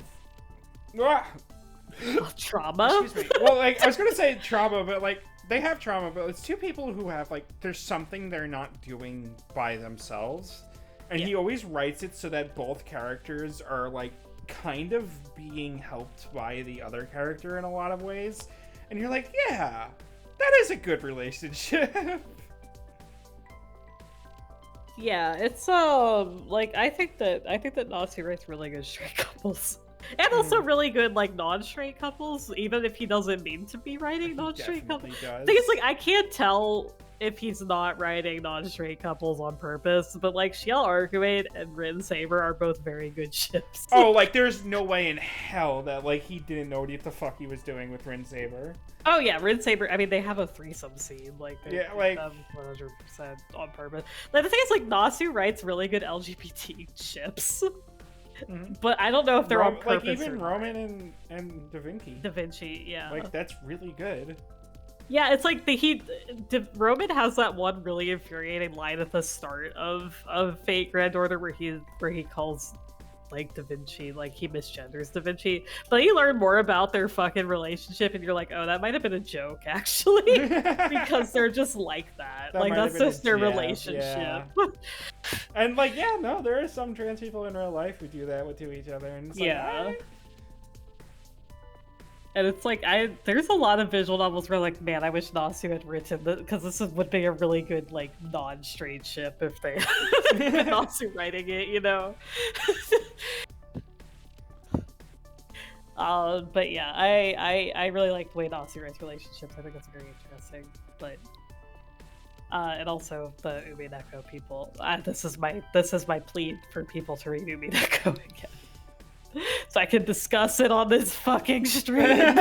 trauma. Excuse me. Well, like I was gonna say trauma, but like they have trauma, but it's two people who have like there's something they're not doing by themselves, and he always writes it so that both characters are like kind of being helped by the other character in a lot of ways, and you're like, yeah, that is a good relationship. Yeah, it's like I think that Nazi writes really good straight couples. And also really good like non-straight couples, even if he doesn't mean to be writing non-straight couples. I think it's like I can't tell if he's not writing non-straight couples on purpose, but like Shiel Arguade and Rin Saber are both very good ships. Oh, like there's no way in hell that like he didn't know what the fuck he was doing with Rin Saber. Oh yeah, Rin Saber. I mean, they have a threesome scene, like yeah, like 100% on purpose. Like the thing is, like Nasu writes really good LGBT ships. Mm-hmm. But I don't know if they're on purpose. Like even Roman and Da Vinci. Da Vinci, yeah. Like that's really good. Yeah, it's like Roman has that one really infuriating line at the start of Fate Grand Order where he calls like Da Vinci, like he misgenders Da Vinci. But you learn more about their fucking relationship and you're like, oh, that might have been a joke actually. Because they're just like that. Like that's just their relationship. Yeah. And like, yeah, no, there are some trans people in real life who do that to each other, and it's like, yeah. And it's like there's a lot of visual novels where like, man, I wish Nasu had written because this would be a really good like non-straight ship if they had Nasu writing it, you know. But yeah, I really like the way Nasu writes relationships. I think it's very interesting, but. And also the Umineko people. This is my plea for people to read Umineko again, so I can discuss it on this fucking stream.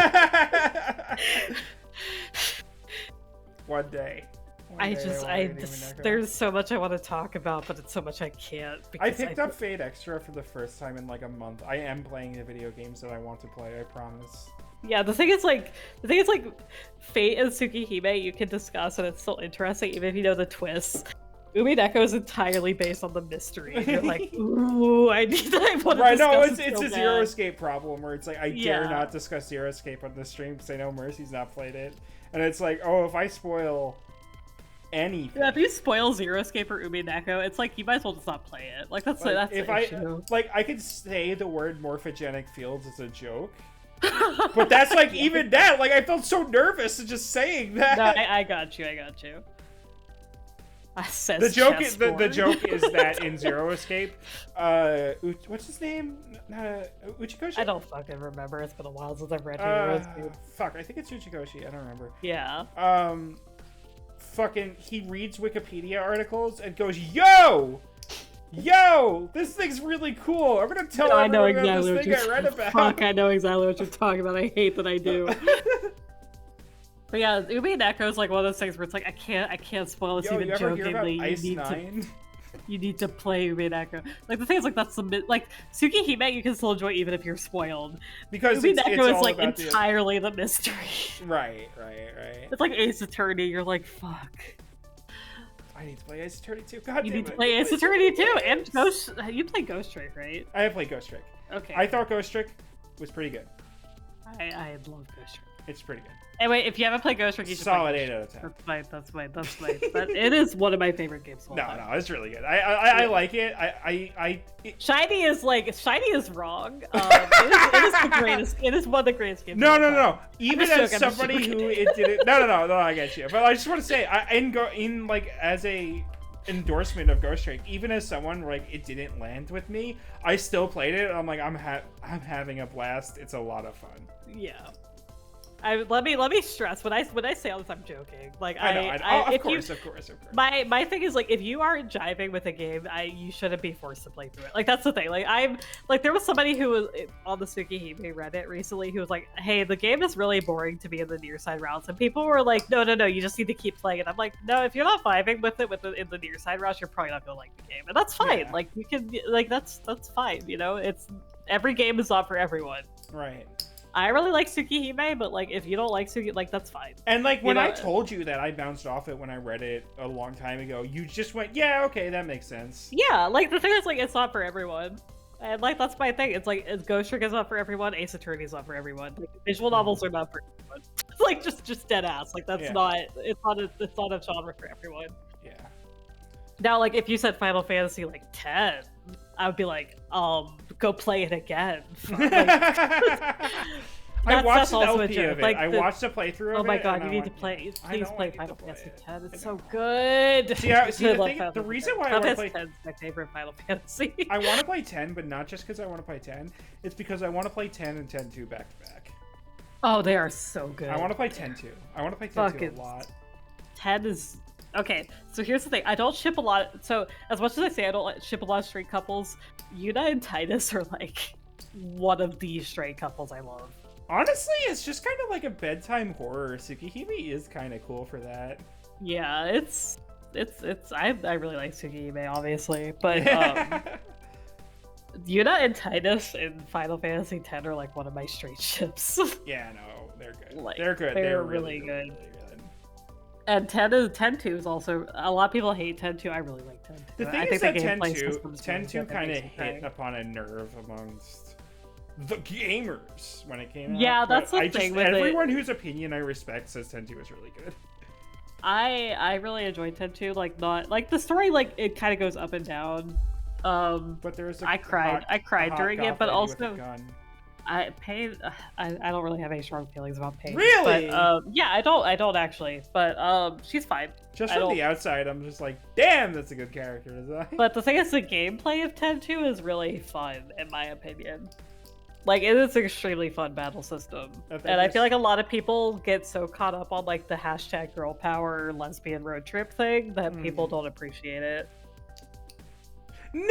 One day. There's so much I want to talk about, but it's so much I can't. I picked up Fate Extra for the first time in like a month. I am playing the video games that I want to play. I promise. Yeah, the thing is like Fate and Tsukihime you can discuss and it's still interesting even if you know the twists. Umineko is entirely based on the mystery. And you're like, ooh, I want to discuss no, it's so a Zero Escape problem where it's like I dare not discuss Zero Escape on the stream because I know Mercy's not played it, and it's like, oh, if I spoil anything. Yeah, if you spoil Zero Escape or Umineko, it's like you might as well just not play it. Like that's if the issue. I could say the word morphogenic fields as a joke. But that's like even that, like I felt so nervous just saying that. No, I got you. The joke is that in Zero Escape, what's his name? Uchikoshi? I don't fucking remember. It's been a while since I've read Zero Escape. Fuck, I think it's Uchikoshi. I don't remember. Yeah. Fucking, he reads Wikipedia articles and goes, Yo, this thing's really cool. I'm gonna tell everyone about this thing I read about. Fuck, I know exactly what you're talking about. I hate that I do. But yeah, Umineko is like one of those things where it's like I can't spoil this even jokingly. You need to play Umineko. Like the thing is like that's the like Tsukihime you can still enjoy even if you're spoiled. Because Umineko is like entirely the mystery. Right. It's like Ace Attorney. You're like, fuck. I need to play Ace Attorney too. God damn it. You need to play Ace Attorney too, and Ghost. You play Ghost Trick, right? I have played Ghost Trick. Okay. I thought Ghost Trick was pretty good. I love Ghost Trick. It's pretty good. Anyway, if you haven't played Ghost Trick, you should solid play 8 out of 10. That's fine. But it is one of my favorite games. No, it's really good. I like it. Shiny is wrong. It is the greatest. It is one of the greatest games. No. Even as somebody who it didn't. No. I get you. But I just want to say, as a endorsement of Ghost Trick, even as someone like it didn't land with me, I still played it. And I'm like, I'm having a blast. It's a lot of fun. Yeah. let me stress when I say all this, I'm joking. Like I know. Of course. My thing is like if you aren't jiving with a game, you shouldn't be forced to play through it. Like that's the thing. Like I'm like there was somebody who was on the Tsukihime Reddit recently who was like, "Hey, the game is really boring to be in the near side routes," and people were like, "No, you just need to keep playing it." I'm like, "No, if you're not vibing with it in the near side routes, you're probably not gonna like the game, and that's fine. Yeah. Like you can like that's fine. You know, it's every game is not for everyone." Right. I really like Tsukihime, but like if you don't like Tsukihime, like that's fine. And like when I told you that I bounced off it when I read it a long time ago, you just went, "Yeah, okay, that makes sense." Yeah, like the thing is like it's not for everyone. And like that's my thing. It's like Ghost Trick is not for everyone, Ace Attorney is not for everyone. Like visual novels are not for everyone. Like just dead ass. Like that's not it's not a genre for everyone. Yeah. Now like if you said Final Fantasy like 10, I would be like, go play it again. I watched the LP of it. Like I watched a playthrough of it. Oh my god, you need to play. Please play Final Fantasy 10. It's so good. See, the reason why I want to play 10 is my favorite Final Fantasy. I want to play 10, but not just because I want to play 10. It's because I want to play 10 and 10-2 back to back. Oh, they are so good. I want to play 10-2. I want to play 10-2 a lot. 10 is... Okay, so here's the thing. I don't ship a lot... So, as much as I say I don't ship a lot of straight couples, Yuna and Titus are, like, one of the straight couples I love. Honestly, it's just kind of like a bedtime horror. Tsukihime is kind of cool for that. Yeah, it's... I really like Tsukihime, obviously, but, Yuna and Titus in Final Fantasy X are, like, one of my straight ships. Yeah, no, they're good. Like, they're good. They're really good. Really good. And 10-2 is also... A lot of people hate 10-2. I really like 10-2. The thing is that 10-2 kind of hit upon a nerve amongst the gamers when it came out. Yeah, that's the thing with everyone whose opinion I respect says 10-2 is really good. I really enjoyed 10-2. Like, not... Like, the story, like, it kind of goes up and down. But there was I cried during it, but also... Pain. I don't really have any strong feelings about Pain. Really? But, yeah, I don't actually. But she's fine. Just from the outside, I'm just like, damn, that's a good character design. But the thing is, the gameplay of 10-2 is really fun, in my opinion. Like, it is an extremely fun battle system, and I feel like a lot of people get so caught up on like the hashtag girl power lesbian road trip thing that people don't appreciate it. No!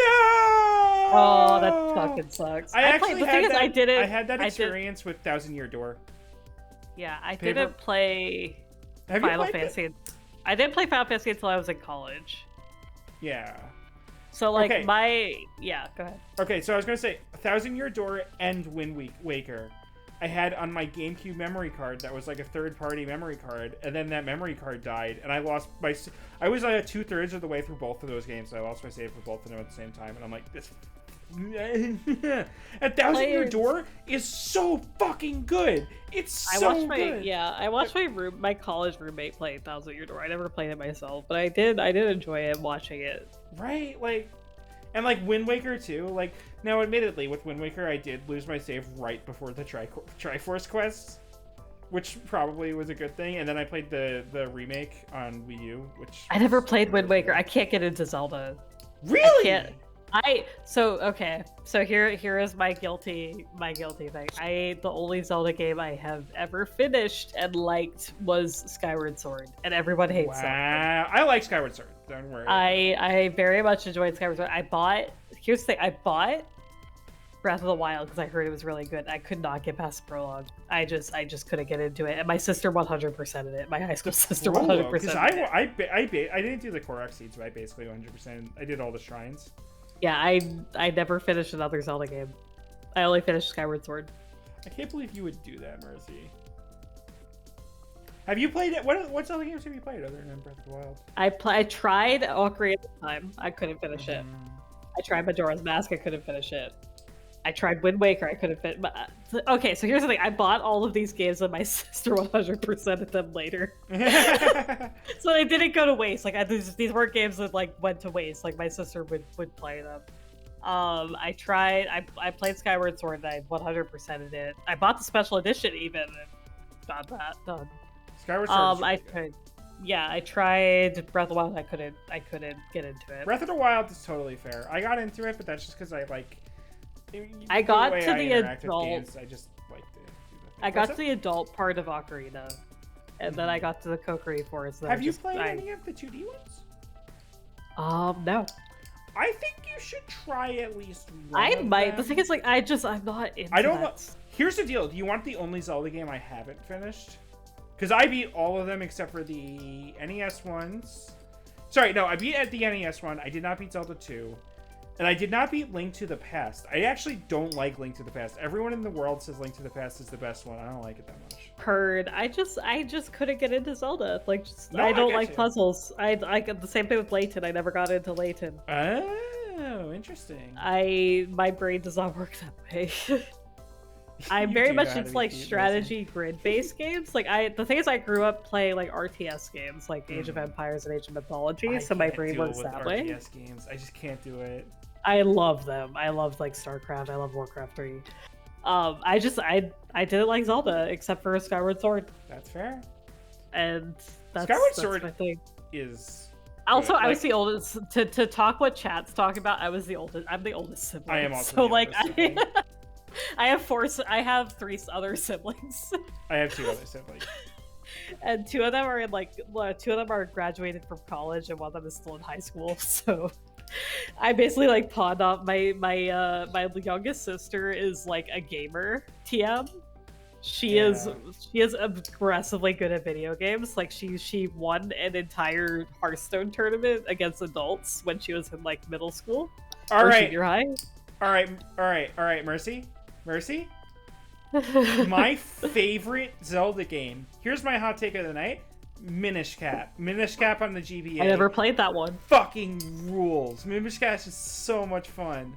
Oh, that fucking sucks. I had that experience with Thousand Year Door. Yeah, I didn't play Final Fantasy. I didn't play Final Fantasy until I was in college. Yeah. So, like, Yeah, go ahead. Okay, so I was going to say, Thousand Year Door and Wind Waker, I had on my GameCube memory card that was like a third-party memory card, and then that memory card died, and I lost my... I was like 2/3 of the way through both of those games, so I lost my save for both of them at the same time, and I'm like, this... And Thousand Year Door is so fucking good! It's so good! I watched my college roommate play Thousand Year Door. I never played it myself, but I did enjoy it watching it. Right? Like... And, like, Wind Waker, too. Like, now, admittedly, with Wind Waker, I did lose my save right before the Triforce quests, which probably was a good thing. And then I played the remake on Wii U, which... I never played Wind Waker. I can't get into Zelda. Really? So here is my guilty thing. The only Zelda game I have ever finished and liked was Skyward Sword, and everyone hates Zelda. Wow, I like Skyward Sword. Don't worry. I very much enjoyed Skyward Sword. Here's the thing, I bought Breath of the Wild because I heard it was really good. I could not get past the prologue. I just couldn't get into it. And my sister 100%ed it. My high school sister 100%. Because I didn't do the Korok seeds, but I basically 100%. I did all the shrines. Yeah, I never finished another Zelda game. I only finished Skyward Sword. I can't believe you would do that, Mercy. Have you played it? What Zelda games have you played other than Breath of the Wild? I tried Ocarina of Time. I couldn't finish it. I tried Majora's Mask. I couldn't finish it. I tried Wind Waker. I couldn't fit. Okay, so here's the thing. I bought all of these games and my sister 100%ed them later. So they didn't go to waste. Like these weren't games that like went to waste. Like my sister would play them. I played Skyward Sword and I 100%ed it. I bought the special edition even and got that done. Skyward Sword. I tried Breath of the Wild. I couldn't get into it. Breath of the Wild is totally fair. I got into it, but that's just because I like. I got to the adult. I just like to do I got What's to the adult part of Ocarina, and then I got to the Kokiri Forest. Have you played any of the 2D ones? No. I think you should try at least one I of might. them. The thing is, like, I'm not into I don't that. want. Here's the deal. Do you want the only Zelda game I haven't finished? Because I beat all of them except for the NES ones. Sorry, no, I beat at the NES one. I did not beat Zelda 2. And I did not beat Link to the Past. I actually don't like Link to the Past. Everyone in the world says Link to the Past is the best one. I don't like it that much. Heard. I just couldn't get into Zelda. Like, No, I don't get like you. puzzles. I the same thing with Layton. I never got into Layton. Oh, interesting. My brain does not work that way. I'm You very do know much how to into be like cute, strategy grid-based games. Like the thing is, I grew up playing like RTS games, like Age of Mhm. Empires and Age of Mythology. I So my can't brain deal works with that way. RTS games. I just can't do it. I love them. I love like StarCraft. I love Warcraft 3. I didn't like Zelda except for Skyward Sword, That's fair. and that's Skyward Sword my thing. Is Also, good. I was Like, the oldest. To talk what chat's talking about, I was the oldest. I'm the oldest sibling. I am also so the like oldest sibling. I have 3 other siblings, I have 2 other siblings. and 2 of them are in like 2 of them are graduated from college, and 1 of them is still in high school. So I basically like pawned off my youngest sister is like a gamer TM. She is aggressively good at video games. Like she won an entire Hearthstone tournament against adults when she was in like middle school All or right, junior high. all right, Mercy. My favorite Zelda game. Here's my hot take of the night. Minish Cap. Minish Cap on the GBA. I never played that one. Fucking rules. Minish Cap is so much fun.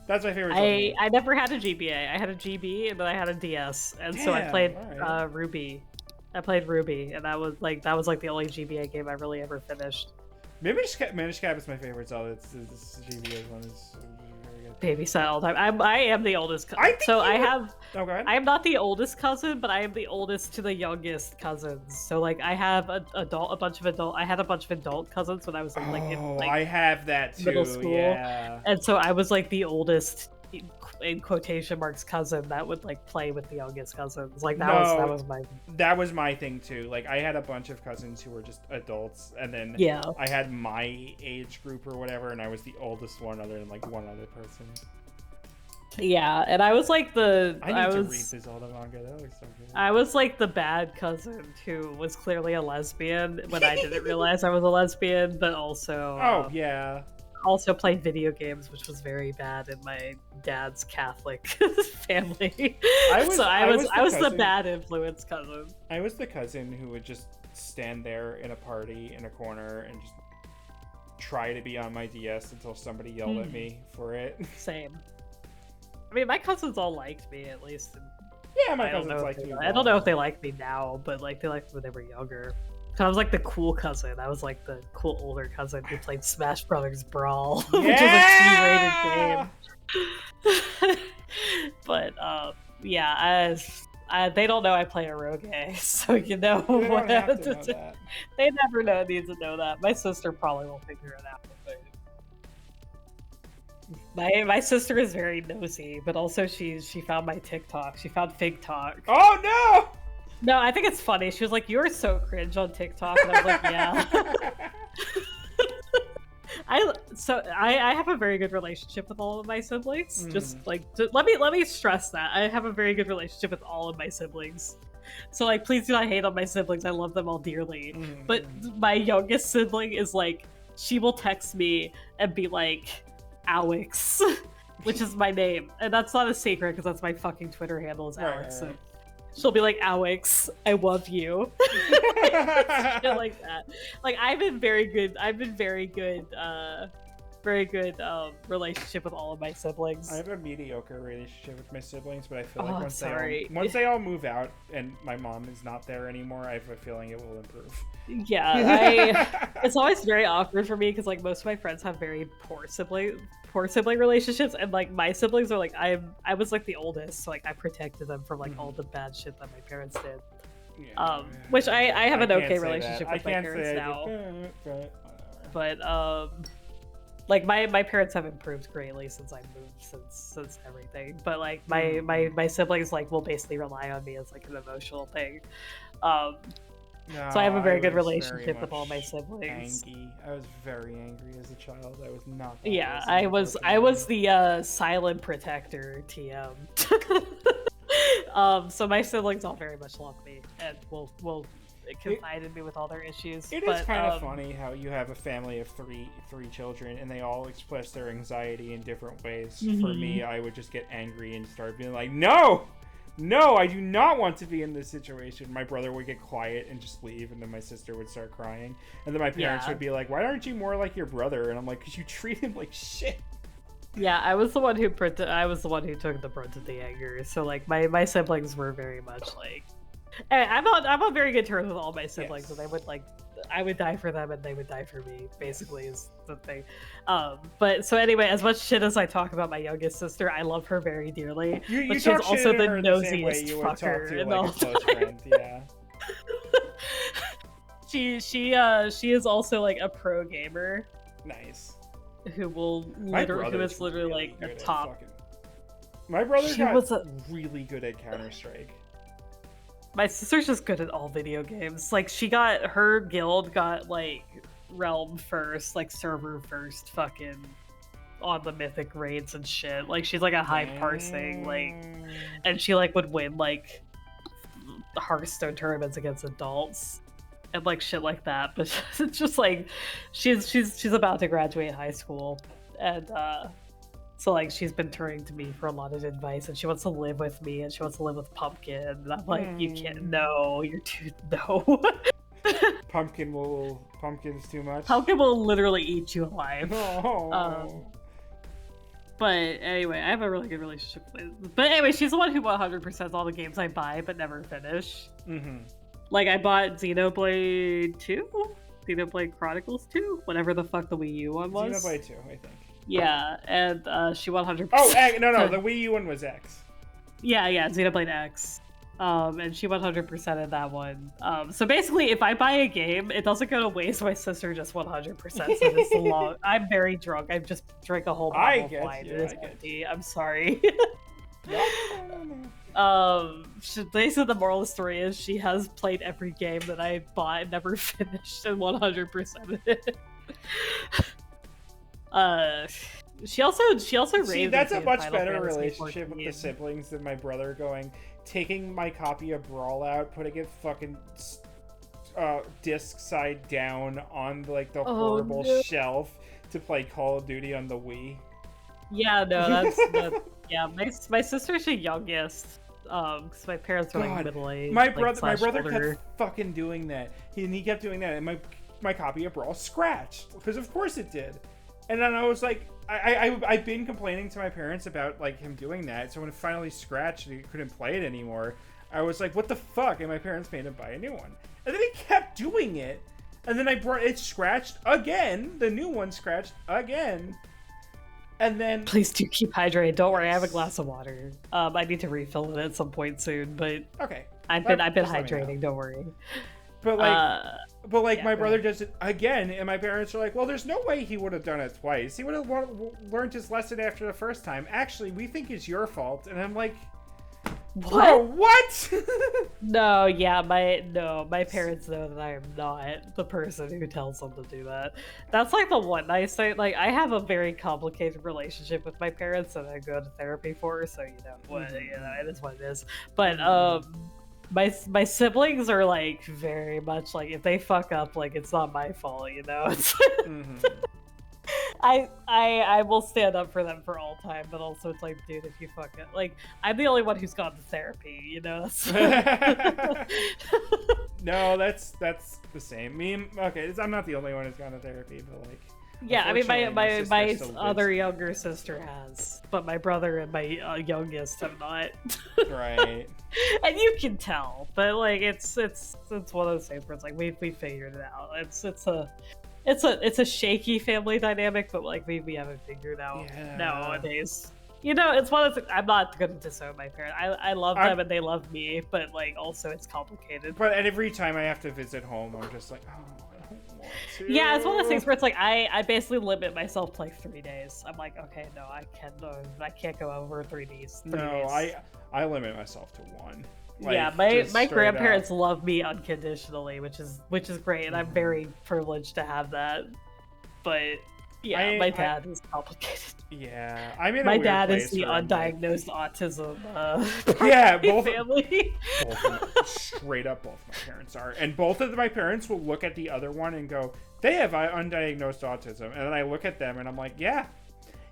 That's my favorite Zelda game. I never had a GBA. I had a GB and then I had a DS, and so I Damn, played alright. Ruby. I played Ruby, and that was like the only GBA game I really ever finished. Minish Cap is my favorite Zelda. This GBA one is very good. Babysat all the time. I am the oldest. I think So you I were- have. Oh, go ahead. I am not the oldest cousin, but I am the oldest to the youngest cousins. So like I have I had a bunch of adult cousins when I was in I have that too. middle school. Yeah. and so I was like the oldest in quotation marks cousin that would like play with the youngest cousins. Like that was my That was my thing too. Like I had a bunch of cousins who were just adults, and then yeah. I had my age group or whatever, and I was the oldest one, other than like one other person. Yeah, and I was like the I need to read the Zelda manga. That looks so good. I was like the bad cousin who was clearly a lesbian when I didn't realize I was a lesbian, but also Oh yeah. also played video games, which was very bad in my dad's Catholic family. I was the cousin- bad influence cousin. I was the cousin who would just stand there in a party in a corner and just try to be on my DS until somebody yelled at me for it. Same. I mean, my cousins all liked me at least. Yeah, my I don't cousins know. like me. I don't know if they like me now, but like they liked me when they were younger. 'Cause I was like the cool cousin. I was like the cool older cousin who played Smash Brothers Brawl, which is a T-rated game. But yeah, they don't know I play Eroge, so you know. You don't have to know that. They never need to know that. My sister probably will figure it out. But my sister is very nosy, but also she found my TikTok. She found Fig Talk. Oh no! No, I think it's funny. She was like, "You're so cringe on TikTok," and I was like, "Yeah." I have a very good relationship with all of my siblings. Just like let me stress that I have a very good relationship with all of my siblings. So like, please do not hate on my siblings. I love them all dearly. But my youngest sibling is like, she will text me and be like, "Alex," which is my name, and that's not a secret because that's my fucking Twitter handle is Alex. Right. So she'll be like, "Alex, I love you." Shit like that. Like I've been very good relationship with all of my siblings. I have a mediocre relationship with my siblings, but I feel like Oh, once they all move out and my mom is not there anymore, I have a feeling it will improve. Yeah, it's always very awkward for me because like most of my friends have very poor sibling relationships, and like my siblings are like I was like the oldest, so like I protected them from like all the bad shit that my parents did. Yeah, Which I have an can't okay say relationship that. with my parents now. But But Like my parents have improved greatly since I moved, since everything. But like my siblings like will basically rely on me as like an emotional thing. Um, No, so I have a very good was relationship with all my much siblings. Angry. I was very angry as a child. I was not. Yeah, I was the silent protector TM. So my siblings all very much love me and will confide in me with all their issues. It is kind of funny how you have a family of three children and they all express their anxiety in different ways. For me, I would just get angry and start being like, no, I do not want to be in this situation. My brother would get quiet and just leave, and then my sister would start crying, and then my parents would be like, why aren't you more like your brother? And I'm like, because you treat him like shit. Yeah, I was the one who took the brunt of the anger. So like my siblings were very much like, I'm on very good terms with all my siblings, and they would like, I would die for them and they would die for me. Basically, is the thing. But so anyway, as much shit as I talk about my youngest sister, I love her very dearly. You but she's also the nosiest you fucker to, in like, all a close friend. Yeah. She is also like a pro gamer. Nice. Who is literally like a top. My brother was really good at Counter-Strike. My sister's just good at all video games. Like her guild got like realm first, like server first, fucking on the mythic raids and shit. Like she's like a high parsing, like, and she like would win like Hearthstone tournaments against adults and like shit like that. But it's just like she's about to graduate high school, and so like she's been turning to me for a lot of advice, and she wants to live with me, and she wants to live with Pumpkin. And I'm like, you can't. No, you're too no. Pumpkin's too much. Pumpkin will literally eat you alive. Oh. But anyway, I have a really good relationship with her. But anyway, she's the one who 100% all the games I buy but never finish. Mm-hmm. Like I bought Xenoblade 2? Xenoblade Chronicles 2? Whatever the fuck the Wii U one was. Xenoblade 2, I think. Yeah, and she 100%. Oh, no, the Wii U one was X. Yeah, Xenoblade X. And she 100%ed that one. So basically, if I buy a game, it doesn't go to waste. My sister just 100%. So it's long. I'm very drunk. I just drank a whole bottle of wine. It is empty. I'm sorry. Basically, the moral of the story is she has played every game that I bought and never finished, and 100% it. She also See, that's a much better relationship with the siblings than my brother taking my copy of Brawl out, putting it fucking disc side down on like the horrible shelf to play Call of Duty on the Wii. Yeah, no, that's yeah. My sister's the youngest. Because my parents are like middle aged. My brother kept fucking doing that. He kept doing that, and my copy of Brawl scratched because of course it did. And then I was like, I've been complaining to my parents about like him doing that. So when it finally scratched and he couldn't play it anymore, I was like, what the fuck? And my parents made him buy a new one. And then he kept doing it. And then it scratched again. The new one scratched again. And then please do keep hydrated. Don't worry, I have a glass of water. I need to refill it at some point soon, but okay. I've been hydrating. Don't worry. But like, my brother does it again, and my parents are like, well, there's no way he would have done it twice. He would have learned his lesson after the first time. Actually, we think it's your fault. And I'm like, bro, what? No, my parents know that I am not the person who tells them to do that. That's like the one nice thing. Like, I have a very complicated relationship with my parents that I go to therapy for, so it is what it is. But my siblings are like very much like, if they fuck up, like it's not my fault, It's I will stand up for them for all time, but also it's like, dude, if you fuck up, like I'm the only one who's gone to therapy, No, that's the same. I'm not the only one who's gone to therapy, but like. Yeah, I mean, my other younger sister has, but my brother and my youngest have not. Right. And you can tell, but like it's one of those things where it's like we figured it out. It's a shaky family dynamic, but like we haven't figured out nowadays. It's one of the. I'm not going to disown my parents. I love them and they love me, but like also it's complicated. But every time I have to visit home, I'm just like, oh, I don't want Yeah, it's one of those things where it's like I basically limit myself to like 3 days. I'm like, okay, no, I can't go over 3 days. No, I limit myself to 1. Like, yeah, just my straight grandparents up. love me unconditionally, which is great, and I'm very privileged to have that. But yeah, my dad is complicated. Yeah, I'm in a My weird dad is place the where I'm like- undiagnosed autism. Yeah, both both family. straight up, both my parents are, and both of my parents will look at the other one and go, "They have undiagnosed autism," and then I look at them and I'm like, "Yeah,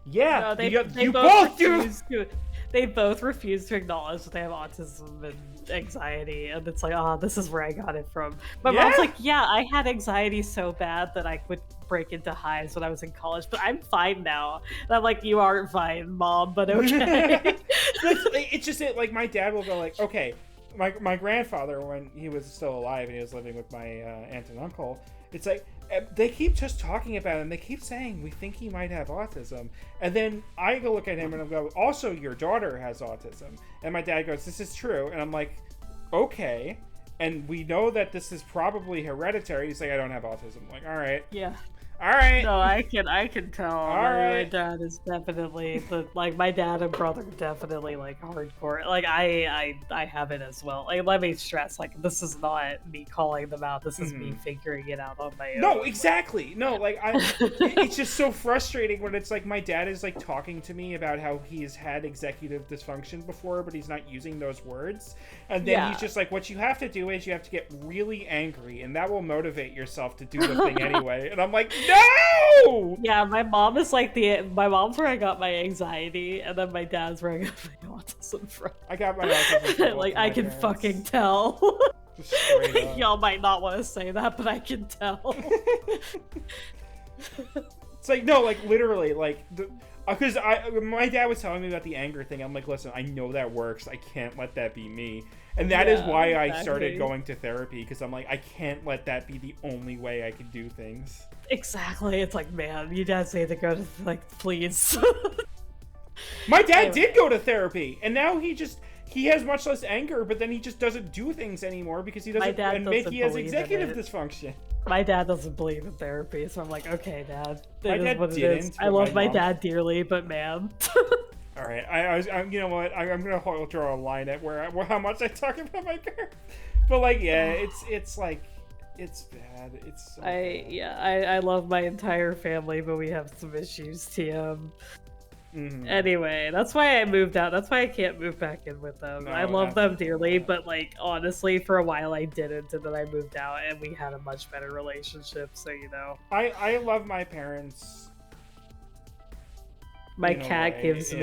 No, they you both do." refuse to. They both refuse to acknowledge that they have autism and anxiety, and it's like, oh, this is where I got it from. My mom's like, yeah, I had anxiety so bad that I would break into hives when I was in college, but I'm fine now. And I'm like, you aren't fine, Mom, but okay. It's just it. Like my dad will go like, okay, my grandfather, when he was still alive and he was living with my aunt and uncle, it's like they keep just talking about him. They keep saying we think he might have autism, and then I go look at him and I go, also your daughter has autism, and my dad goes, this is true, and I'm like, okay, and we know that this is probably hereditary. He's like, I don't have autism. I'm like, all right, Yeah. all right. No, I can tell. All My right. dad is definitely like my dad and brother definitely like hardcore. Like I have it as well. Like let me stress, like this is not me calling them out. This is me figuring it out on my own. No, exactly. No, like it's just so frustrating when it's like my dad is like talking to me about how he's had executive dysfunction before, but he's not using those words. And then he's just like, what you have to do is you have to get really angry, and that will motivate yourself to do the thing anyway. And I'm like, no! Yeah, my mom is like my mom's where I got my anxiety, and then my dad's where I got my autism from. I got my autism from both like of I my can parents. fucking tell. Just straight up. Y'all might not want to say that, but I can tell. It's like, no, like literally, like because my dad was telling me about the anger thing. I'm like, listen, I know that works. I can't let that be me. And that is why I started going to therapy, because I'm like, I can't let that be the only way I can do things. Exactly. It's like, man, you guys need to go to, like, please. My dad did go to therapy, and now he has much less anger, but then he just doesn't do things anymore because he doesn't admit he has executive dysfunction. My dad doesn't believe in therapy, so I'm like, okay, Dad. My dad didn't. I love my dad dearly, but man. All right, you know what? I'm gonna draw a line at how much I talk about my parents. But like, yeah, it's like, it's bad. It's so bad. I love my entire family, but we have some issues, TM. Mm-hmm. Anyway, that's why I moved out. That's why I can't move back in with them. No, I love them dearly, but like honestly, for a while I didn't, and then I moved out, and we had a much better relationship. So you know, I love my parents. My cat gives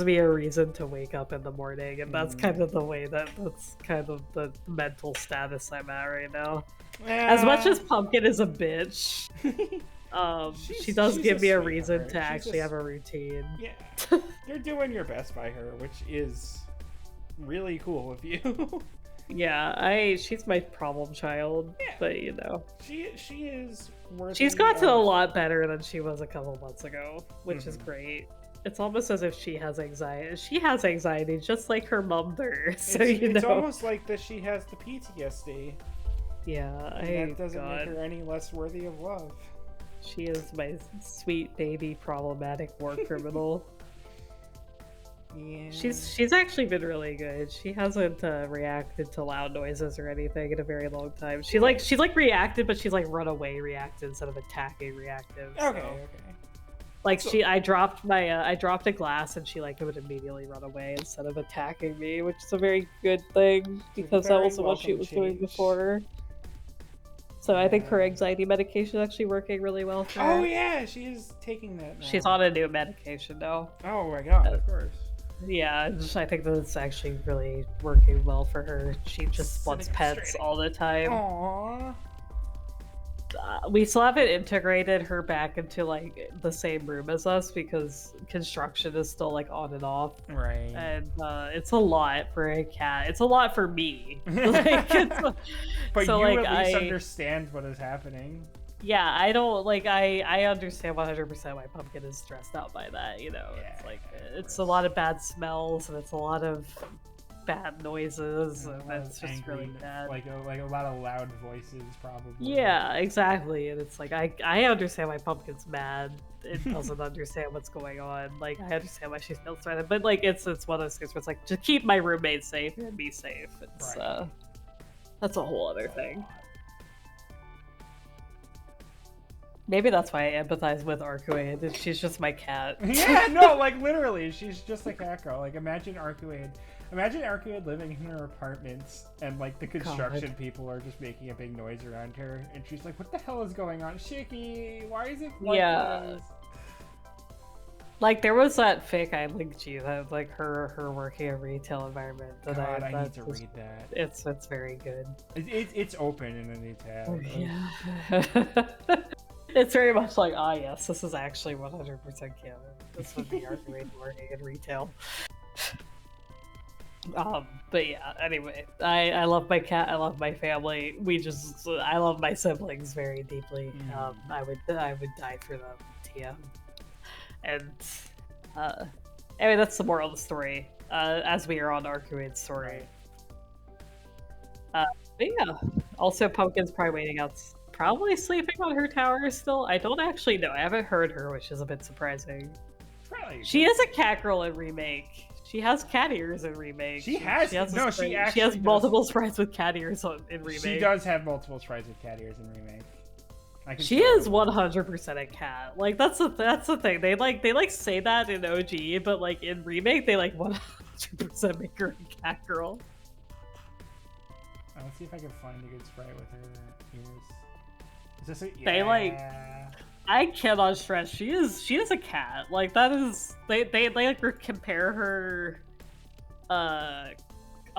me a reason to wake up in the morning, and that's kind of the way that's kind of the mental status I'm at right now. As much as Pumpkin is a bitch, she does give me a reason to actually have a routine. Yeah, you're doing your best by her, which is really cool of you. Yeah, she's my problem child, but you know, she is worthy. She's gotten a lot better than she was a couple months ago, which is great. It's almost as if she has anxiety. She has anxiety just like her mom does. So it's almost like that she has the PTSD. Yeah, that doesn't make her any less worthy of love. She is my sweet baby problematic war criminal. Yeah. She's actually been really good. She hasn't reacted to loud noises or anything in a very long time. She's like reacted, but she's like run away reacted instead of attacking reactive. Okay, so. Okay. Like I dropped a glass and she like would immediately run away instead of attacking me, which is a very good thing because that wasn't what she was doing before. So I think her anxiety medication is actually working really well for her. Oh yeah, she is taking that now. She's on a new medication now. Oh my god, of course. Yeah, I think that it's actually really working well for her. She just wants pets all the time. Aww. We still haven't integrated her back into like the same room as us because construction is still like on and off. Right. And it's a lot for a cat. It's a lot for me. Like, but so, you like, at least understand what is happening. Yeah, I don't like. I understand 100% why Pumpkin is stressed out by that. You know, it's like it's a lot of bad smells and it's a lot of bad noises, A and lot of it's just angry, really bad. like a lot of loud voices, probably. Yeah, exactly. And it's like I understand why Pumpkin's mad. It doesn't understand what's going on. Like I understand why she feels threatened, but like it's one of those things where it's like, just keep my roommate safe and be safe. It's Right. that's a whole other It's a thing. lot. Maybe that's why I empathize with Arcuade. She's just my cat. Yeah, no, like literally, she's just a cat girl. Like imagine Arcuade living in her apartments, and like the construction people are just making a big noise around her, and she's like, "What the hell is going on, Shiki? Why is it like this?" Like there was that fic I linked you that like her working a retail environment. That God, I need that to was- read that. It's very good. It's open in a new tab. Yeah. It's very much like, yes, this is actually 100% canon. This would be Arcuade working in retail. But yeah, anyway, I love my cat, I love my family. I love my siblings very deeply. I would die for them, TM. And anyway, that's the moral of the story. As we are on Arcuade's story. But yeah, also Pumpkin's probably waiting out, probably sleeping on her tower still. I don't actually know. I haven't heard her, which is a bit surprising. Probably. She is a cat girl in Remake. She has cat ears in Remake. She has multiple sprites with cat ears in Remake. She does have multiple sprites with cat ears in Remake. She is 100% a cat. Like that's the thing. They like say that in OG, but like in Remake they like 100% make her a cat girl. Let's see if I can find a good sprite with her ears. Is this a They like I cannot stress she is a cat. Like that is they like compare her a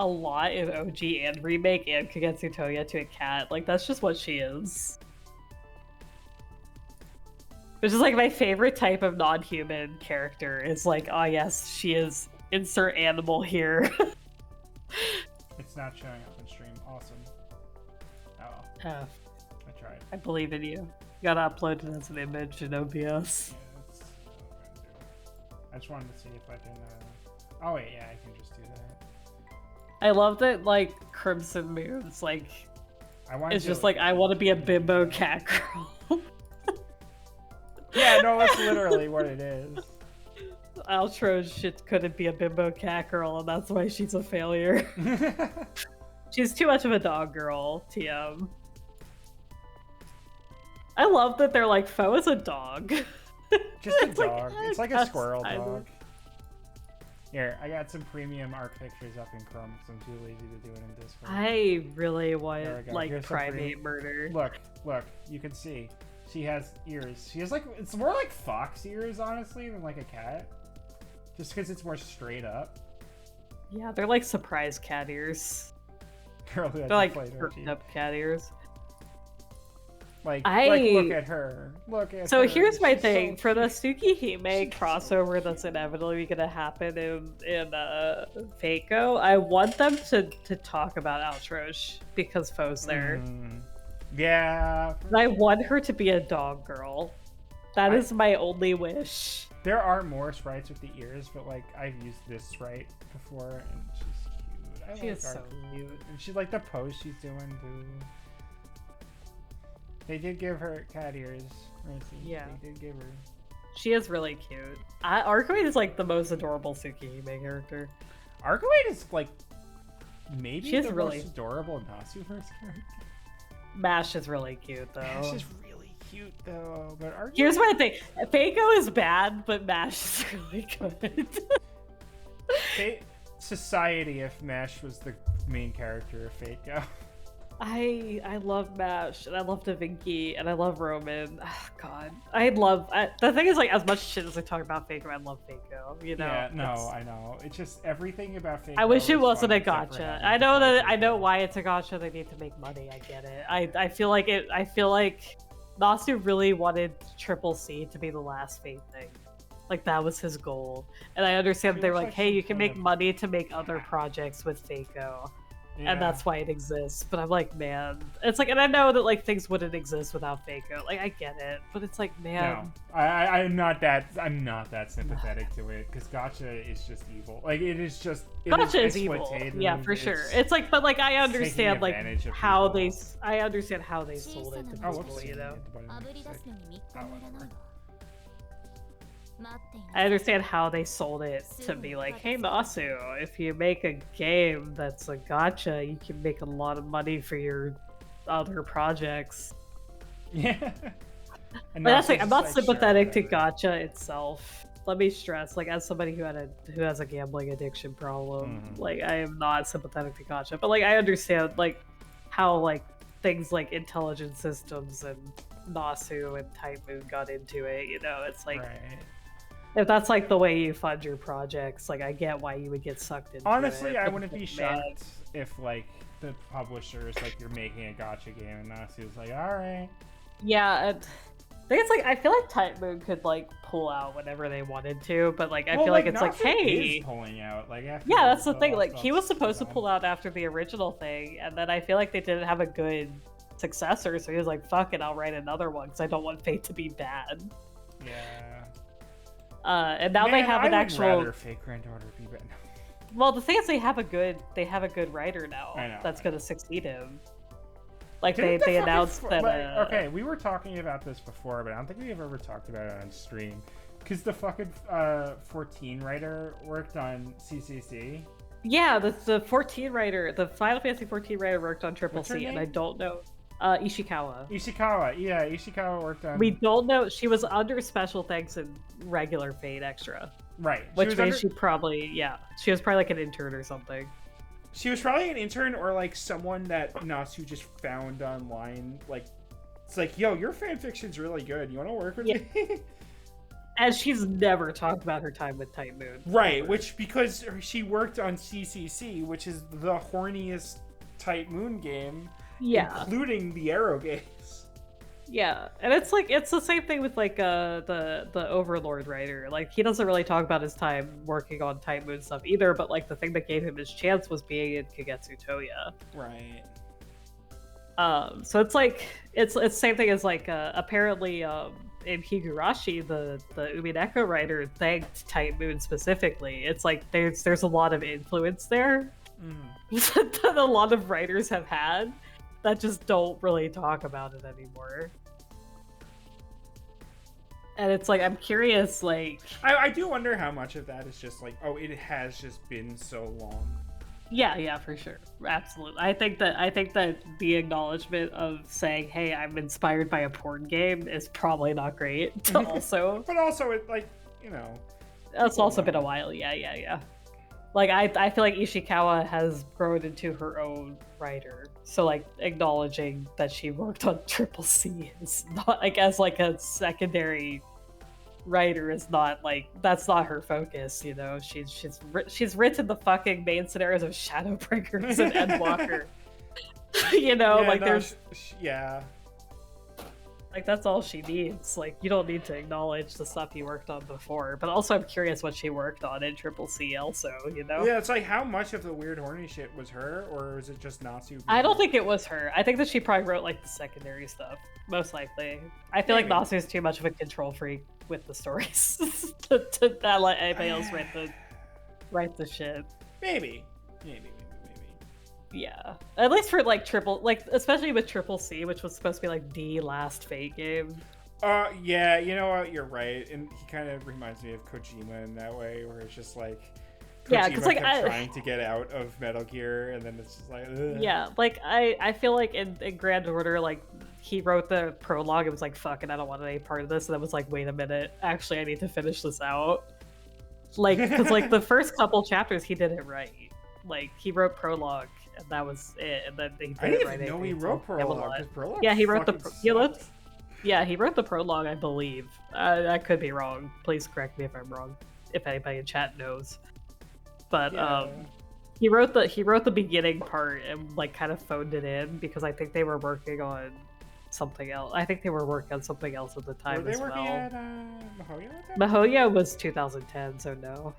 lot in OG and Remake and Kagetsu Toya to a cat. Like that's just what she is. Which is like my favorite type of non-human character is like, oh yes, she is insert animal here. It's not showing up on stream. Awesome. Oh, I tried. I believe in you. You gotta upload it as an image in OBS. Yeah, that's what I'm gonna do. I just wanted to see if I can. Oh wait, yeah, I can just do that. I love that like Crimson Moon's like it's just like I want to be a bimbo cat girl. Yeah, no, that's literally what it is. Outro's shit couldn't be a bimbo cat girl, and that's why she's a failure. She's too much of a dog girl, TM. I love that they're like, Foe is a dog. Just a It's like, dog. It's like a that's squirrel kind of- dog. Here, I got some premium art pictures up in Chrome because I'm too lazy to do it in Discord. I really There we want go. like Here's some primate murder. Look, you can see. She has ears. She has like, it's more like fox ears, honestly, than like a cat. Just because it's more straight up. Yeah, they're like surprise cat ears. Girl who They're hasn't like played perked OG. up cat ears. Like look at her. Look at So her. here's my She's thing. so For the cute. Tsukihime crossover that's inevitably gonna happen in Fako, I want them to talk about Outrosh because Foe's there. Yeah. And I want her to be a dog girl. That is my only wish. There are more sprites with the ears, but like I've used this sprite before, and she's cute. I She like is so Arcade. cute. And she like the pose she's doing too. They did give her cat ears. Mercy. Yeah. They did give her. She is really cute. Arcuade is like the most adorable Tsukihime character. Arcuade is like maybe She's the really- most adorable Nasuverse character. Mash is really cute though. Ash is really cute though, but Arcuade. Here's my thing. Fako is bad, but Mash is really good. Society if Mash was the main character of Fate-Go. I love Mash, and I love Davinci, and I love Roman. Oh, God. The thing is, like, as much shit as I talk about Fako, I love Fako, you know? Yeah, no, It's- I know. It's just everything about Fate-Go I wish it is wasn't fun a except for gotcha. having I to know play that. I know Fate-Go. why it's a gotcha. They need to make money. I get it. I feel like it. I feel like Nasu really wanted Triple C to be the last Fate thing. Like that was his goal, and I understand She they're looks like, like "Hey, some you can kind make of money to make other projects with Fako." and that's why it exists. But I'm like, man, it's like, and I know that like things wouldn't exist without Faco. Like I get it, but it's like, man, no, I'm not that sympathetic to it because gacha is just evil. Like it is just gacha is evil. Yeah, for sure. It's like, but like I understand like how they, I understand how they sold it to people, you know. I understand how they sold it to be like, hey Masu, if you make a game that's a gacha, you can make a lot of money for your other projects. Yeah. But that's like, I'm not sympathetic to gacha itself. Let me stress, like as somebody who has a gambling addiction problem, like I am not sympathetic to gacha. But like I understand like how like things like intelligent systems and Nasu and Type Moon got into it, you know, it's like if that's like the way you fund your projects, like I get why you would get sucked into Honestly, it. I wouldn't be shocked if like the publishers like you're making a gacha game and Nasu was like, all right. Yeah, and I think it's like I feel like Type Moon could like pull out whenever they wanted to, but like I feel like it's like, hey, is pulling out like after yeah, that's the thing. Like he was supposed to pull out after the original thing, and then I feel like they didn't have a good successor, so he was like, fuck it, I'll write another one because I don't want Fate to be bad. Yeah. And now they have an actual. I'd rather Fate Granddaughter be bad. Well, the thing is, they have a good writer now that's gonna succeed him. Like they announced that. Okay, we were talking about this before, but I don't think we've ever talked about it on stream. Because the fucking 14 writer worked on CCC. Yeah, the 14 writer, the Final Fantasy 14 writer worked on Triple C, and I don't know. Ishikawa. Ishikawa worked on. We don't know. She was under special thanks in regular Fate Extra. Right. Which means she was probably like an intern or something. She was probably an intern or like someone that Nasu just found online. Like, it's like, yo, your fanfiction's really good. You want to work with me? And she's never talked about her time with Type Moon. Right, ever. which because she worked on CCC, which is the horniest Type Moon game. Yeah, including the Arrow games. Yeah, and it's like it's the same thing with like the Overlord writer. Like he doesn't really talk about his time working on Type Moon stuff either. But like the thing that gave him his chance was being in Kagetsu Toya. Right. So it's like it's the same thing as like apparently in Higurashi the Umineko writer thanked Type Moon specifically. It's like there's a lot of influence there that a lot of writers have had. That just don't really talk about it anymore. And it's like, I'm curious, like... I do wonder how much of that is just like, oh, it has just been so long. Yeah, for sure. Absolutely. I think that the acknowledgement of saying, hey, I'm inspired by a porn game is probably not great to also... But also, it like, you know... It's also been a while, yeah. Like, I feel like Ishikawa has grown into her own writer. So, like, acknowledging that she worked on Triple C is not, like, as, like, a secondary writer is not, like, that's not her focus, you know? She's written the fucking main scenarios of Shadowbringers and Endwalker. You know, yeah, like, no, there's... Yeah. Like, that's all she needs. Like, you don't need to acknowledge the stuff you worked on before. But also, I'm curious what she worked on in Triple C also, you know? Yeah, it's like, how much of the weird horny shit was her, or was it just Natsu? I don't think it was her. I think that she probably wrote, like, the secondary stuff. Most likely. I feel like Natsu is too much of a control freak with the stories to not let anybody else write the shit. Maybe. Yeah, at least for like especially with Triple C, which was supposed to be like the last Fate game. Yeah, you know what? You're right, and he kind of reminds me of Kojima in that way, where it's just like, Kojima kept trying to get out of Metal Gear, and then it's just like, ugh. Yeah, like I feel like in Grand Order, like he wrote the prologue, it was like, fuck it, I don't want any part of this, and then was like, wait a minute, actually, I need to finish this out. Like, because like the first couple chapters, he did it right. Like he wrote prologue. And that was it. And then he did I didn't even know he wrote prologue. Yeah, he wrote he wrote the prologue, I believe. I could be wrong. Please correct me if I'm wrong. If anybody in chat knows. But he wrote the beginning part and like kind of phoned it in because I think they were working on something else. I think they were working on something else at the time as well. Were they working at Mahoya? Mahoya was 2010, so no.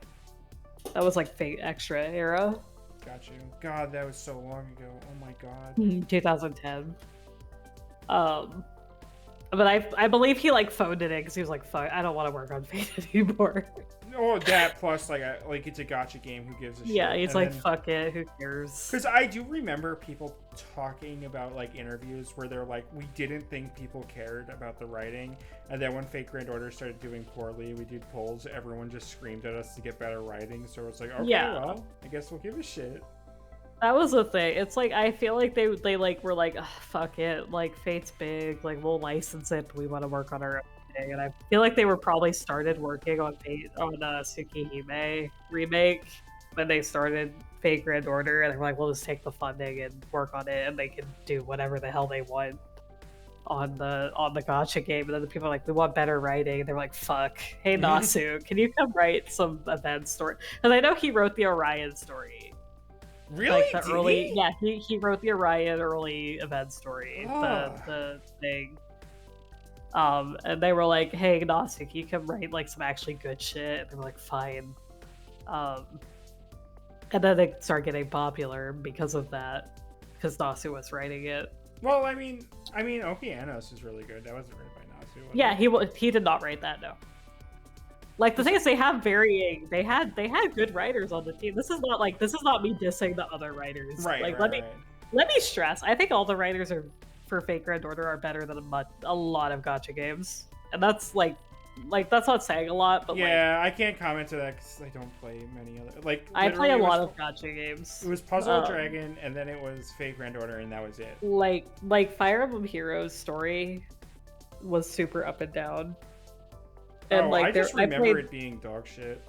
That was like Fate Extra era. got you. God, that was so long ago. Oh my god. 2010. But I believe he like phoned it in because he was like, "Fuck, I don't want to work on Fate anymore." Oh, that plus like it's a gotcha game. Who gives a shit? Yeah, he's And like, then, "Fuck it, who cares?" because I do remember people talking about like interviews where they're like, we didn't think people cared about the writing, and then when Fate Grand Order started doing poorly, we did polls. Everyone just screamed at us to get better writing. So it's like, okay, Yeah. well, I guess we'll give a shit. That was the thing. It's like I feel like they like were like, "Ugh, fuck it, like Fate's big, like we'll license it, but we want to work on our own thing." And I feel like they were probably started working on Fate on Tsukihime remake when they started Fate Grand Order, and they were like, "We'll just take the funding and work on it, and they can do whatever the hell they want on the gacha game." And then the people are like, "We want better writing," and they're like, "Fuck, hey Nasu, can you come write some event story?" Because I know he wrote the Orion story. Really? Like the Did early, he? yeah, he wrote the Orion early event story, Oh. the thing. And they were like, "Hey, Nasu, can you come write like some actually good shit?" And they were like, "Fine." And then they started getting popular because of that, because Nasu was writing it. Well, I mean, Okeanos is really good. That wasn't written by Nasu. Was Yeah, it? he did not write that, no. Like the thing is, they have varying. They had good writers on the team. This is not me dissing the other writers. Right. Like right. let me stress. I think all the writers for Fate Grand Order are better than a lot of gacha games, and that's like that's not saying a lot. But Yeah, I can't comment to that because I don't play many other. Like I play a literally, lot of gacha games. It was Puzzle Dragon, and then it was Fate Grand Order, and that was it. Like Fire Emblem Heroes story was super up and down. And I just remember it being dog shit.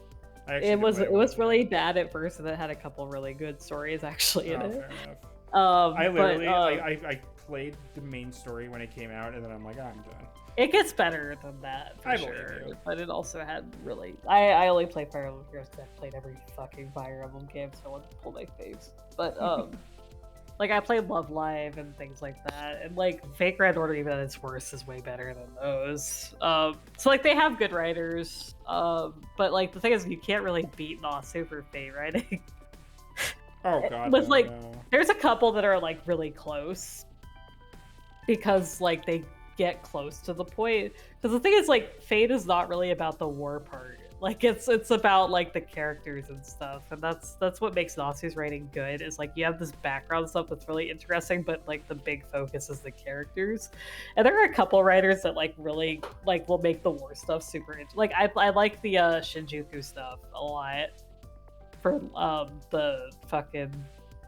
It was really bad at first, and it had a couple really good stories actually in it. Fair enough. I literally I played the main story when it came out, and then I'm like, I'm done. It gets better than that for I believe sure. you. But it also had really. I only play Fire Emblem Heroes because I've played every fucking Fire Emblem game, so I want to pull my face. But like I played Love Live and things like that, and like Fate Grand Order, even at its worst, is way better than those. So like they have good writers, but like the thing is, you can't really beat Nasu for Fate writing. Oh god. With like, no. there's a couple that are like really close because like they get close to the point. Because the thing is, like, Fate is not really about the war part. Like it's about like the characters and stuff, and that's what makes Nasu's writing good. Is like you have this background stuff that's really interesting, but like the big focus is the characters. And there are a couple writers that like really like will make the war stuff super like I like the Shinjuku stuff a lot for the fucking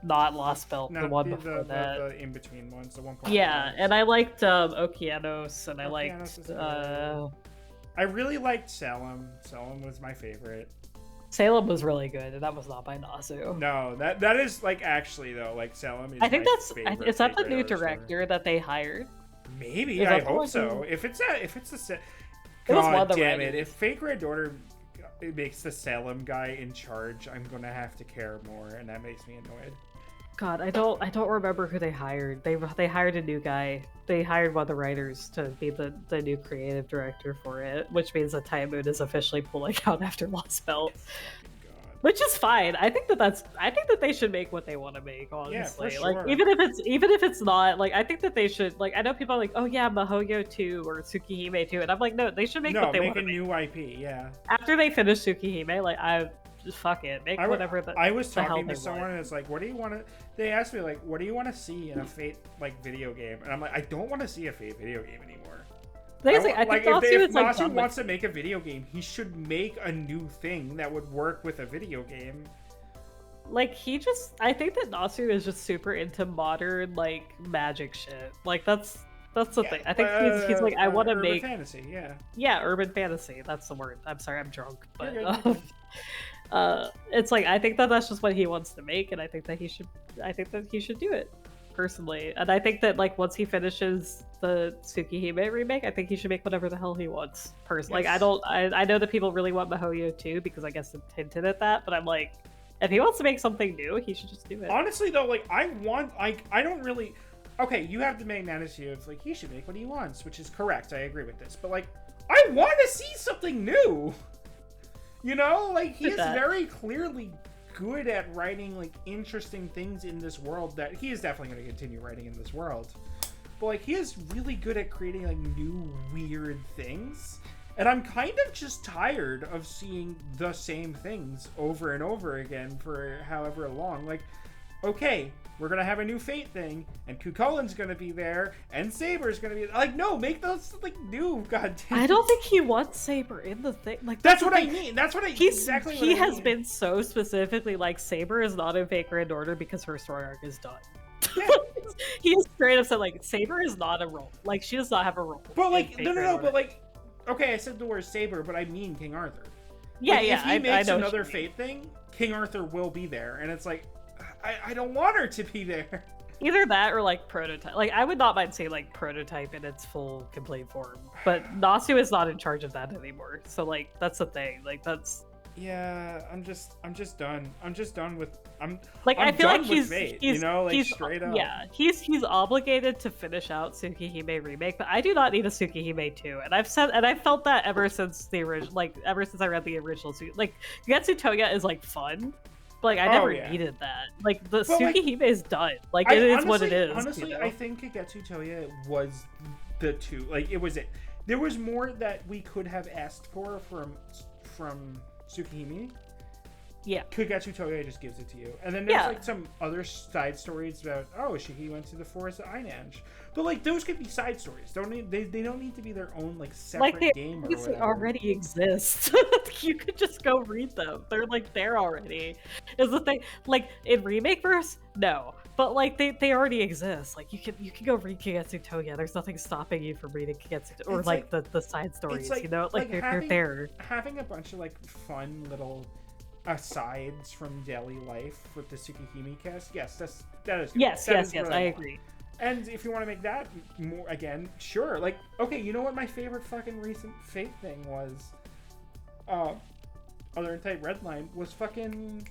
not Lost Belt, the one before that. The in between ones, the 1.5. Yeah, and I liked Okeanos, and I Okeanos liked I really liked Salem. Salem was my favorite. Salem was really good, and that was not by Nasu. No, that is like actually though, like Salem is. I think my that's favorite is that the Fate new Grand Order director that they hired? Maybe Is I that hope the so. one? If it's the It was one God of the damn it! writers. If Fate Grand Order makes the Salem guy in charge, I'm gonna have to care more, and that makes me annoyed. God, I don't remember who they hired. They hired a new guy. They hired one of the writers to be the new creative director for it, which means that Time Moon is officially pulling out after Lost Belt, God. which is fine. I think that they should make what they want to make. Honestly, for like sure. even if it's not like I think that they should like I know people are like, oh yeah, Mihoyo 2 or Tsukihime 2, and I'm like, no, they should make what they make want a to new IP. Yeah. after they finish Tsukihime. Like I just fuck it, make whatever. I was the hell talking they to someone want. and it's like, what do you want to? They asked me like, what do you want to see in a Fate like video game? And I'm like, I don't want to see a Fate video game anymore. I think if Nasu is like Nasu done with- wants to make a video game, he should make a new thing that would work with a video game. Like I think that Nasu is just super into modern like magic shit. Like that's the thing. I think he's like I want to make fantasy. Yeah. Yeah, urban fantasy. That's the word. I'm sorry, I'm drunk, but You're good. it's like I think that that's just what he wants to make, and I think that he should do it personally. And I think that like once he finishes the Tsukihime remake, I think he should make whatever the hell he wants. Personally, Yes. like I know that people really want Mihoyo too because I guess it's hinted at that, but I'm like, if he wants to make something new, he should just do it. Honestly, though, like I don't really. Okay, you have the magnanimity of like he should make what he wants, which is correct. I agree with this, but like I want to see something new. You know, like he is That. very clearly good at writing like interesting things in this world that he is definitely going to continue writing in this world. But like he is really good at creating like new weird things. And I'm kind of just tired of seeing the same things over and over again for however long. Like, okay, we're gonna have a new Fate thing, and Kukulkan's gonna be there, and Saber's gonna be like, no, make those like new. Goddamn. I don't think he wants Saber in the thing. Like that's what I mean. That's what I exactly. He what I has mean. been so specifically like Saber is not in Fate Grand Order because her story arc is done. Yeah. He has straight up said like Saber is not a role. Like she does not have a role. But like in Fate but like, okay, I said the word Saber, but I mean King Arthur. Yeah, like, yeah. If he makes I know another Fate thing, King Arthur will be there, and it's like, I don't want her to be there. Either that or like prototype. Like I would not mind saying like prototype in its full complete form, but Nasu is not in charge of that anymore. So like that's the thing. Like that's. Yeah, I'm just done. I'm just done with. I'm I feel done like with he's Fate, he's you know, like he's, straight up. Yeah, he's obligated to finish out Tsukihime remake, but I do not need a Tsukihime 2, and I've felt that ever since the original, like ever since I read the original. Like Getsu Toya is like fun. But like I never needed that. Like the Tsukihime is done. Like it is what it is. Honestly, I think Kagetsu Toya was the two. Like it was it. There was more that we could have asked for from Tsukihime. Yeah. Kagetsu Toya just gives it to you. And then there's like some other side stories about Shiki went to the forest of Einange. But like those could be side stories. They don't need to be their own like separate game or whatever. They already exist. You could just go read them. They're like there already. Is the thing like in remake verse? No. But like they already exist. Like you can go read Kagetsu Toya. There's nothing stopping you from reading Kagetsu or like the side stories, you know? Like they're there. Having a bunch of like fun little asides from daily life with the Tsukihime cast, yes, that is good. Yes, I agree. And if you want to make that more again, sure. Like, okay, you know what my favorite fucking recent Fate thing was? Other than Type Redline was fucking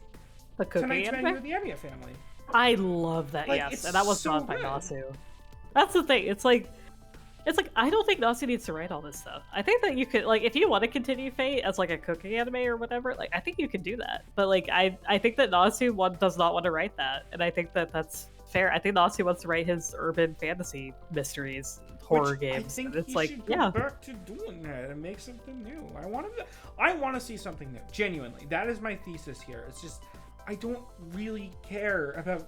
the Tonight's Menu with the Emiya family. I love that, like, yes, and that was so not by good. Nasu. That's the thing. It's like I don't think Nasu needs to write all this stuff. I think that you could like if you want to continue Fate as like a cooking anime or whatever, like I think you can do that. But like I think that Nasu does not want to write that, and I think that that's fair. I think Nasu wants to write his urban fantasy mysteries, horror games. I think it's he like should go back to doing that and make something new. I want to see something new. Genuinely, that is my thesis here. It's just I don't really care about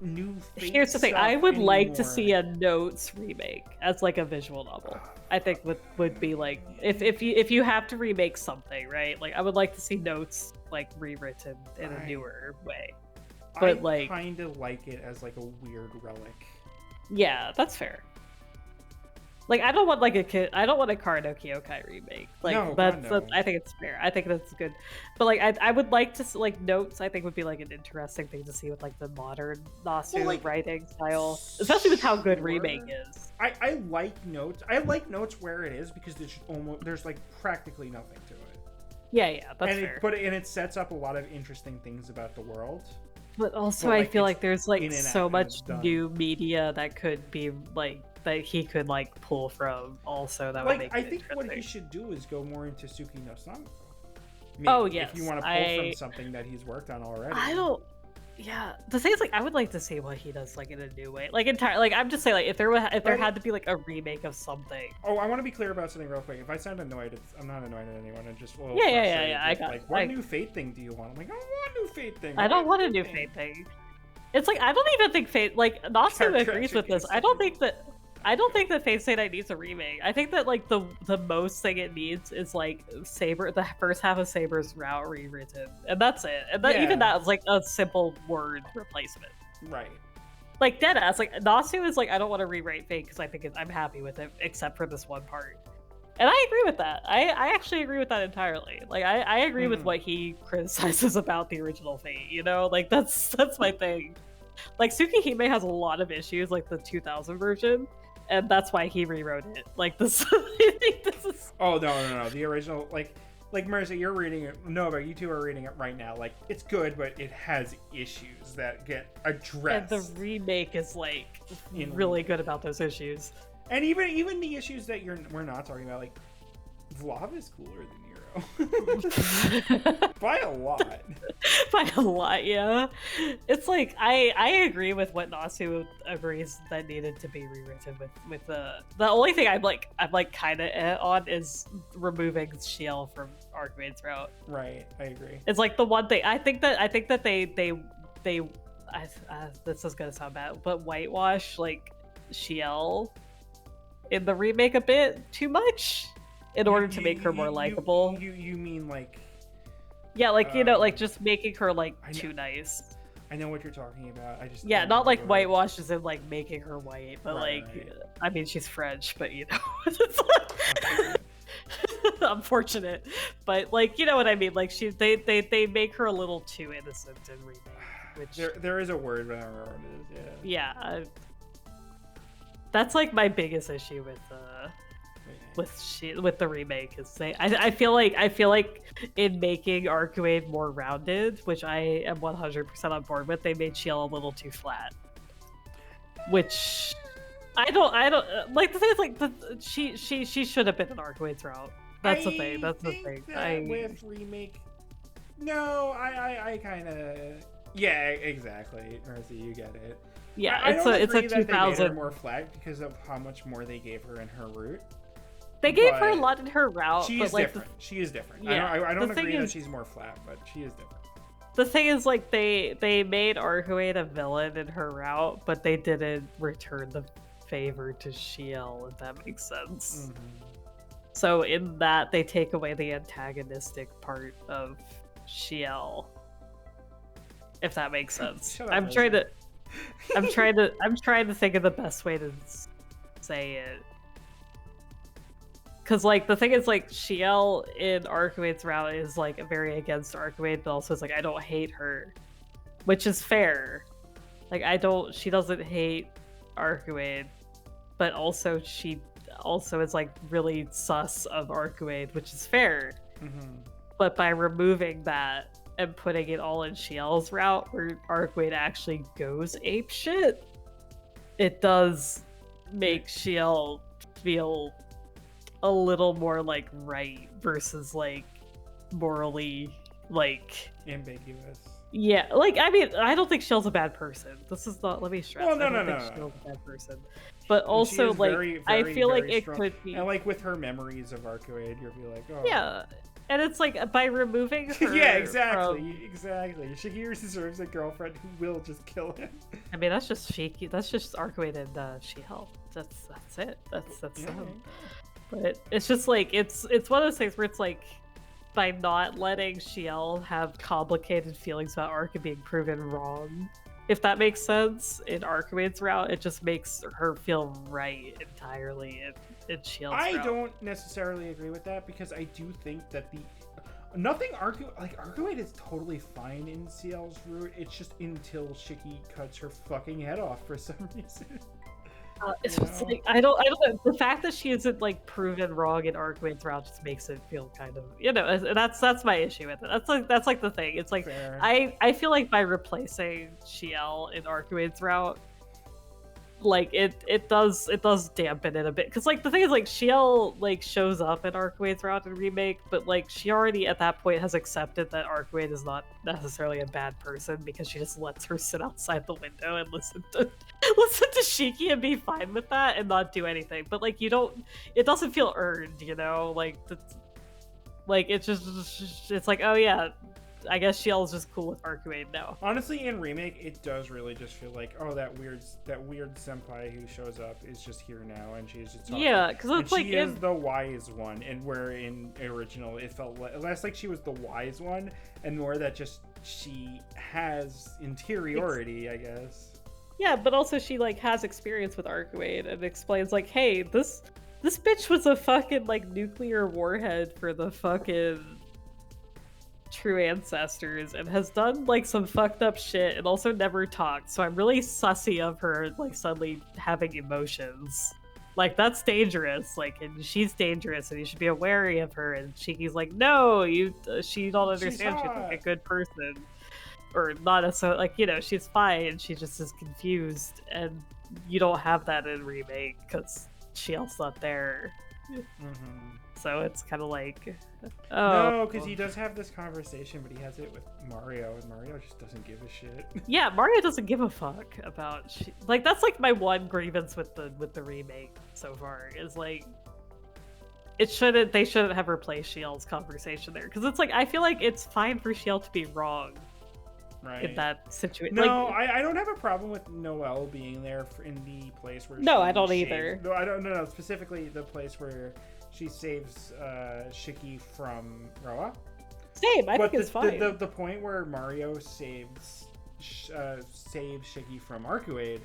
new Fate. Here's the thing, stuff I would anymore. like to see a Notes remake as like a visual novel. I think would be like if you have to remake something, right? Like I would like to see Notes like rewritten in a newer way. But I kind of like it as like a weird relic. Yeah, that's fair. Like I don't want a Kara Kyokai remake. Like no, that's no. I think it's fair. I think that's good. But like I would like to like Notes. I think would be like an interesting thing to see with like the modern Nasu writing style, especially with how good remake is. I like Notes. I like Notes where it is because there's like practically nothing to it. Yeah, that's fair. And it sets up a lot of interesting things about the world. But also, I feel like there's like so much new media that could be like that he could like pull from. Also, that would make it I think what he should do is go more into Suki no Sango. Yes. If you want to pull from something that he's worked on already. Yeah, the thing is, like, I would like to see what he does, like, in a new way. Like, I'm just saying, like, if there had to be, like, a remake of something. Oh, I want to be clear about something real quick. If I sound annoyed, I'm not annoyed at anyone. I'm just Yeah. I got like, what new Fate thing do you want? I'm like, I don't want a new Fate thing. I don't want a new Fate thing. It's like, I don't even think Fate, like, Nasu agrees with this. I don't think that Fate Stay Night needs a remake. I think that like the most thing it needs is like Saber, the first half of Saber's route rewritten, and that's it. And even that is like a simple word replacement. Right. Like deadass. Like Nasu is like I don't want to rewrite Fate because I think I'm happy with it except for this one part. And I agree with that. I actually agree with that entirely. Like I agree with what he criticizes about the original Fate. You know, like that's my thing. Like Tsukihime has a lot of issues, like the 2000 version. And that's why he rewrote it. Like this. This is. Oh no! The original, like Marissa, you're reading it. Nova, you two are reading it right now. Like it's good, but it has issues that get addressed. And the remake is like really good about those issues. And even the issues that we're not talking about, like Vlav is cooler than Nero. By a lot. By a lot, yeah. It's like I agree with what Nasu agrees that needed to be rewritten with the only thing I'm like kind of on is removing Shiel from Archwade's route. Right, I agree. It's like the one thing I think that they this is gonna sound bad, but whitewash like Shiel in the remake a bit too much in order to make her more likable. You mean like? Yeah, like you know, like just making her like too nice. I know what you're talking about. I just not like whitewash as in like making her white, but right. I mean she's French, but you know, unfortunate. But like you know what I mean? Like they make her a little too innocent in remake. Which there is a word, but I don't remember what it is. Yeah, that's like my biggest issue with the remake is I feel like in making Arcuade more rounded, which I am 100% on board with, they made Shiel a little too flat. Which I don't like. The thing is like she should have been an Arcuade's route. That's the thing. That's the thing. With remake, no, I kind of yeah, exactly. Mercy, you get it. Yeah, it's a 2000 they made her more flat because of how much more they gave her in her route. They gave her a lot in her route. She is different. She is different. Yeah, I don't agree that she's more flat, but she is different. The thing is, like, they made Arcuade a villain in her route, but they didn't return the favor to Shiel, if that makes sense. Mm-hmm. So in that, they take away the antagonistic part of Shiel, if that makes sense. I'm trying to think of the best way to say it. Because, like, the thing is, like, Shiel in Arcuade's route is, like, very against Arcuade, but also is like, I don't hate her. Which is fair. Like, she doesn't hate Arcuade, but also she also is, like, really sus of Arcuade, which is fair. Mm-hmm. But by removing that and putting it all in Shiel's route, where Arcuade actually goes apeshit, it does make Shiel feel a little more like right versus like morally like ambiguous. Yeah, like I mean, I don't think Shiel's a bad person. This is not. Let me stress. Well, no. Shiel's a bad person, but also like very, I feel like it could be. And like with her memories of Arcuade, you'll be like, oh yeah. And it's like by removing her. Yeah, exactly. Shahir deserves a girlfriend who will just kill him. I mean, that's just shaky. That's just Arcuade and She-Hulk. That's it. That's them. But it's just like it's one of those things where it's like by not letting Shiel have complicated feelings about Arca being proven wrong, if that makes sense, in Arcuade's route, it just makes her feel right entirely in Shield's route. I don't necessarily agree with that because I do think that Arcuade is totally fine in Ciel's route. It's just until Shiki cuts her fucking head off for some reason. It's just like I don't know. The fact that she isn't like proven wrong in Arcuade's route just makes it feel kind of, you know, that's my issue with it. That's like the thing. It's like fair. I feel like by replacing Shiel in Arcuade's route, like it does dampen it a bit, because like the thing is like Shiel like shows up in Arcuade's route in remake, but like she already at that point has accepted that Arcuade is not necessarily a bad person because she just lets her sit outside the window and listen to Shiki and be fine with that and not do anything. But like it doesn't feel earned, you know, like it's like, oh yeah, I guess Shiel's just cool with Arcuade now. Honestly, in remake, it does really just feel like, oh, that weird senpai who shows up is just here now, and she's just talking. Yeah, because it's like she is the wise one, and where in original it felt less like she was the wise one, and more that just she has interiority, I guess. Yeah, but also she like has experience with Arcuade and explains like, hey, this bitch was a fucking like nuclear warhead for the fucking true ancestors and has done like some fucked up shit and also never talked, so I'm really sussy of her like suddenly having emotions. Like that's dangerous, like, and she's dangerous and you should be wary of her. And Shiki's like, no, she don't understand, she's like a good person, or not a, so like, you know, she's fine, she just is confused, and you don't have that in remake because Shiel's not there. So it's kind of like, No, because he does have this conversation, but he has it with Mario, and Mario just doesn't give a shit. Yeah, Mario doesn't give a fuck about like that's like my one grievance with the remake so far is like they shouldn't have replaced Shiel's conversation there because it's like I feel like it's fine for Shiel to be wrong in that situation. No, like, I don't have a problem with Noelle being there in the place where No, I don't either. No, I don't know, specifically the place where she saves Shiki from Roa. Same, I think it's fine. The point where Mario saves Shiki from Arcuade,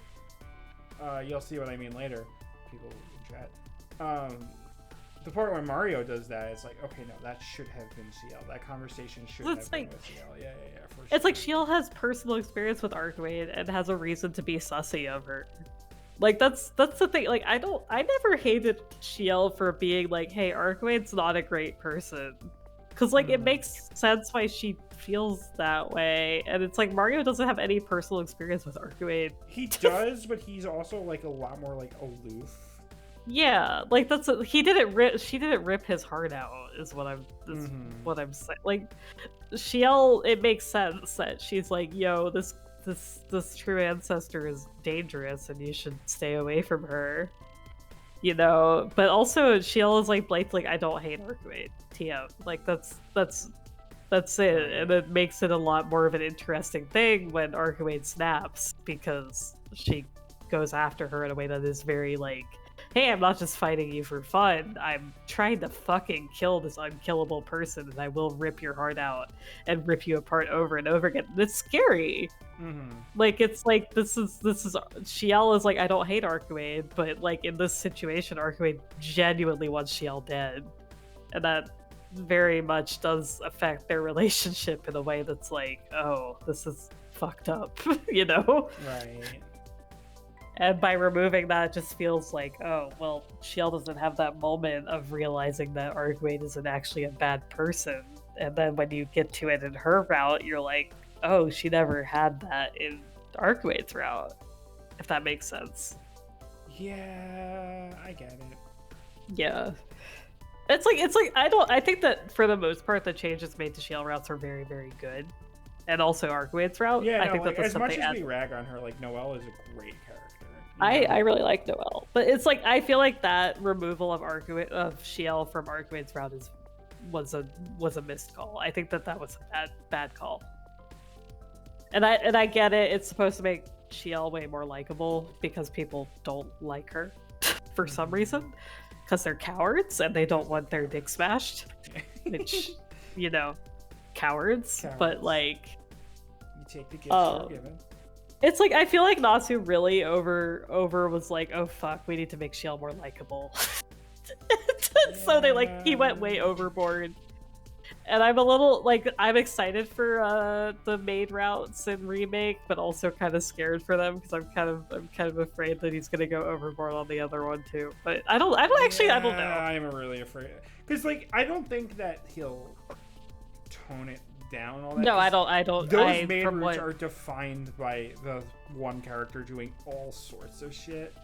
you'll see what I mean later, people in chat. The part where Mario does that, it's like, okay, no, that should have been Ciel. That conversation should have been with Ciel. Yeah, for sure. It's like Ciel has personal experience with Arcuade and has a reason to be sussy of her. Like that's the thing. Like I never hated Ciel for being like, hey, Arcuade's not a great person. Cause like it makes sense why she feels that way. And it's like Mario doesn't have any personal experience with Arcuade. He does, but he's also like a lot more like aloof. Yeah, like she didn't rip his heart out is what I'm saying. Like Ciel, it makes sense that she's like, yo, this true ancestor is dangerous and you should stay away from her, you know. But also Ciel is like blatantly, I don't hate Arcuade, TM. Like that's it, and it makes it a lot more of an interesting thing when Arcuade snaps because she goes after her in a way that is very like, hey, I'm not just fighting you for fun. I'm trying to fucking kill this unkillable person, and I will rip your heart out and rip you apart over and over again. It's scary. Like it's like this is Ciel is like, I don't hate Arcuade, but like in this situation, Arcuade genuinely wants Ciel dead, and that very much does affect their relationship in a way that's like, oh, this is fucked up, you know? Right. And by removing that, it just feels like, oh, well, Ciel doesn't have that moment of realizing that Arcuade isn't actually a bad person. And then when you get to it in her route, you're like, oh, she never had that in Arcuade's route, if that makes sense. Yeah, I get it. Yeah. It's like I think that for the most part the changes made to Ciel routes are very, very good. And also Arcuade's route. Yeah, I think like, that's as much as we rag on her, like Noelle is a great character. I really like Noelle, but it's like I feel like that removal of Ciel from Arcuade's route was a missed call. I think that was a bad call. And I get it. It's supposed to make Ciel way more likable because people don't like her for some reason because they're cowards and they don't want their dick smashed, which you know, cowards. But like, you take the gifts you're given. It's like I feel like Natsu really over was like, oh fuck, we need to make Ciel more likable. So he went way overboard. And I'm a little like I'm excited for the maid routes in remake, but also kind of scared for them because I'm kind of afraid that he's gonna go overboard on the other one too. But I don't know. I'm really afraid because like I don't think that he'll tone it down all that. No, I don't. Those maid routes are defined by the one character doing all sorts of shit.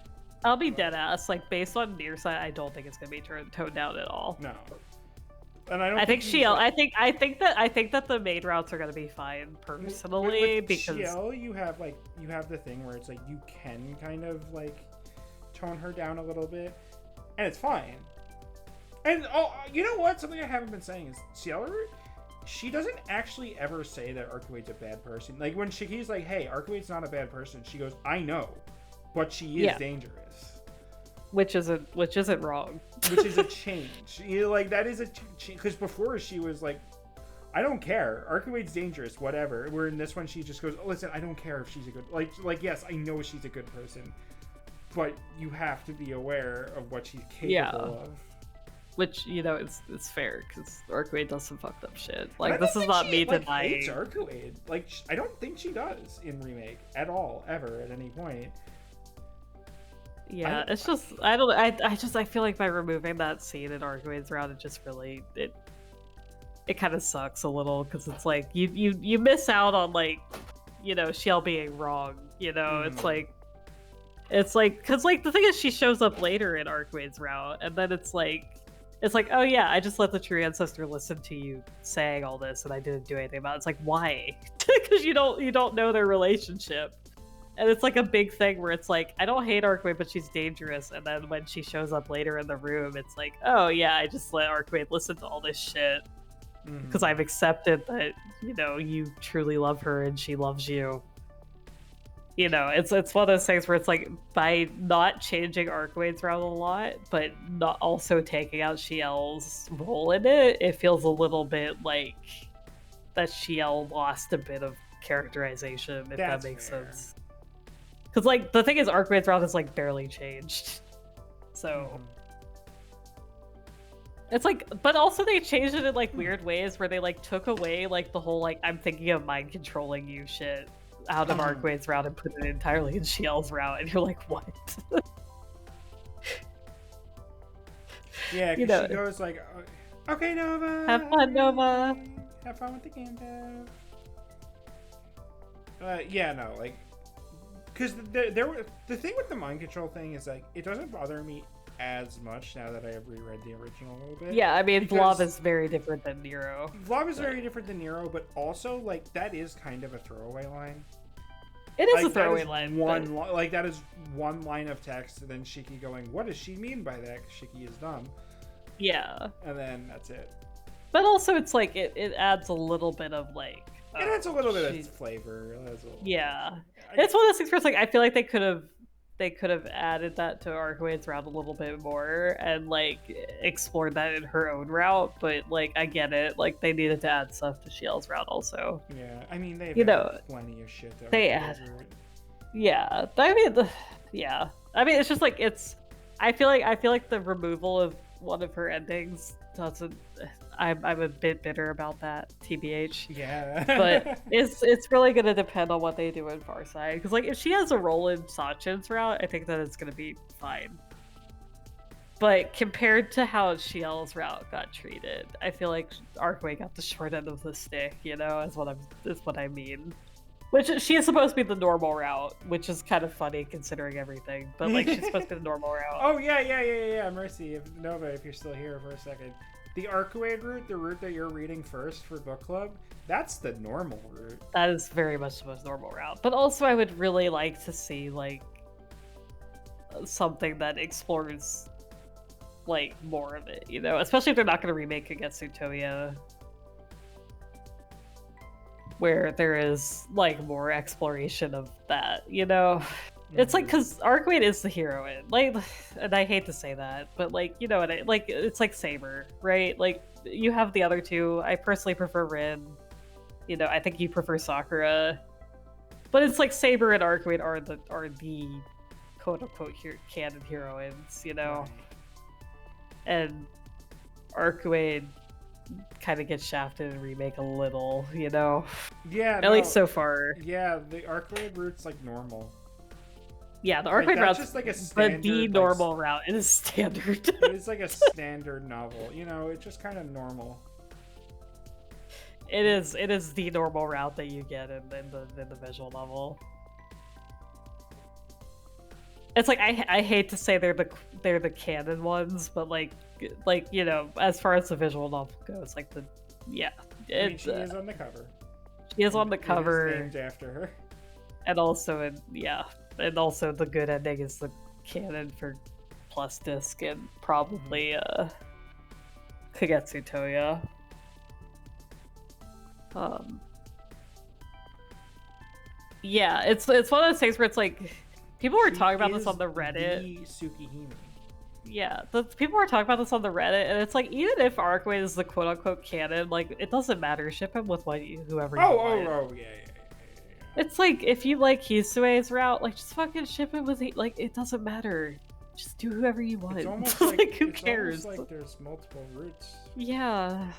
I'll be dead ass. Like based on Nearsight, I don't think it's gonna be toned down at all. No. And I think Ciel. I think that the maid routes are gonna be fine personally with because Ciel, you have the thing where it's like you can kind of like tone her down a little bit, and it's fine. And you know what? Something I haven't been saying is Ciel. She doesn't actually ever say that Arcuade's a bad person. Like when Shiki's like, "Hey, Arcuade's not a bad person," she goes, "I know, but she is dangerous." Which isn't wrong. Which is a change. You know, like that is a change because before she was like, "I don't care. Arcuade's dangerous. Whatever." Where in this one she just goes, "Oh, listen, I don't care if she's a good like yes, I know she's a good person, but you have to be aware of what she's capable of." Which, you know, it's fair because Arcuade does some fucked up shit. Like this is not me denying. Hates Arcuade. Like I don't think she does in remake at all, ever at any point. Yeah, it's just I feel like by removing that scene in Arcuade's route, it just really it kind of sucks a little because it's like you miss out on like, you know, Ciel being wrong. You know, it's like It's like, because like the thing is, she shows up later in Arcwade's route, and then it's like, oh yeah, I just let the true ancestor listen to you saying all this, and I didn't do anything about it. It's like, why? Because you don't know their relationship, and it's like a big thing where it's like, I don't hate Arcwade, but she's dangerous. And then when she shows up later in the room, it's like, oh yeah, I just let Arcwade listen to all this shit because I've accepted that you truly love her and she loves you. It's one of those things where it's like, by not changing Arcwade's route a lot, but not also taking out Shiel's role in it, it feels a little bit like that Shiel lost a bit of characterization, if that makes sense. Because like the thing is, Arcwade's route is like barely changed, so it's like, but also they changed it in like weird ways where they like took away like the whole like I'm thinking of mind controlling you shit out of Arcwade's route and put it entirely in Shiel's route, and you're like, what? Yeah, because she goes like, okay, Nova. Have fun, Nova. Have fun with the Gandalf. Yeah, no, like, because the thing with the mind control thing is like, it doesn't bother me as much now that I have reread the original a little bit. Yeah, I mean, Vlav is very different than Nero. Vlav is very different than Nero, but also like that is kind of a throwaway line. It is a throwaway line. Like that is one line of text, and then Shiki going, "What does she mean by that?" 'Cause Shiki is dumb. Yeah. And then that's it. But also, it's like it adds a little bit of like. It adds a little bit of flavor. Yeah, it's one of those things where it's like I feel like they could have added that to Arcwade's route a little bit more and like explored that in her own route. But like I get it, like they needed to add stuff to Shiel's route also. Yeah, I mean they've added plenty of shit. They add. Yeah, I mean, I mean it's just like I feel like the removal of one of her endings doesn't. I'm a bit bitter about that, TBH. Yeah. But it's really gonna depend on what they do in Farside. Because like if she has a role in Sachin's route, I think that it's gonna be fine. But compared to how Shiel's route got treated, I feel like Arcwade got the short end of the stick, is what I mean. Which she is supposed to be the normal route, which is kind of funny considering everything. But like she's supposed to be the normal route. Oh yeah. Mercy, Nova, if you're still here for a second. The Arcwade route, the route that you're reading first for book club, that's the normal route. That is very much the most normal route. But also I would really like to see like something that explores like more of it, especially if they're not going to remake Kagetsu Toya, where there is like more exploration of that, It's like, because Arcwade is the heroine, like, and I hate to say that, but like, like it's like Saber, right? Like you have the other two. I personally prefer Rin. I think you prefer Sakura, but it's like Saber and Arcwade are the quote unquote canon heroines, Right. And Arcwade kind of gets shafted in remake a little, Yeah. At least so far. Yeah, the Arcwade route's like normal. Yeah, the Arcwade route's just like a standard, but the normal route is standard. It's like a standard novel, it's just kind of normal. It is the normal route that you get in the visual novel. It's like I hate to say they're the canon ones, but like as far as the visual novel goes, like she is on the cover. She is on the cover. It is named after her. And also and also the good ending is the canon for Plus Disc and probably Kagetsu Toya. Yeah, it's one of those things where it's like people were talking about this on the Reddit. The Tsukihime. Yeah, people were talking about this on the Reddit, and it's like even if Arcwade is the quote unquote canon, like it doesn't matter. Ship him with whoever you want. Oh yeah. It's like if you like Hisue's route, like just fucking ship him with like it doesn't matter. Just do whoever you want. It's almost like who cares? Almost like there's multiple routes. Yeah.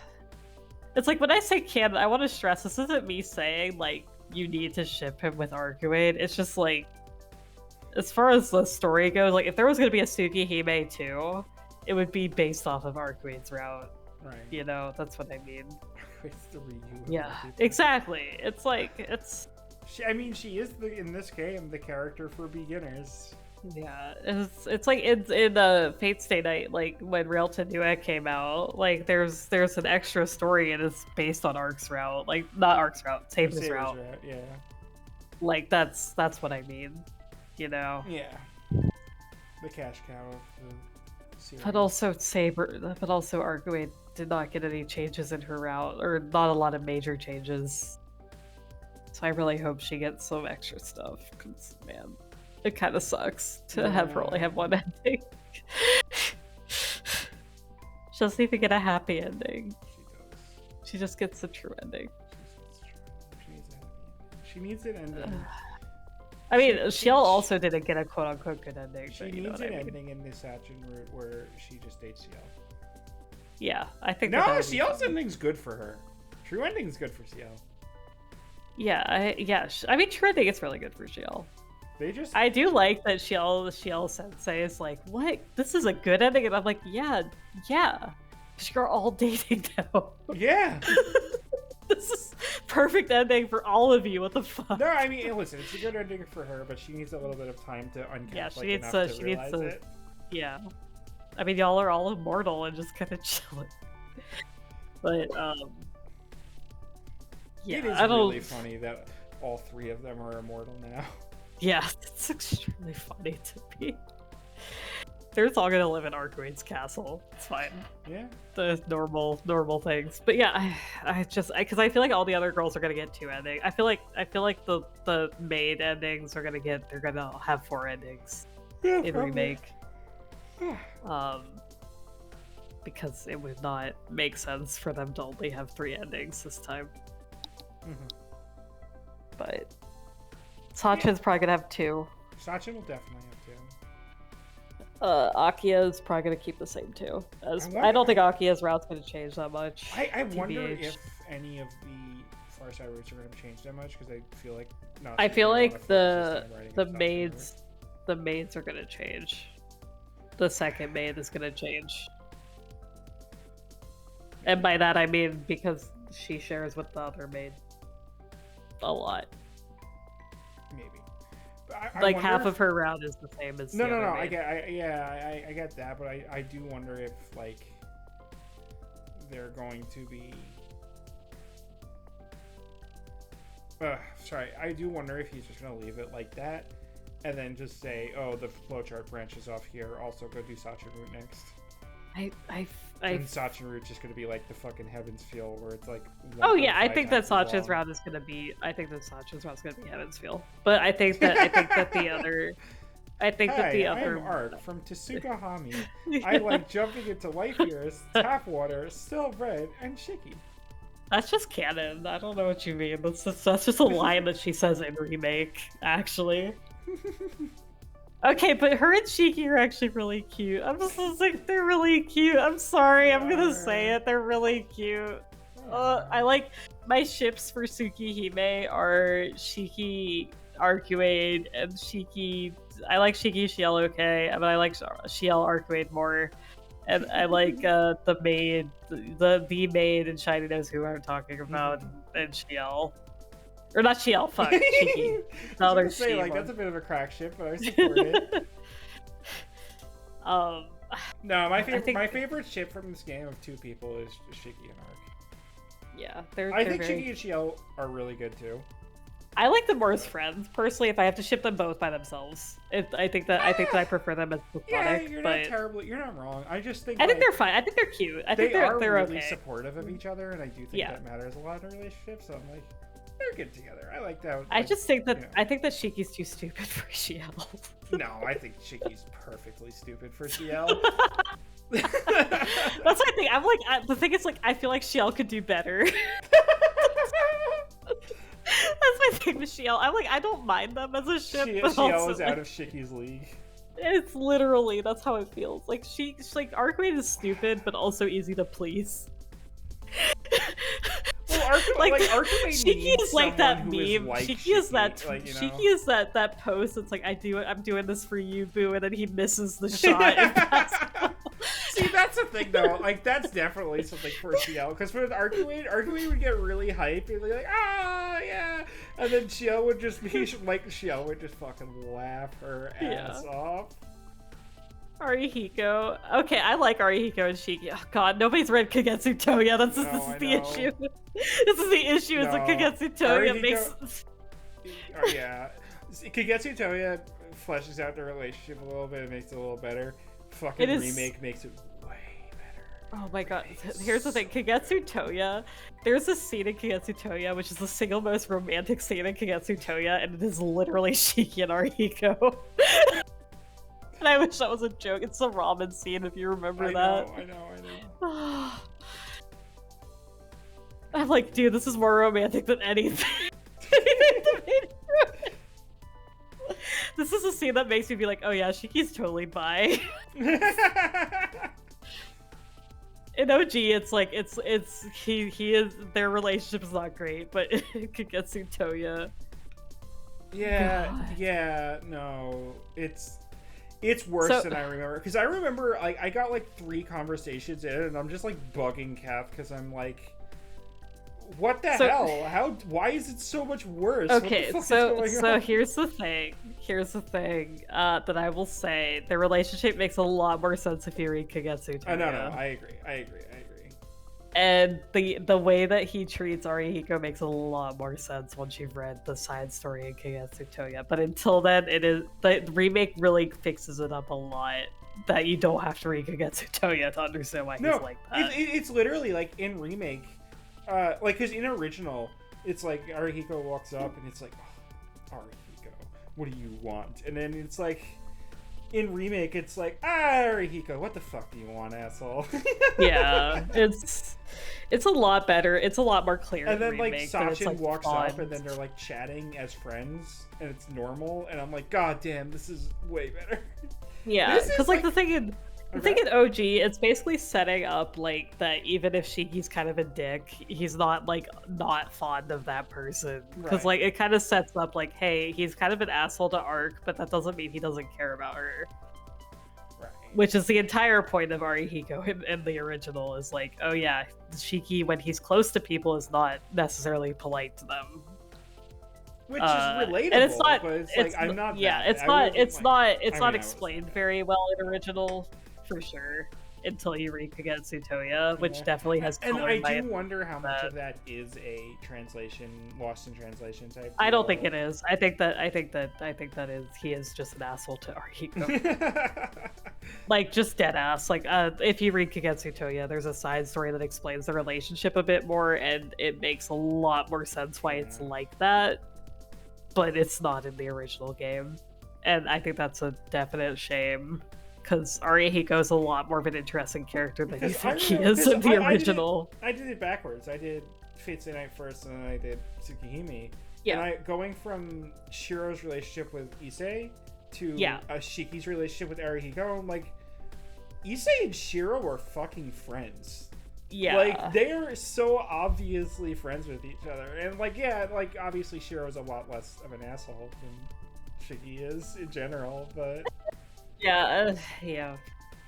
It's like when I say canon, I want to stress this isn't me saying like you need to ship him with Arcwade. It's just like as far as the story goes, like if there was gonna be a Tsukihime 2, it would be based off of Arcwade's route. Right. That's what I mean. It's the Ryu. Yeah, exactly. It's like She is in this game the character for beginners. Yeah, it's like in Fate Stay Night, like when Real to Nua came out, like there's an extra story and it's based on Ark's route, like not Ark's route, Saber's route. Yeah. Like that's what I mean, you know. Yeah. The cash cow of the series. But also Arguade did not get any changes in her route, or not a lot of major changes. So I really hope she gets some extra stuff, because man, it kind of sucks to have her only have one ending. She doesn't even get a happy ending. She does. She just gets a true ending. She needs an ending. I mean, Shiel also didn't get a quote-unquote good ending. She but needs an ending in this action route where she just dates Ciel. Yeah, I think. No, Ciel's ending's good for her. True ending's good for Ciel. Yeah, I mean, true ending is really good for Shiel. I do like that Shiel Sensei is like, what? This is a good ending, and I'm like, yeah, because you're all dating now. Yeah. This is perfect ending for all of you. What the fuck? No, I mean, listen, it's a good ending for her, but she needs a little bit of time to uncap. Yeah, she needs to. Yeah. I mean, y'all are all immortal and just kind of chilling. But yeah, it is really funny that all three of them are immortal now. Yeah, it's extremely funny to me. They're all gonna live in Arguade's castle. It's fine. Yeah. The normal things. But yeah, because I feel like all the other girls are gonna get 2 endings. I feel like the maid endings are they're gonna have 4 endings in remake. Because it would not make sense for them to only have 3 endings this time. But Sachin's probably gonna have 2. Sachin will definitely have 2. Akia's probably gonna keep the same 2. I don't think Akia's route's gonna change that much. I wonder if any of the Far Side routes are gonna change that much, because I feel like the maids are gonna change. The second maid is gonna change. And by that I mean because she shares with the other maid a lot. Maybe. Like half of her route is the same as no. maid. I get that, but I do wonder if like they're going to be. Sorry, I do wonder if he's just gonna leave it like that, and then just say, "Oh, the flowchart branches off here. Also, go do Sachin route next." And Sachin route's just gonna be like the fucking Heaven's Feel, where it's like. Oh yeah, I think that Sachin's route is gonna be. I think that Sachin's route is gonna be Heaven's Feel, but I think that the other. I'm Ark from Tsukahami. I like jumping into life years, tap water, still bread, and shiki. That's just canon. I don't know what you mean. That's just a line that she says in remake, actually. Okay, but her and Shiki are actually really cute. I'm just like, they're really cute. I'm sorry, I'm gonna say it. They're really cute. I like my ships for Tsukihime are Shiki Arcuade and Shiki. I like Shiki Shiel okay, but I like Shiel Arcuade more. And I like the maid, the maid and Shiny knows who I'm talking about, and Shiel. Or not Shiel, fuck, Shiki. The other say, like, that's a bit of a crack ship, but I support it. No, my favorite ship from this game of 2 people is Shiki and Ark. Yeah, I think Shiki and Shiel are really good too. I like them more as friends. Personally, if I have to ship them both by themselves, I think that I prefer them as platonic. Yeah, you're not wrong. I just think they're fine. I think they're cute. I think they're really okay. supportive of each other, and I do think that matters a lot in a relationship. So I'm like, they're good together. I like that. I just think that I think that Shiki's too stupid for Shiel. No, I think Shiki's perfectly stupid for Shiel. That's what I think. I'm like, the thing is, like, I feel like Shiel could do better. That's my thing with Shiel. I'm like, I don't mind them as a ship. Shiel is out of Shiki's league. It's literally, that's how it feels. Like, she's like, Arcuade is stupid, but also easy to please. Well, Arcuade Shiki is like that meme. Like Shiki is that. Like, you know? Shiki is that post. It's like I'm doing this for you, boo, and then he misses the shot. See, that's the thing though. Like, that's definitely something for Shiel. Because with Arcuate would get really hyped and be like, ah, yeah, and then Shiel would just be like, Shiel would just fucking laugh her ass off. Arihiko. Okay, I like Arihiko and Shiki. Oh god, nobody's read Kagetsu Toya. This is the issue. This is the issue. Is that Kagetsu Toya makes. Oh yeah, Kagetsu Toya fleshes out the relationship a little bit and makes it a little better. Fucking remake makes it way better. Oh my god. Here's the thing. Kagetsu Toya. There's a scene in Kagetsu Toya which is the single most romantic scene in Kagetsu Toya, and it is literally Shiki and Arihiko. And I wish that was a joke. It's the ramen scene, if you remember that. I know. I'm like, dude, this is more romantic than anything. This is a scene that makes me be like, oh yeah, Shiki's totally bi. In OG, it's like, he is, their relationship is not great, but Kagetsu Toya. Yeah, no, it's worse than I remember. Because I remember, I got like 3 conversations in, and I'm just like bugging Kath because I'm like, what the hell? Why is it so much worse? Okay, so here's the thing. That I will say, the relationship makes a lot more sense if you read Kagetsu Toya. No, I agree. And the way that he treats Arihiko makes a lot more sense once you've read the side story in Kagetsu Toya. But until then, the remake really fixes it up a lot. That you don't have to read Kagetsu Toya to understand why he's like that. It's literally like in remake, like because in original, it's like Arihiko walks up and it's like, oh, Arihiko, what do you want? And then it's like, in remake, it's like, Arihiko, what the fuck do you want, asshole? Yeah, it's a lot better. It's a lot more clear. And then remake, like Sachin like, walks up, and then they're like chatting as friends, and it's normal. And I'm like, god damn, this is way better. Yeah, because like the thing in OG, it's basically setting up like that. Even if Shiki's kind of a dick, he's not like not fond of that person. Because like it kind of sets up like, hey, he's kind of an asshole to Arc, but that doesn't mean he doesn't care about her. Which is the entire point of Arihiko in the original, is like, oh yeah, Shiki, when he's close to people, is not necessarily polite to them. Which is relatable, and it's not, but it's like, I'm not. Yeah, that. it's not explained very well in original, for sure, until you read Kagetsu Toya, which definitely has. And I do wonder how much of that is a translation, lost in translation type. I don't think it is. I think that he is just an asshole to Arihiko. Like, just dead ass. Like, if you read Kagetsu Toya, there's a side story that explains the relationship a bit more, and it makes a lot more sense why it's like that. But it's not in the original game, and I think that's a definite shame. Because Arihiko is a lot more of an interesting character than you think he is in the original. I did it backwards. I did Fate Stay Night first, and then I did Tsukihime. Yeah. And going from Shiro's relationship with Issei to Shiki's relationship with Arihiko, I'm like, Issei and Shiro are fucking friends. Yeah. Like, they are so obviously friends with each other. And, like, yeah, like, obviously Shiro's a lot less of an asshole than Shiki is in general, but... Yeah.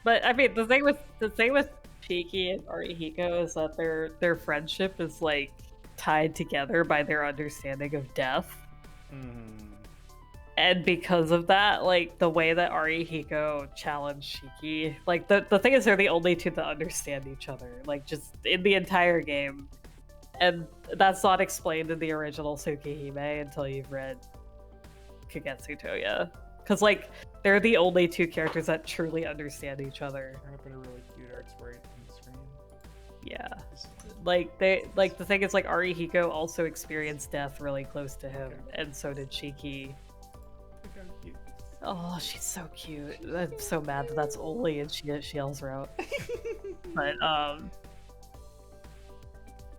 But, I mean, the thing with Shiki and Arihiko is that their friendship is, like, tied together by their understanding of death. And because of that, like, the way that Arihiko challenged Shiki, like, the thing is they're the only two that understand each other, like, just in the entire game. And that's not explained in the original Tsukihime until you've read Kagetsu Toya. Because, like, they're the only two characters that truly understand each other. I'm gonna put a really cute art sprite on the screen. Yeah. Like, the thing is, like, Arihiko also experienced death really close to him, and so did Shiki. Oh, she's so cute. I'm so mad that that's only in Shiel's route. But,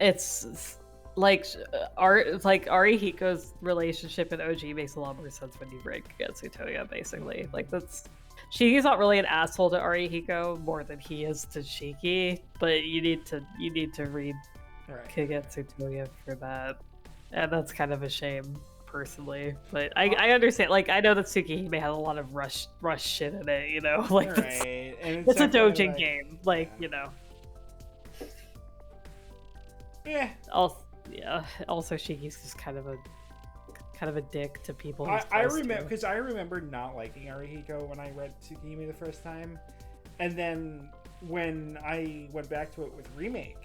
it's like Arihiko's relationship in OG makes a lot more sense when you read Kagetsu Toya, basically. Like, Shiki's not really an asshole to Arihiko more than he is to Shiki, but you need to read Kagetsu Toya for that. And that's kind of a shame. personally, but I understand. Like, I know that Tsukihime had a lot of rush shit in it, you know. Like, Right. And it's a definitely, dojin like, game, like, yeah. you know. Yeah. Also, yeah. Also, Shiki's just kind of a dick to people. I remember because I remember not liking Arihiko when I read Tsukihime the first time, and then when I went back to it with remake,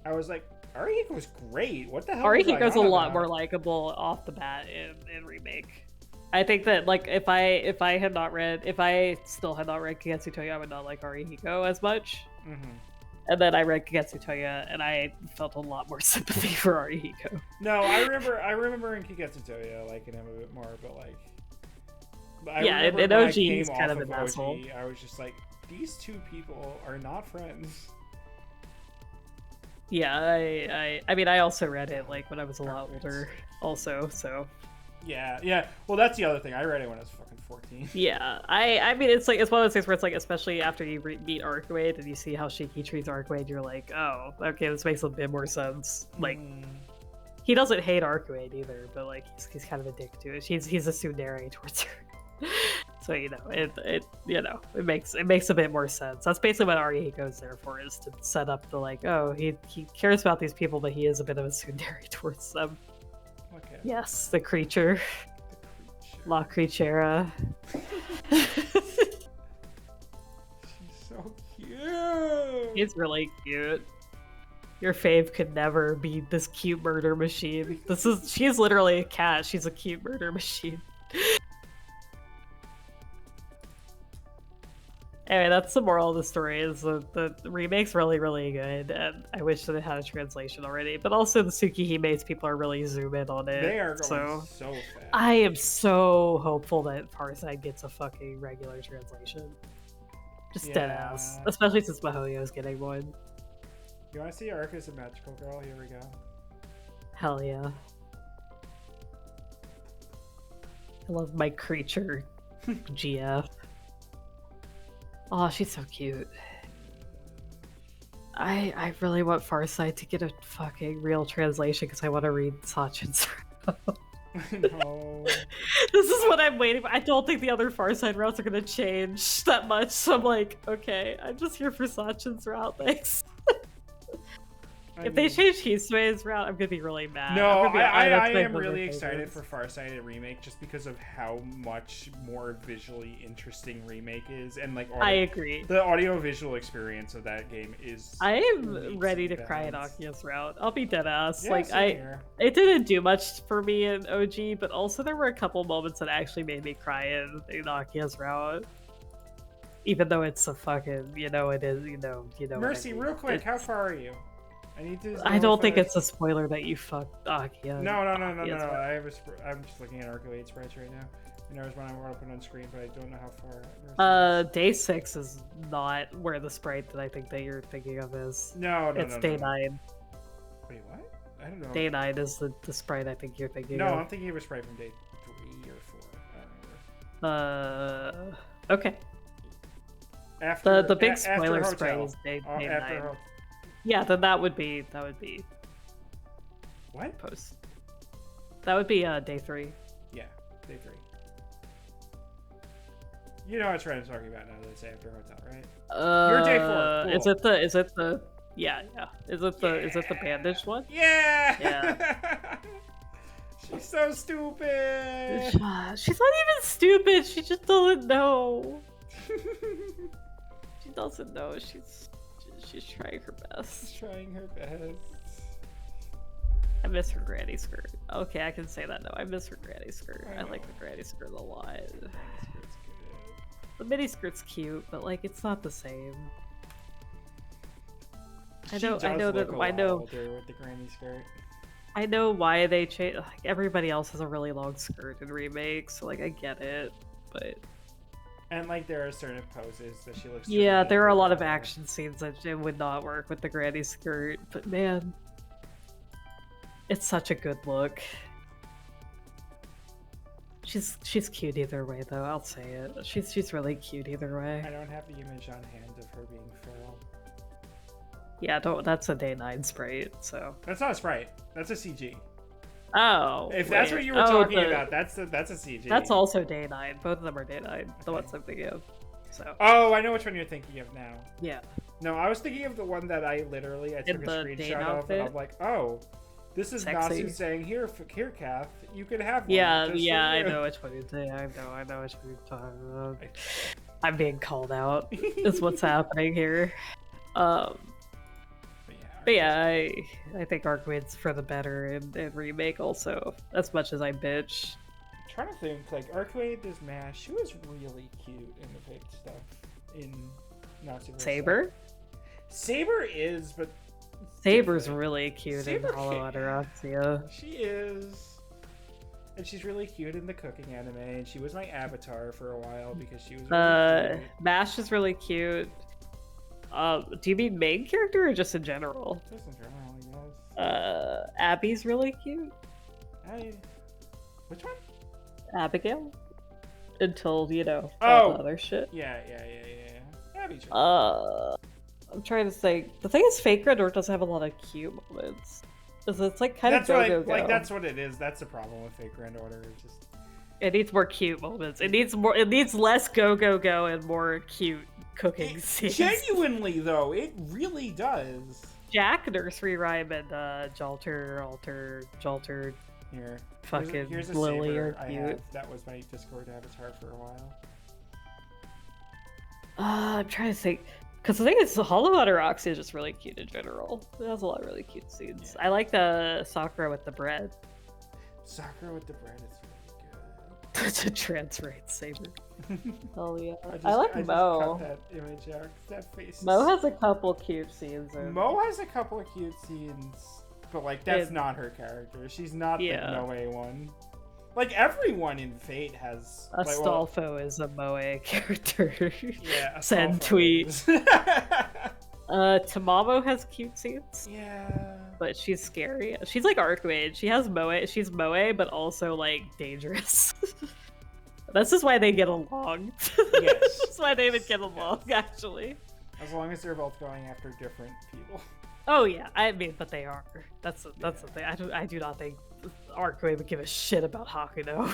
I was like, Arihiko's great. What the hell? Arihiko's a on lot about? more likable off the bat in remake. I think that, like, if I still had not read Kigetsu Toya, I would not like Arihiko as much. Mm-hmm. And then I read Kigetsu Toya, and I felt a lot more sympathy for Arihiko. No, I remember in Kigetsu Toya liking him a bit more, but like, Yeah, remember in when I OG, came he's kind off of an asshole. I was just like, these two people are not friends. Yeah, I mean, I also read it like when I was a lot older, also. So Yeah. Well, that's the other thing. I read it when I was fucking 14. yeah, I mean, it's one of those things where it's like, especially after you meet Arcuade and you see how Shiki treats Arcuade, you're like, oh, okay, this makes a bit more sense. Like, he doesn't hate Arcuade either, but like he's kind of a dick to it. He's a tsundere towards her. So, you know, it makes a bit more sense. That's basically what Arihiko's there for, is to set up the, like, oh, he cares about these people, but he is a bit of a tsundere towards them. Okay. Yes, the creature. La Creatura. She's so cute. He's really cute. Your fave could never be this cute murder machine. She's literally a cat. She's a cute murder machine. Anyway, that's the moral of the story, is the remake's really, really good, and I wish that it had a translation already. But also the Tsukihime's people are really zoom in on it. They are going so fast. I am so hopeful that Farside gets a fucking regular translation. Just dead ass. Especially since Mihoyo's getting one. You want to see Arcus a magical girl? Here we go. Hell yeah. I love my creature GF. Oh, she's so cute. I really want Farside to get a fucking real translation because I want to read Sachin's route. No. This is what I'm waiting for. I don't think the other Farside routes are going to change that much, so I'm like, okay, I'm just here for Sachin's route, thanks. If they change Hisue's route, I'm gonna be really mad. No, I my am really favorite. excited for Farsighted Remake just because of how much more visually interesting Remake is, and like I agree. The audio-visual experience of that game is. I am ready to cry at Akia's route. I'll be dead ass. Yeah, like it didn't do much for me in OG, but also there were a couple moments that actually made me cry in Akia's route. Even though it's a fucking, it is, Mercy, real quick, how far are you? I need to. I don't think it's a spoiler that you fucked Akia. No. I'm just looking at Arco-8 sprites right now. And there was one I want to put on screen, but I don't know how far. Day 6 is not where the sprite that I think that you're thinking of is. No. It's Day 9. Wait, what? I don't know. Day 9 is the sprite I think you're thinking of. No, I'm thinking of a sprite from Day 3 or 4. I don't remember. Okay. After the big spoiler sprite sprite is Day 9. Yeah, then that would be what? Post. That would be Day 3. Yeah, Day 3. You know what I'm talking about now that I say After Hotel, right? You're Day 4. Cool. Is it the yeah. Is it the bandaged one? Yeah. Yeah. She's so stupid. She's not even stupid. She just doesn't know. She doesn't know. She's trying her best. She's trying her best. I miss her granny skirt. Okay, I can say that now. I miss her granny skirt. I like the granny skirt a lot. The mini skirt's cute, but like it's not the same. I know With the granny skirt. I know why they changed. Like, everybody else has a really long skirt in remakes, so like I get it, but. And like there are certain poses that she looks. Yeah, there are a lot of action scenes that it would not work with the granny skirt, but man, it's such a good look. She's cute either way, though. I'll say it. She's really cute either way. I don't have the image on hand of her being feral. Yeah, that's a Day 9 sprite. So that's not a sprite. That's a CG. Oh. If that's wait. what you were talking about, that's a CG. That's also Day 9. Both of them are Day 9. The ones I'm thinking of. So. Oh, I know which one you're thinking of now. Yeah. No, I was thinking of the one that I took a screenshot of, and I'm like, oh, this is Sexy. Nasu saying, here, Cath, you could have one. Yeah, just yeah, for I you." know which one you're saying. I know which one you're talking about. I'm being called out. Is what's happening here. But yeah, I think Arcwade's for the better in remake also. As much as I bitch. I'm trying to think, like, Arcade is MASH. She was really cute in the fake stuff in Nazi. Saber? Saber is, but Saber's really cute Saber in Hollow Ataraxia. She is. And she's really cute in the cooking anime, and she was my avatar for a while because she was really cute. Mash is really cute. Do you mean main character or just in general? Just in general, I guess. Abby's really cute. Which one? Abigail. Until, you know, Oh! all the other shit. Yeah. Abby's I'm trying to think. The thing is, Fake Red Orc doesn't have a lot of cute moments. It's like kind of go. Like, that's what it is. That's the problem with Fake Grand Order. It needs more cute moments. It needs less go and more cute cooking scenes. Genuinely, though, it really does. Jack, Nursery Rhyme, and Jalter. Here. Fucking here's a Lily saber are cute. That was my Discord avatar for a while. I'm trying to think. Because the thing is, Hollow Ataraxia is just really cute in general. It has a lot of really cute scenes. Yeah. I like the Sakura with the bread. Sakura with the bread is really good. It's a transrate saber. Hell yeah. I I like like Mo. Mo. Cut that image out. That face. Mo has a couple cute scenes. Mo has a couple of cute scenes, but like that's not her character. She's not the Moe one. Like everyone in Fate has. Astolfo is a Moe character. Yeah. Send tweet. Tamamo has cute scenes. Yeah. But she's scary. She's like Arcade. She has Moe. She's Moe, but also like dangerous. This is why they get along. Yes. That's why they would get along, actually. As long as they're both going after different people. Oh yeah, I mean, but they are. That's the thing. I do not think Arcade would give a shit about Hakuno.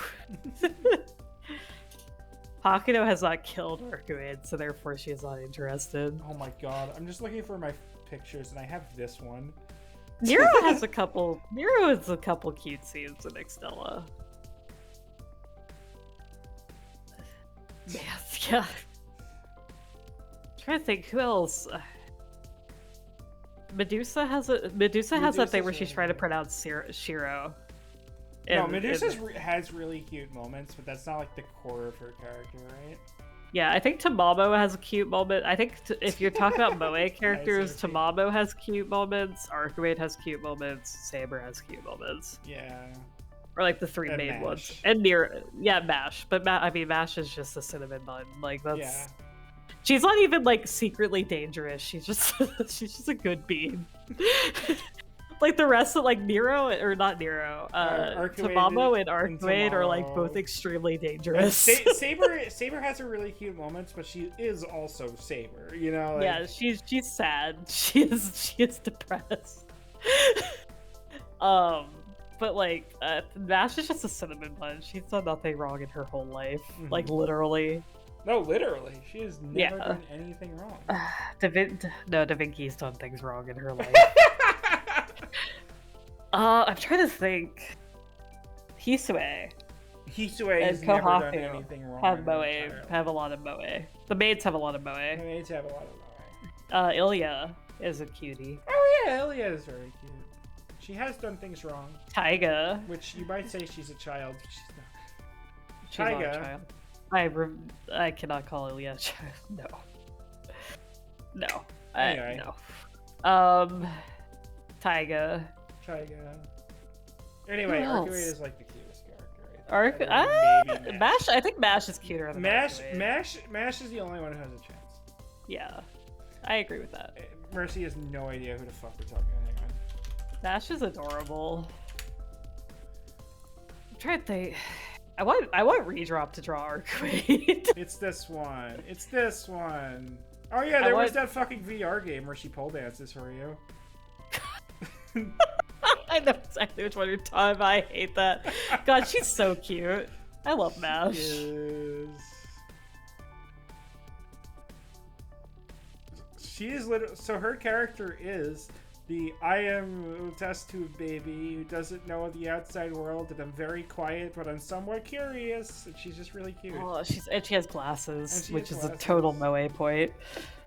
Hakuno has not killed Arcade, so therefore she is not interested. Oh my god, I'm just looking for my pictures, and I have this one. Nero has a couple. Nero has a couple cute scenes in Extella. Yeah. I'm trying to think who else. Medusa has that thing where she's trying to pronounce Shiro. No, Medusa has really cute moments, but that's not like the core of her character, right? Yeah, I think Tamamo has a cute moment. I think if you're talking about Moe characters, Tamamo has cute moments, Arcade has cute moments, Saber has cute moments. Yeah. Or like the three And main Mash. ones. And Mash. But I mean, Mash is just a cinnamon bun. Like that's. Yeah. She's not even like secretly dangerous. She's just a good being. Like the rest of like Nero or not Nero, Tamamo and Arcade are like both extremely dangerous. Saber has her really cute moments, but she is also Saber. You know. Like... Yeah, she's sad. She is depressed. But like, Mash is just a cinnamon bun. She's done nothing wrong in her whole life. Mm-hmm. Like literally. No, literally. She has never done anything wrong. Da Vinci's done things wrong in her life. I'm trying to think. Hisue has never done anything wrong. Have a lot of Moe. The maids have a lot of Moe. The maids have a lot of Moe. Ilya is a cutie. Oh yeah, Ilya is very cute. She has done things wrong. Taiga. Which you might say she's a child, but she's not. She's not a child. I cannot call Ilya a child. No. Anyway. No. Taiga. Anyway, Arcade is like the cutest character. Mash. I think Mash is cuter than Mash is the only one who has a chance. Yeah, I agree with that. Mercy has no idea who the fuck we're talking about. Mash is adorable. I'm trying to think. I want Redrop to draw Arcade. It's this one. Oh yeah, there was that fucking VR game where she pole dances for you. I know exactly which one you're talking about. I hate that. God, she's so cute. I love Mash. She is literally, so her character is the I am a test tube baby who doesn't know the outside world, and I'm very quiet, but I'm somewhat curious. And she's just really cute. Oh, and she has glasses, which is glasses. a total moe point.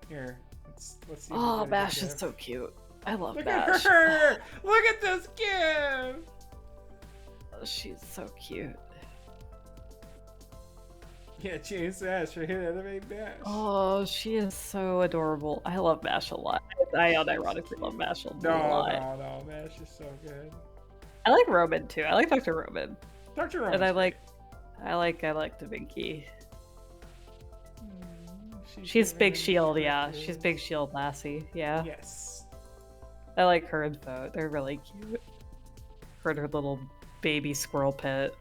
Here, let's see. Oh, Mash is so cute. I love Look Mash. at her! Look at this gift! Oh, she's so cute. Yeah, James Mash right here, anime Mash. Oh, she is so adorable. I love Mash a lot. I unironically love Mash a lot. No, Mash is so good. I like Roman too. I like Dr. Roman. Dr. Roman. And I like Davinci. She's Big Shield, yeah. She's Big Shield Lassie, yeah. Yes. I like her and Foe. They're really cute. Her and her little baby squirrel pet.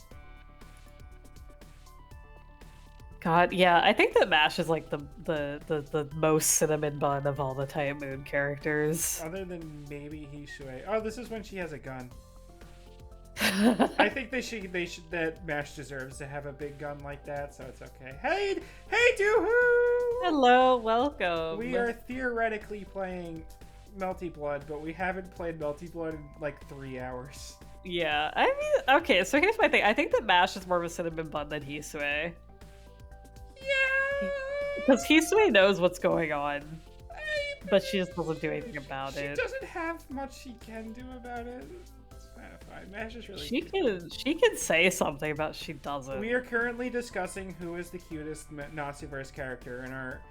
God, yeah, I think that Mash is like the most cinnamon bun of all the Type Moon characters. Other than maybe Hisui. Oh, this is when she has a gun. I think that Mash deserves to have a big gun like that, so it's okay. Hey, Doohoo! Hello, welcome. We are theoretically playing Melty Blood, but we haven't played Melty Blood in like 3 hours. Yeah, I mean, okay, so here's my thing. I think that Mash is more of a cinnamon bun than Hisui. Yeah! Because Hisui knows what's going on, but she just doesn't do anything about it. She doesn't have much she can do about it. It's kind of fine. Mash is really cute. She can say something about she doesn't. We are currently discussing who is the cutest Naziverse character, and our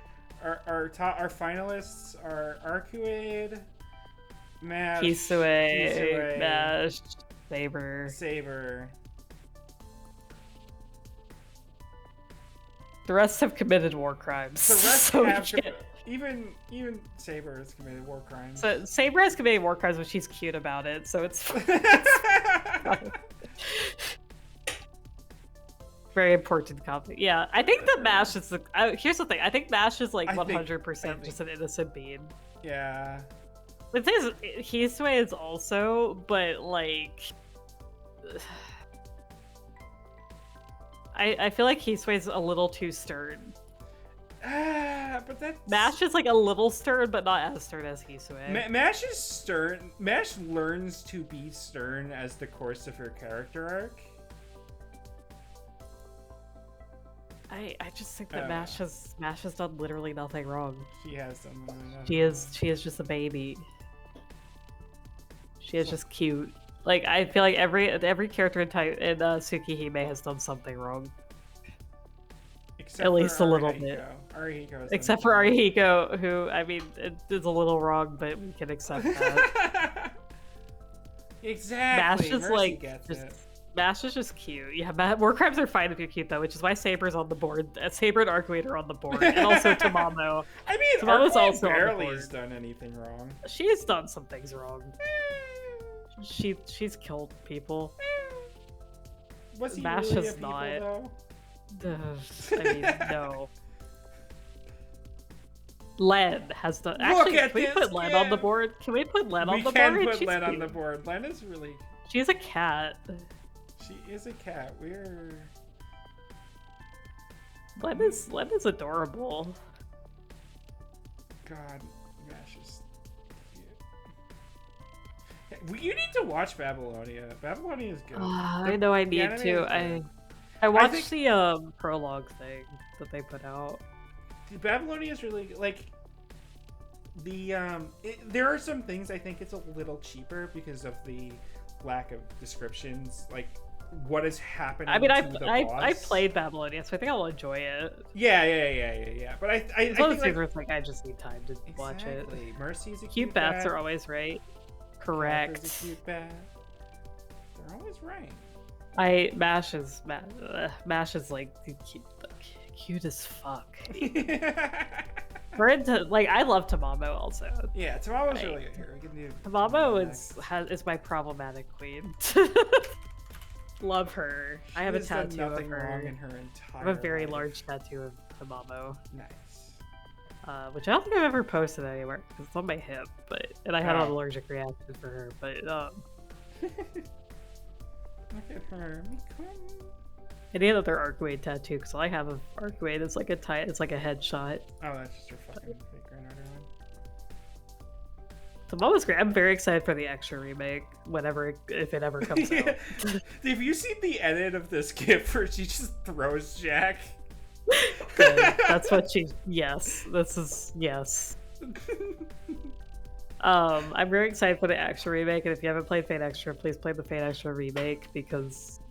finalists are Arcuade, Mash, Hisui, Mash, Saber. The rest have committed war crimes. The rest so have even Saber has committed war crimes. So Saber has committed war crimes, but she's cute about it, so it's fine. Very important comment. Yeah, I think that Mash is the. Here's the thing. I think Mash is like 100% just an innocent being. Yeah. The thing is, Hisui is also, but like. I feel like Hisui's a little too stern. But that's... Mash is like a little stern, but not as stern as Hisui. Mash is stern. Mash learns to be stern as the course of her character arc. I just think that Mash has done literally nothing wrong. She has done literally nothing. She is just a baby. She is just cute. Like, I feel like every character in Tsukihime has done something wrong. Except at least a little Arihiko. bit. Except for Arihiko, who, I mean, it's a little wrong, but we can accept that. Exactly. Mash is like, Mash is just cute. Yeah, war crimes are fine if you're cute, though, which is why Saber's on the board. Saber and Arcuade are on the board, and also Tamamo. I mean, Tamamo's also barely has done anything wrong. She's done some things wrong. She's killed people. Was he Mash really has people, not. though? I mean, no. Len has done. Actually, can we put Len on the board? Can we put Len on the board? We can put Len on the board. Len is really. She's a cat. She is a cat. We're. Len is adorable. God, Mash is cute. You need to watch Babylonia. Babylonia is good. I know I need to. I watched the prologue thing that they put out. Babylonia is really like there are some things I think it's a little cheaper because of the lack of descriptions, like what is happening. I mean, I played Babylonia, so I think I'll enjoy it. Yeah. But I think like I just need time to watch it. Mercy's a cute bats are always right. Correct. Cather's a cute bat. They're always right. Mash is like cute as fuck. We're into I love Tamamo also. Yeah, Tamamo's really good here. We can do Tamamo is my problematic queen. Love her. I have a tattoo of her. Wrong in her entire I have a very life. large tattoo of Tamamo. Nice. Which I don't think I've ever posted anywhere because it's on my hip, and I had an allergic reaction for her. But Look at her. I need another Arcuate tattoo because all I have of Arcuate is like it's like a headshot. Oh, that's just her fucking fake Granada one. The moment was great. I'm very excited for the extra remake if it ever comes out. Have you seen the edit of this GIF where she just throws Jack? Good. That's what yes. This is yes. I'm very excited for the extra remake, and if you haven't played Fate Extra, please play the Fate Extra remake because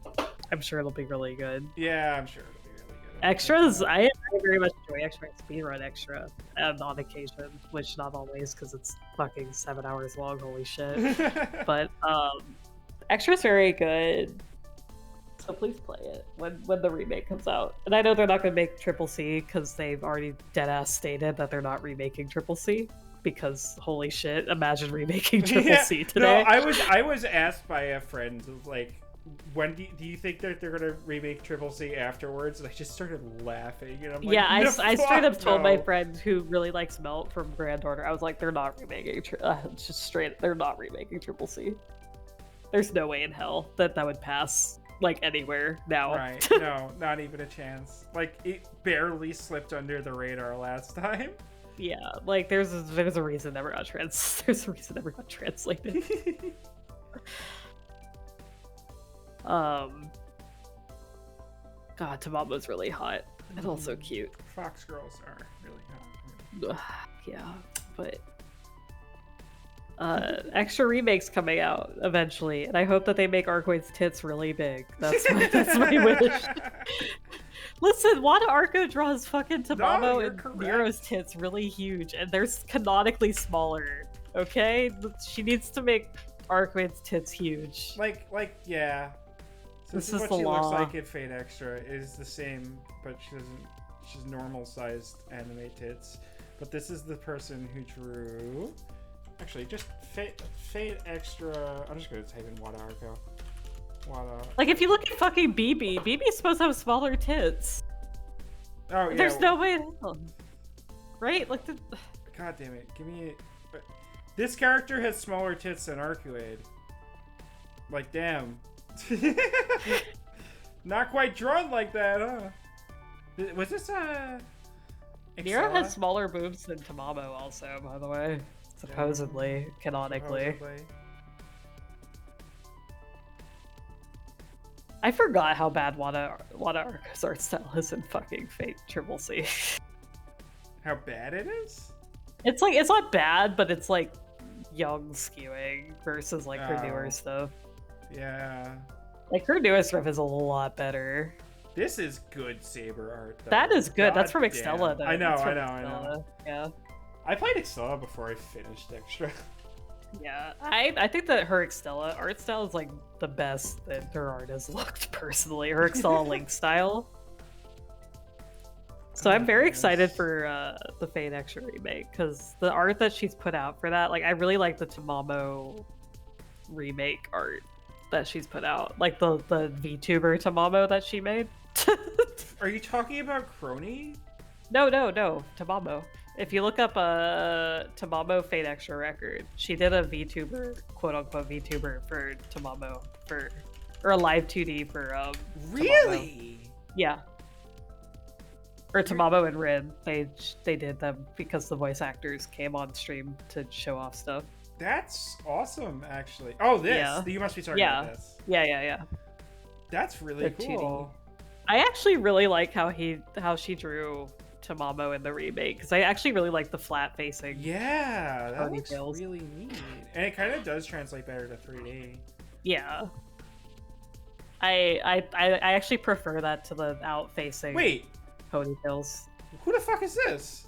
I'm sure it'll be really good. Yeah, I'm sure it'll be really good. Extras, I very much enjoy Extra. Speedrun Extra on occasion, which not always because it's fucking 7 hours long. Holy shit! But Extra's very good. So please play it when the remake comes out. And I know they're not going to make Triple C because they've already deadass stated that they're not remaking Triple C. Because holy shit, imagine remaking Triple C today. No, I was asked by a friend like, when do you think that they're gonna remake Triple C afterwards? And I just started laughing. And I'm like, yeah, no, I straight up told my no. friend who really likes Melt from Grand Order, I was like, they're not remaking they're not remaking Triple C. There's no way in hell that would pass like anywhere now. Right? No, not even a chance. Like it barely slipped under the radar last time. Yeah, like there's a reason never got translated. God, Tamamo's really hot and also cute. Fox girls are really hot. Yeah, but extra remakes coming out eventually, and I hope that they make Arcoid's tits really big. That's my wish. Listen, Wada Arco draws fucking Tamamo and Nero's tits really huge, and they're canonically smaller. Okay, she needs to make Arcoid's tits huge. Like, yeah. So this is what the she law. looks like in Fate Extra. Is the same, but she's normal-sized anime tits. But this is the person who drew. Actually, just Fate Extra. I'm just gonna type in Wada Arco. Like, if you look at fucking BB's supposed to have smaller tits. Oh, yeah. There's no way in hell. Right? Like, God damn it. Give me... This character has smaller tits than Arcuade. Like, damn. Not quite drawn like that, huh? Was this, Nero has smaller boobs than Tamamo also, by the way. Supposedly. Canonically. I forgot how bad Wada Arco's art style is in fucking Fate Triple C. How bad it is? It's like, it's not bad, but it's like young skewing versus like her newer stuff. Yeah. Like her newer stuff is a lot better. This is good Saber art, though. That is good. God That's from damn. Extella, though. I know. Yeah. I played Extella before I finished Extra. Yeah, I think that her Extella art style is like the best that her art has looked personally. Her Extella Link style. So I'm very excited for the Fate Extra remake because the art that she's put out for that, like I really like the Tamamo remake art that she's put out, like the VTuber Tamamo that she made. Are you talking about Crony? No, Tamamo. If you look up a Tamamo Fate Extra record, she did a VTuber, quote unquote VTuber for Tamamo or a live 2D for Really? Tamamo. Yeah. Or Tamamo and Rin. They did them because the voice actors came on stream to show off stuff. That's awesome, actually. Oh, this. Yeah. You must be talking about this. Yeah. That's really cool. 2D. I actually really like how she drew Tamamo in the remake because I actually really like the flat facing. Yeah, that looks ponytails. really neat, and it kind of does translate better to 3D. Yeah, I actually prefer that to the out facing. Wait, ponytails. Who the fuck is this?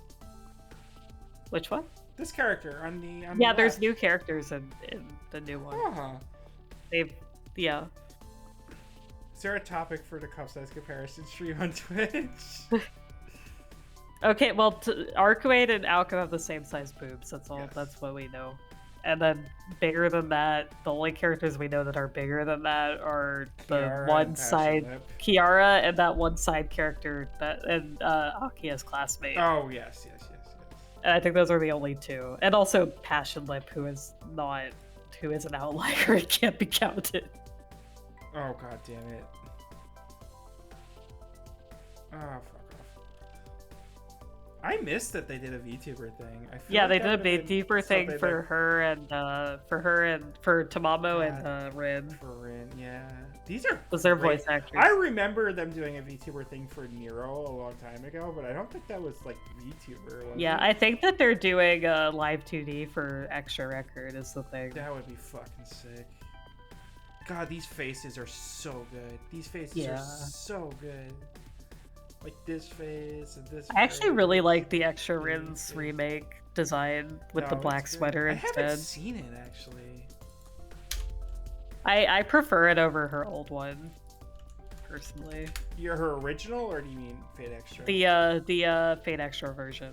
Which one? This character on the yeah. There's left. new characters in the new one. Huh. Yeah. Is there a topic for the cup size comparison stream on Twitch? Okay, well, Arcuade and Alco have the same size boobs. That's all. Yes. That's what we know. And then bigger than that, the only characters we know that are bigger than that are the Kiara one and side Passionlip. Kiara and that one side character and Akia's classmate. Oh yes. And I think those are the only two. And also Passionlip, who is an outlier and can't be counted. Oh god damn it. Oh fuck off. I missed that they did a VTuber thing. I feel Yeah, like they that did a would've been VTuber thing something for that- her and for Tamamo and Rin. For Rin, yeah. These are Was their great. voice actors. I remember them doing a VTuber thing for Nero a long time ago, but I don't think that was like VTuber. Was Yeah, it? I think that they're doing a live 2D for Extra Record is the thing. That would be fucking sick. God, these faces are so good. These faces Yeah. are so good. Like this face and this. I actually face. really like the Extra Yeah, Rins yeah. remake design with the No, black it's good. sweater I haven't instead. seen it actually. I prefer it over her old one, personally. You're her original, or do you mean Fate Extra? The Fate Extra version.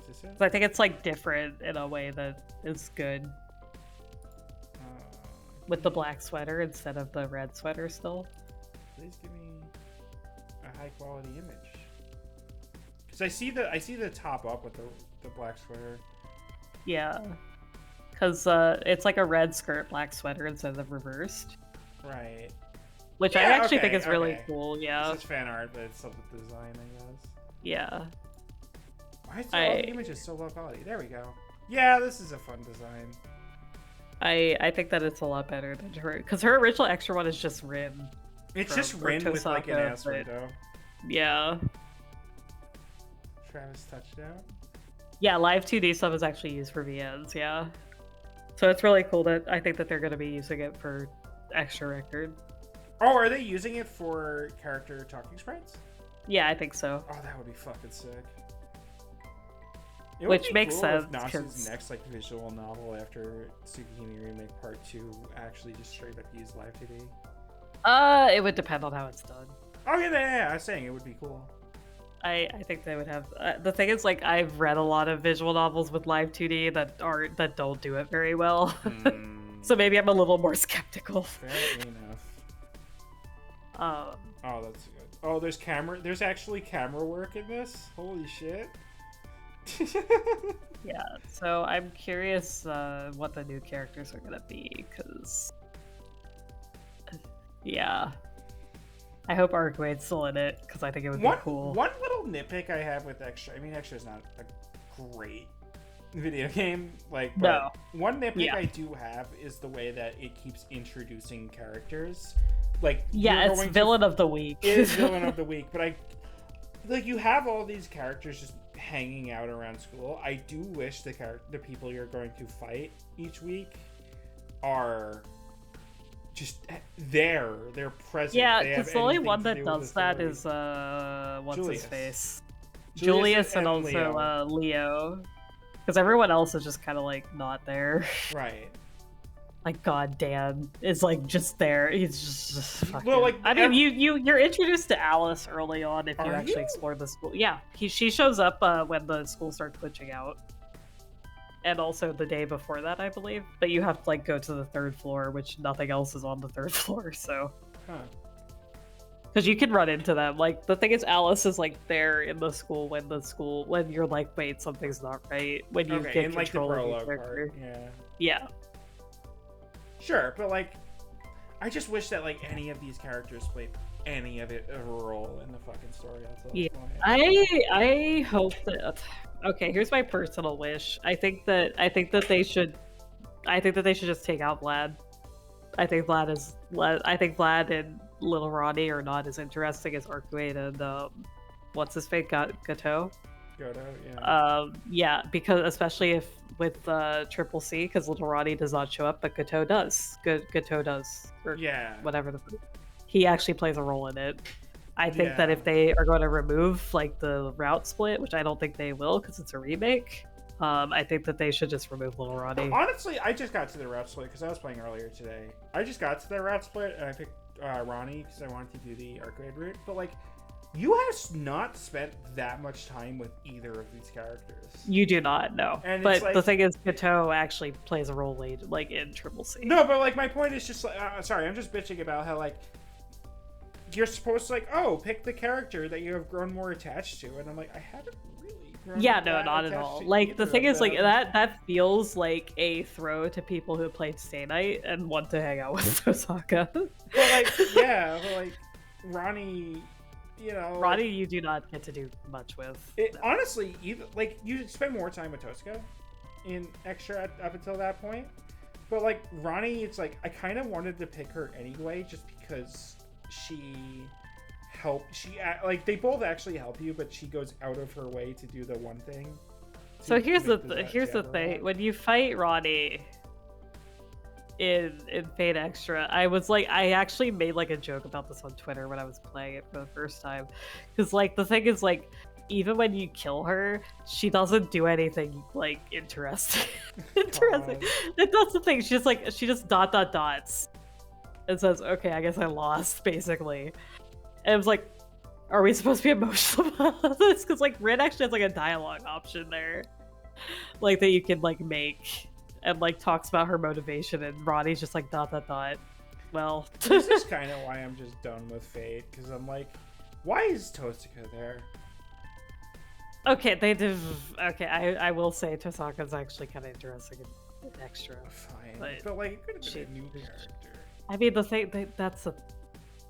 Is this it? So I think it's like different in a way that is good with the black sweater instead of the red sweater still. Please give me a high quality image. Cause I see the top up with the black sweater. Yeah. Because it's like a red skirt, black sweater instead of reversed. Right. Which I Yeah, actually okay, think is really okay. cool, It's yeah. just fan art, but it's still the design, I guess. Yeah. Why is all the images so low quality? There we go. Yeah, this is a fun design. I think that it's a lot better than her, because her original extra one is just Rin. It's From- just or Rin with like an Tosaka, ass but- window. Yeah. Travis touchdown. Yeah, live 2D stuff is actually used for VNs, yeah. So it's really cool that I think that they're going to be using it for Extra Record. Oh, are they using it for character talking sprites? Yeah, I think so. Oh, that would be fucking sick. It would Which be makes cool sense, if Nasu's 'cause- next like visual novel after Tsukihime Remake Part 2 actually just straight up use live 2D. It would depend on how it's done. Oh yeah, I was saying it would be cool. I think they would have. The thing is, like, I've read a lot of visual novels with live 2D that don't do it very well. So maybe I'm a little more skeptical. Fair enough. Um, Oh, that's good. Oh, there's actually camera work in this? Holy shit. yeah. So I'm curious what the new characters are gonna be, because yeah, I hope Arcwade's still in it because I think it would be cool. One little nitpick I have with Extra, I mean, Extra is not a great video game, like, but No. one nitpick Yeah. I do have is the way that it keeps introducing characters. Like, Yeah, you're it's going to- villain of the week. It is villain of the week, but you have all these characters just hanging out around school. I do wish the people you're going to fight each week are just there. They're present. Yeah, They have because the only anything one to that do with does the that story. is what's Julius. his face, Julius and and also Leo, because everyone else is just kind of like not there. Right. Like God Dan is like just there. He's just fucking... Well, like, I mean, you're introduced to Alice early on if you Are actually you? explore the school. Yeah, she shows up when the school starts glitching out, and also the day before that, I believe. But you have to like go to the third floor, which nothing else is on the third floor. So Huh. because you can run into them. Like the thing is, Alice is like there in the school when you're like, wait, something's not right. When you Okay, get in like the control of prologue your character. part. Yeah. Yeah. Sure, but like, I just wish that like any of these characters played any of it a role in the fucking story. That's all. Yeah, point. I hope that. Okay, here's my personal wish. I think that they should just take out Vlad. I think Vlad and Little Ronnie are not as interesting as Arcade and what's his face, Gato. Goto, yeah. Yeah, because especially if with Triple C, because Little Ronnie does not show up, but Gato does. Gato does, or Yeah. whatever he actually plays a role in it. I think that Yeah. if they are going to remove like the route split, which I don't think they will because it's a remake, I think that they should just remove Little Ronnie. Honestly, I just got to the route split because I was playing earlier today. I just got to the route split and I picked Ronnie because I wanted to do the arcade route. But like, you have not spent that much time with either of these characters. You do not know, And but it's like- the thing is, Gato actually plays a role like in Triple C. No, but like my point is just like, sorry, I'm just bitching about how like you're supposed to like, oh, pick the character that you have grown more attached to, and I'm like, I haven't really Yeah, no, not at all. Like the thing is, like that feels like a throw to people who played Stay Night and want to hang out with Tosaka. But like, yeah, but like Ronnie, you know, Ronnie, you do not get to do much with. It, honestly, even like you spend more time with Tosaka in Extra up until that point. But like Ronnie, it's like I kind of wanted to pick her anyway, just because she like they both actually help you, but she goes out of her way to do the one thing. So here's the thing: when you fight Ronnie in Fate Extra, I actually made like a joke about this on Twitter when I was playing it for the first time, because like the thing is like even when you kill her, she doesn't do anything like interesting. Interesting. That's the thing. She just dots and says, "Okay, I guess I lost," basically. And it was like, are we supposed to be emotional about this? Because like Rin actually has like a dialogue option there, like that you can like make, and like talks about her motivation, and Ronnie's just like dot. Well, this is kind of why I'm just done with Fate, because I'm like, why is Tosaka there? Okay, they did. Okay, I will say Tosaka's actually kind of interesting in Extra. Fine, but like it could have been a new character. I mean, the thing that's a.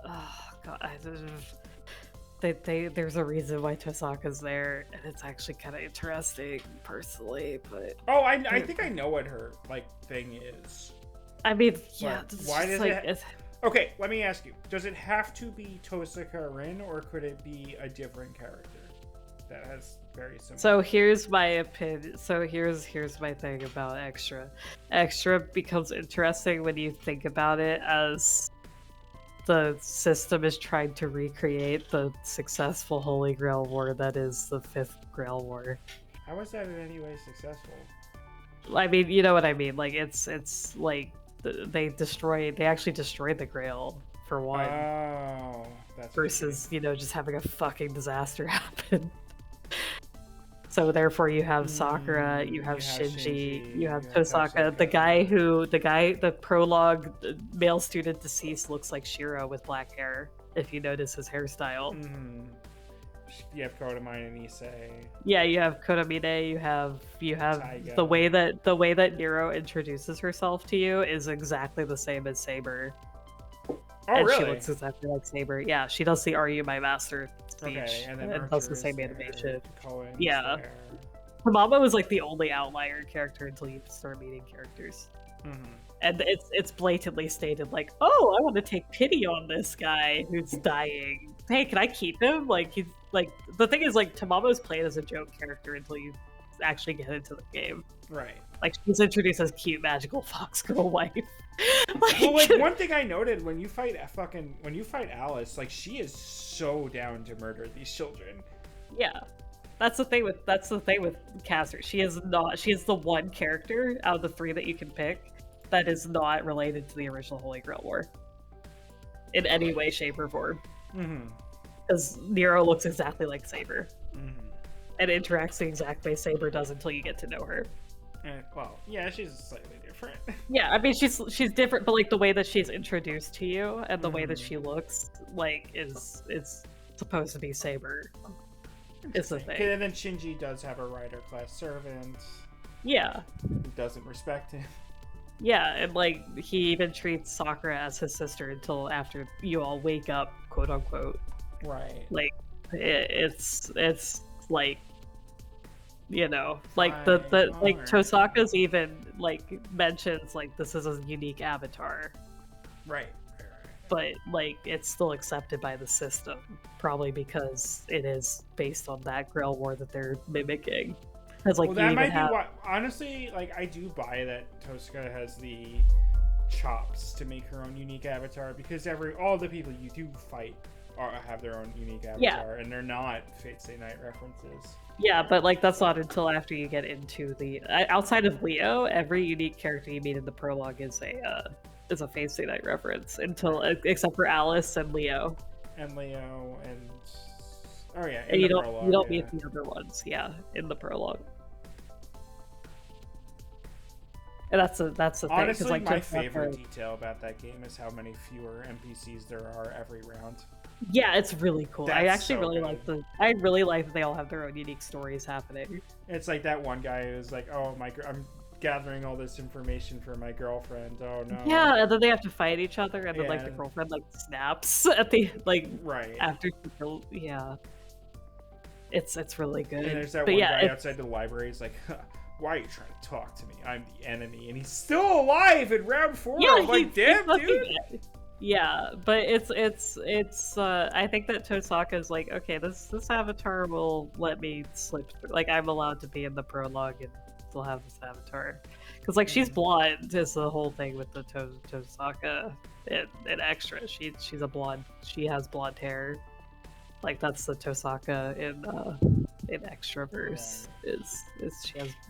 Oh god, there's a reason why Tosaka's there, and it's actually kind of interesting, personally. But I think I know what her like thing is. I mean, yeah. Why does it? Okay, let me ask you: does it have to be Tosaka Rin, or could it be a different character that has very similar? So here's my opinion. So here's my thing about Extra. Extra becomes interesting when you think about it as the system is trying to recreate the successful Holy Grail War that is the 5th Grail War. How is that in any way successful? I mean, you know what I mean. Like it's like they actually destroyed the Grail for one. Oh, that's versus just having a fucking disaster happen. So therefore, you have Sakura, you have Shinji, you have Tosaka. The prologue male student deceased looks like Shiro with black hair. If you notice his hairstyle. Mm-hmm. You have Kodamine and Issei. Yeah, you have Kodamine. You have Taiga. the way that Nero introduces herself to you is exactly the same as Saber. Oh, and really? She looks exactly like Saber. Yeah, she does the "Are you my master?" speech, okay, and then does the same animation. Cohen's Yeah. there. Tamama was like the only outlier character until you start meeting characters. Mm-hmm. And it's blatantly stated like, oh, I want to take pity on this guy who's dying. Hey, can I keep him? Like he's like the thing is like Tamama's played as a joke character until you actually get into the game. Right. Like she's introduced as cute magical fox girl wife. Well, like one thing I noted when you fight Alice, like she is so down to murder these children. Yeah. That's the thing with Caster. She is the one character out of the 3 that you can pick that is not related to the original Holy Grail War in any way, shape, or form. Because Nero looks exactly like Saber and interacts the exact way Saber does until you get to know her. Well, yeah, she's slightly different. Yeah, I mean she's different, but like the way that she's introduced to you and the way that she looks like is supposed to be Saber. It's the thing. And then Shinji does have a rider class servant. Yeah. Who doesn't respect him. Yeah, and like he even treats Sakura as his sister until after you all wake up, quote unquote. Right. Like it's like like the like Tosaka's even like mentions like this is a unique avatar. Right. But like it's still accepted by the system, probably because it is based on that Grail War that they're mimicking. Because like that might be why. Honestly, like I do buy that Tosaka has the chops to make her own unique avatar, because all the people you do fight have their own unique avatar, and they're not Fate Stay Night references. Yeah, but like that's not until after you get into the outside of Leo, every unique character you meet in the prologue is a Fate Stay Night reference except for Alice and Leo. And oh yeah, and you don't meet the other ones, in the prologue. And that's the thing. Honestly, like my favorite detail about that game is how many fewer NPCs there are every round. Yeah, it's really cool. I That's actually so really good. like I really like that they all have their own unique stories happening. It's like that one guy who's like, "Oh, I'm gathering all this information for my girlfriend. Oh no." Yeah, and then they have to fight each other, and then like the Yeah. girlfriend like snaps at the like Right. after she killed. Yeah, it's really good. And there's that But one yeah, guy outside the library. He's like, huh, "Why are you trying to talk to me? I'm the enemy," and he's still alive in round 4. Yeah, I'm like, damn, dude. Yeah, but it's I think that Tosaka is like, okay, this avatar will let me slip through. Like, I'm allowed to be in the prologue and still have this avatar. Because, like, she's blonde is the whole thing with the Tosaka in Extra. She's a blonde. She has blonde hair. Like, that's the Tosaka in Extraverse. Is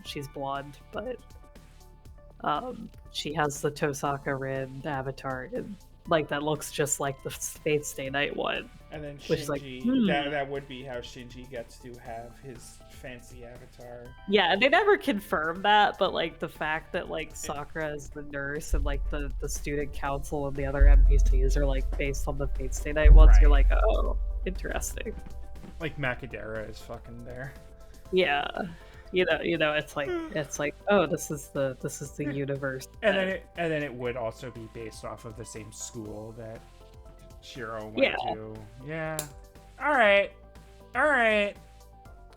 she's blonde, but she has the Tosaka Rin avatar and like that looks just like the Fate Stay Night one. And then Which is like, Shinji, that would be how Shinji gets to have his fancy avatar. Yeah, and they never confirmed that, but like the fact that like Sakura is the nurse and like the student council and the other NPCs are like based on the Fate Stay Night ones, Right. You're like, oh, interesting. Like Macadera is fucking there. Yeah. You know, it's like, oh, this is the universe. And then it would also be based off of the same school that Shiro went to. Yeah. All right.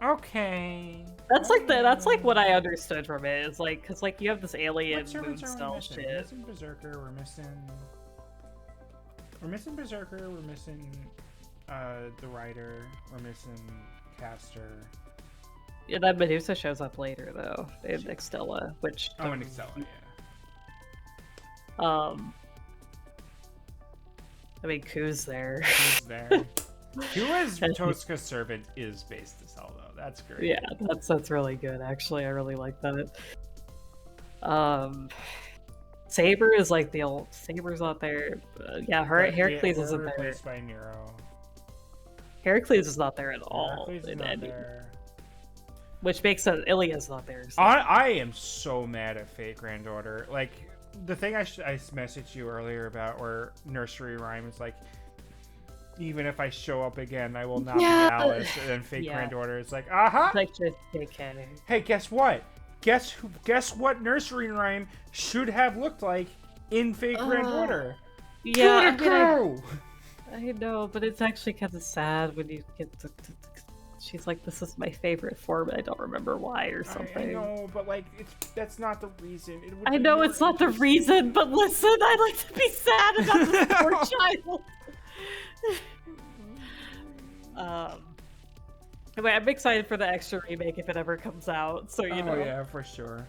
Okay. That's like what I understood from it. Is like, cause like you have this alien What servants moon are we style missing? shit. We're missing Berserker. We're missing Berserker. We're missing the writer. We're missing Caster. Yeah, that Medusa shows up later though in Extella, which Oh, and Excella, yeah. I mean, Ku's there. Who's there? Who as Tosca's servant is based as hell though. That's great. Yeah, that's really good. Actually, I really like that. Saber is like the old Saber's not there. Yeah, Heracles isn't there. Replaced by Nero. Heracles is not there at all. Heracles is in not any- there. Which makes sense. Ilia's not there. So. I am so mad at Fate Granddaughter. Like, the thing I messaged you earlier about where Nursery Rhyme is like, even if I show up again, I will not be Alice. And then Fate Granddaughter is like, aha! Like just JK. Hey, guess what? Guess what Nursery Rhyme should have looked like in Fate Granddaughter? Yeah, I I know, but it's actually kind of sad when you get to she's like, this is my favorite form, and I don't remember why or something. I know, but like, that's not the reason. I know it's not the reason, but listen, I like to be sad about this poor child. Anyway, I'm excited for the extra remake if it ever comes out. So you know, yeah, for sure.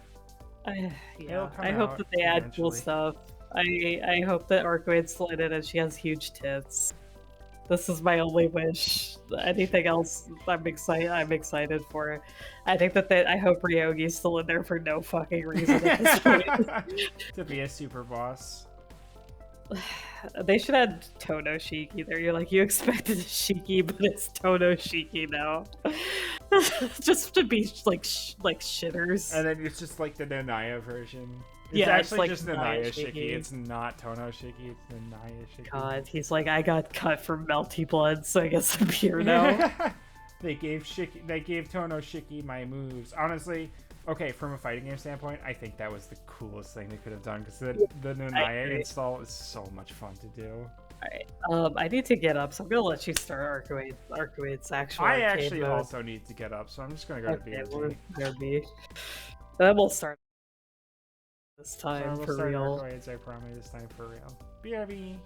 I come hope out that they add cool eventually. stuff. I hope that Arcoid's still in it and she has huge tits. This is my only wish. Anything else, I'm excited for it. I think I hope Ryogi's still in there for no fucking reason at this point. To be a super boss. They should add Tono Shiki there. You're like, you expected a Shiki, but it's Tono Shiki now. Just to be like shitters. And then it's just like the Nanaya version. It's Yeah, it's actually like just Nanaya Nanaya Shiki. Shiki. It's not Tono Shiki, it's Nanaya Shiki. God, he's like, I got cut from Melty Blood, so I guess I'm here now. They gave Tono Shiki my moves. Honestly, okay, from a fighting game standpoint, I think that was the coolest thing they could have done because the Nanaya install is so much fun to do. Alright, I need to get up, so I'm gonna let you start Arcoid's actual I arcade actually mode. also need to get up, so I'm just gonna go to BRB. BRB. Then we'll start this time We'll for start real. Arcoids, I promise, this time for real. BRB.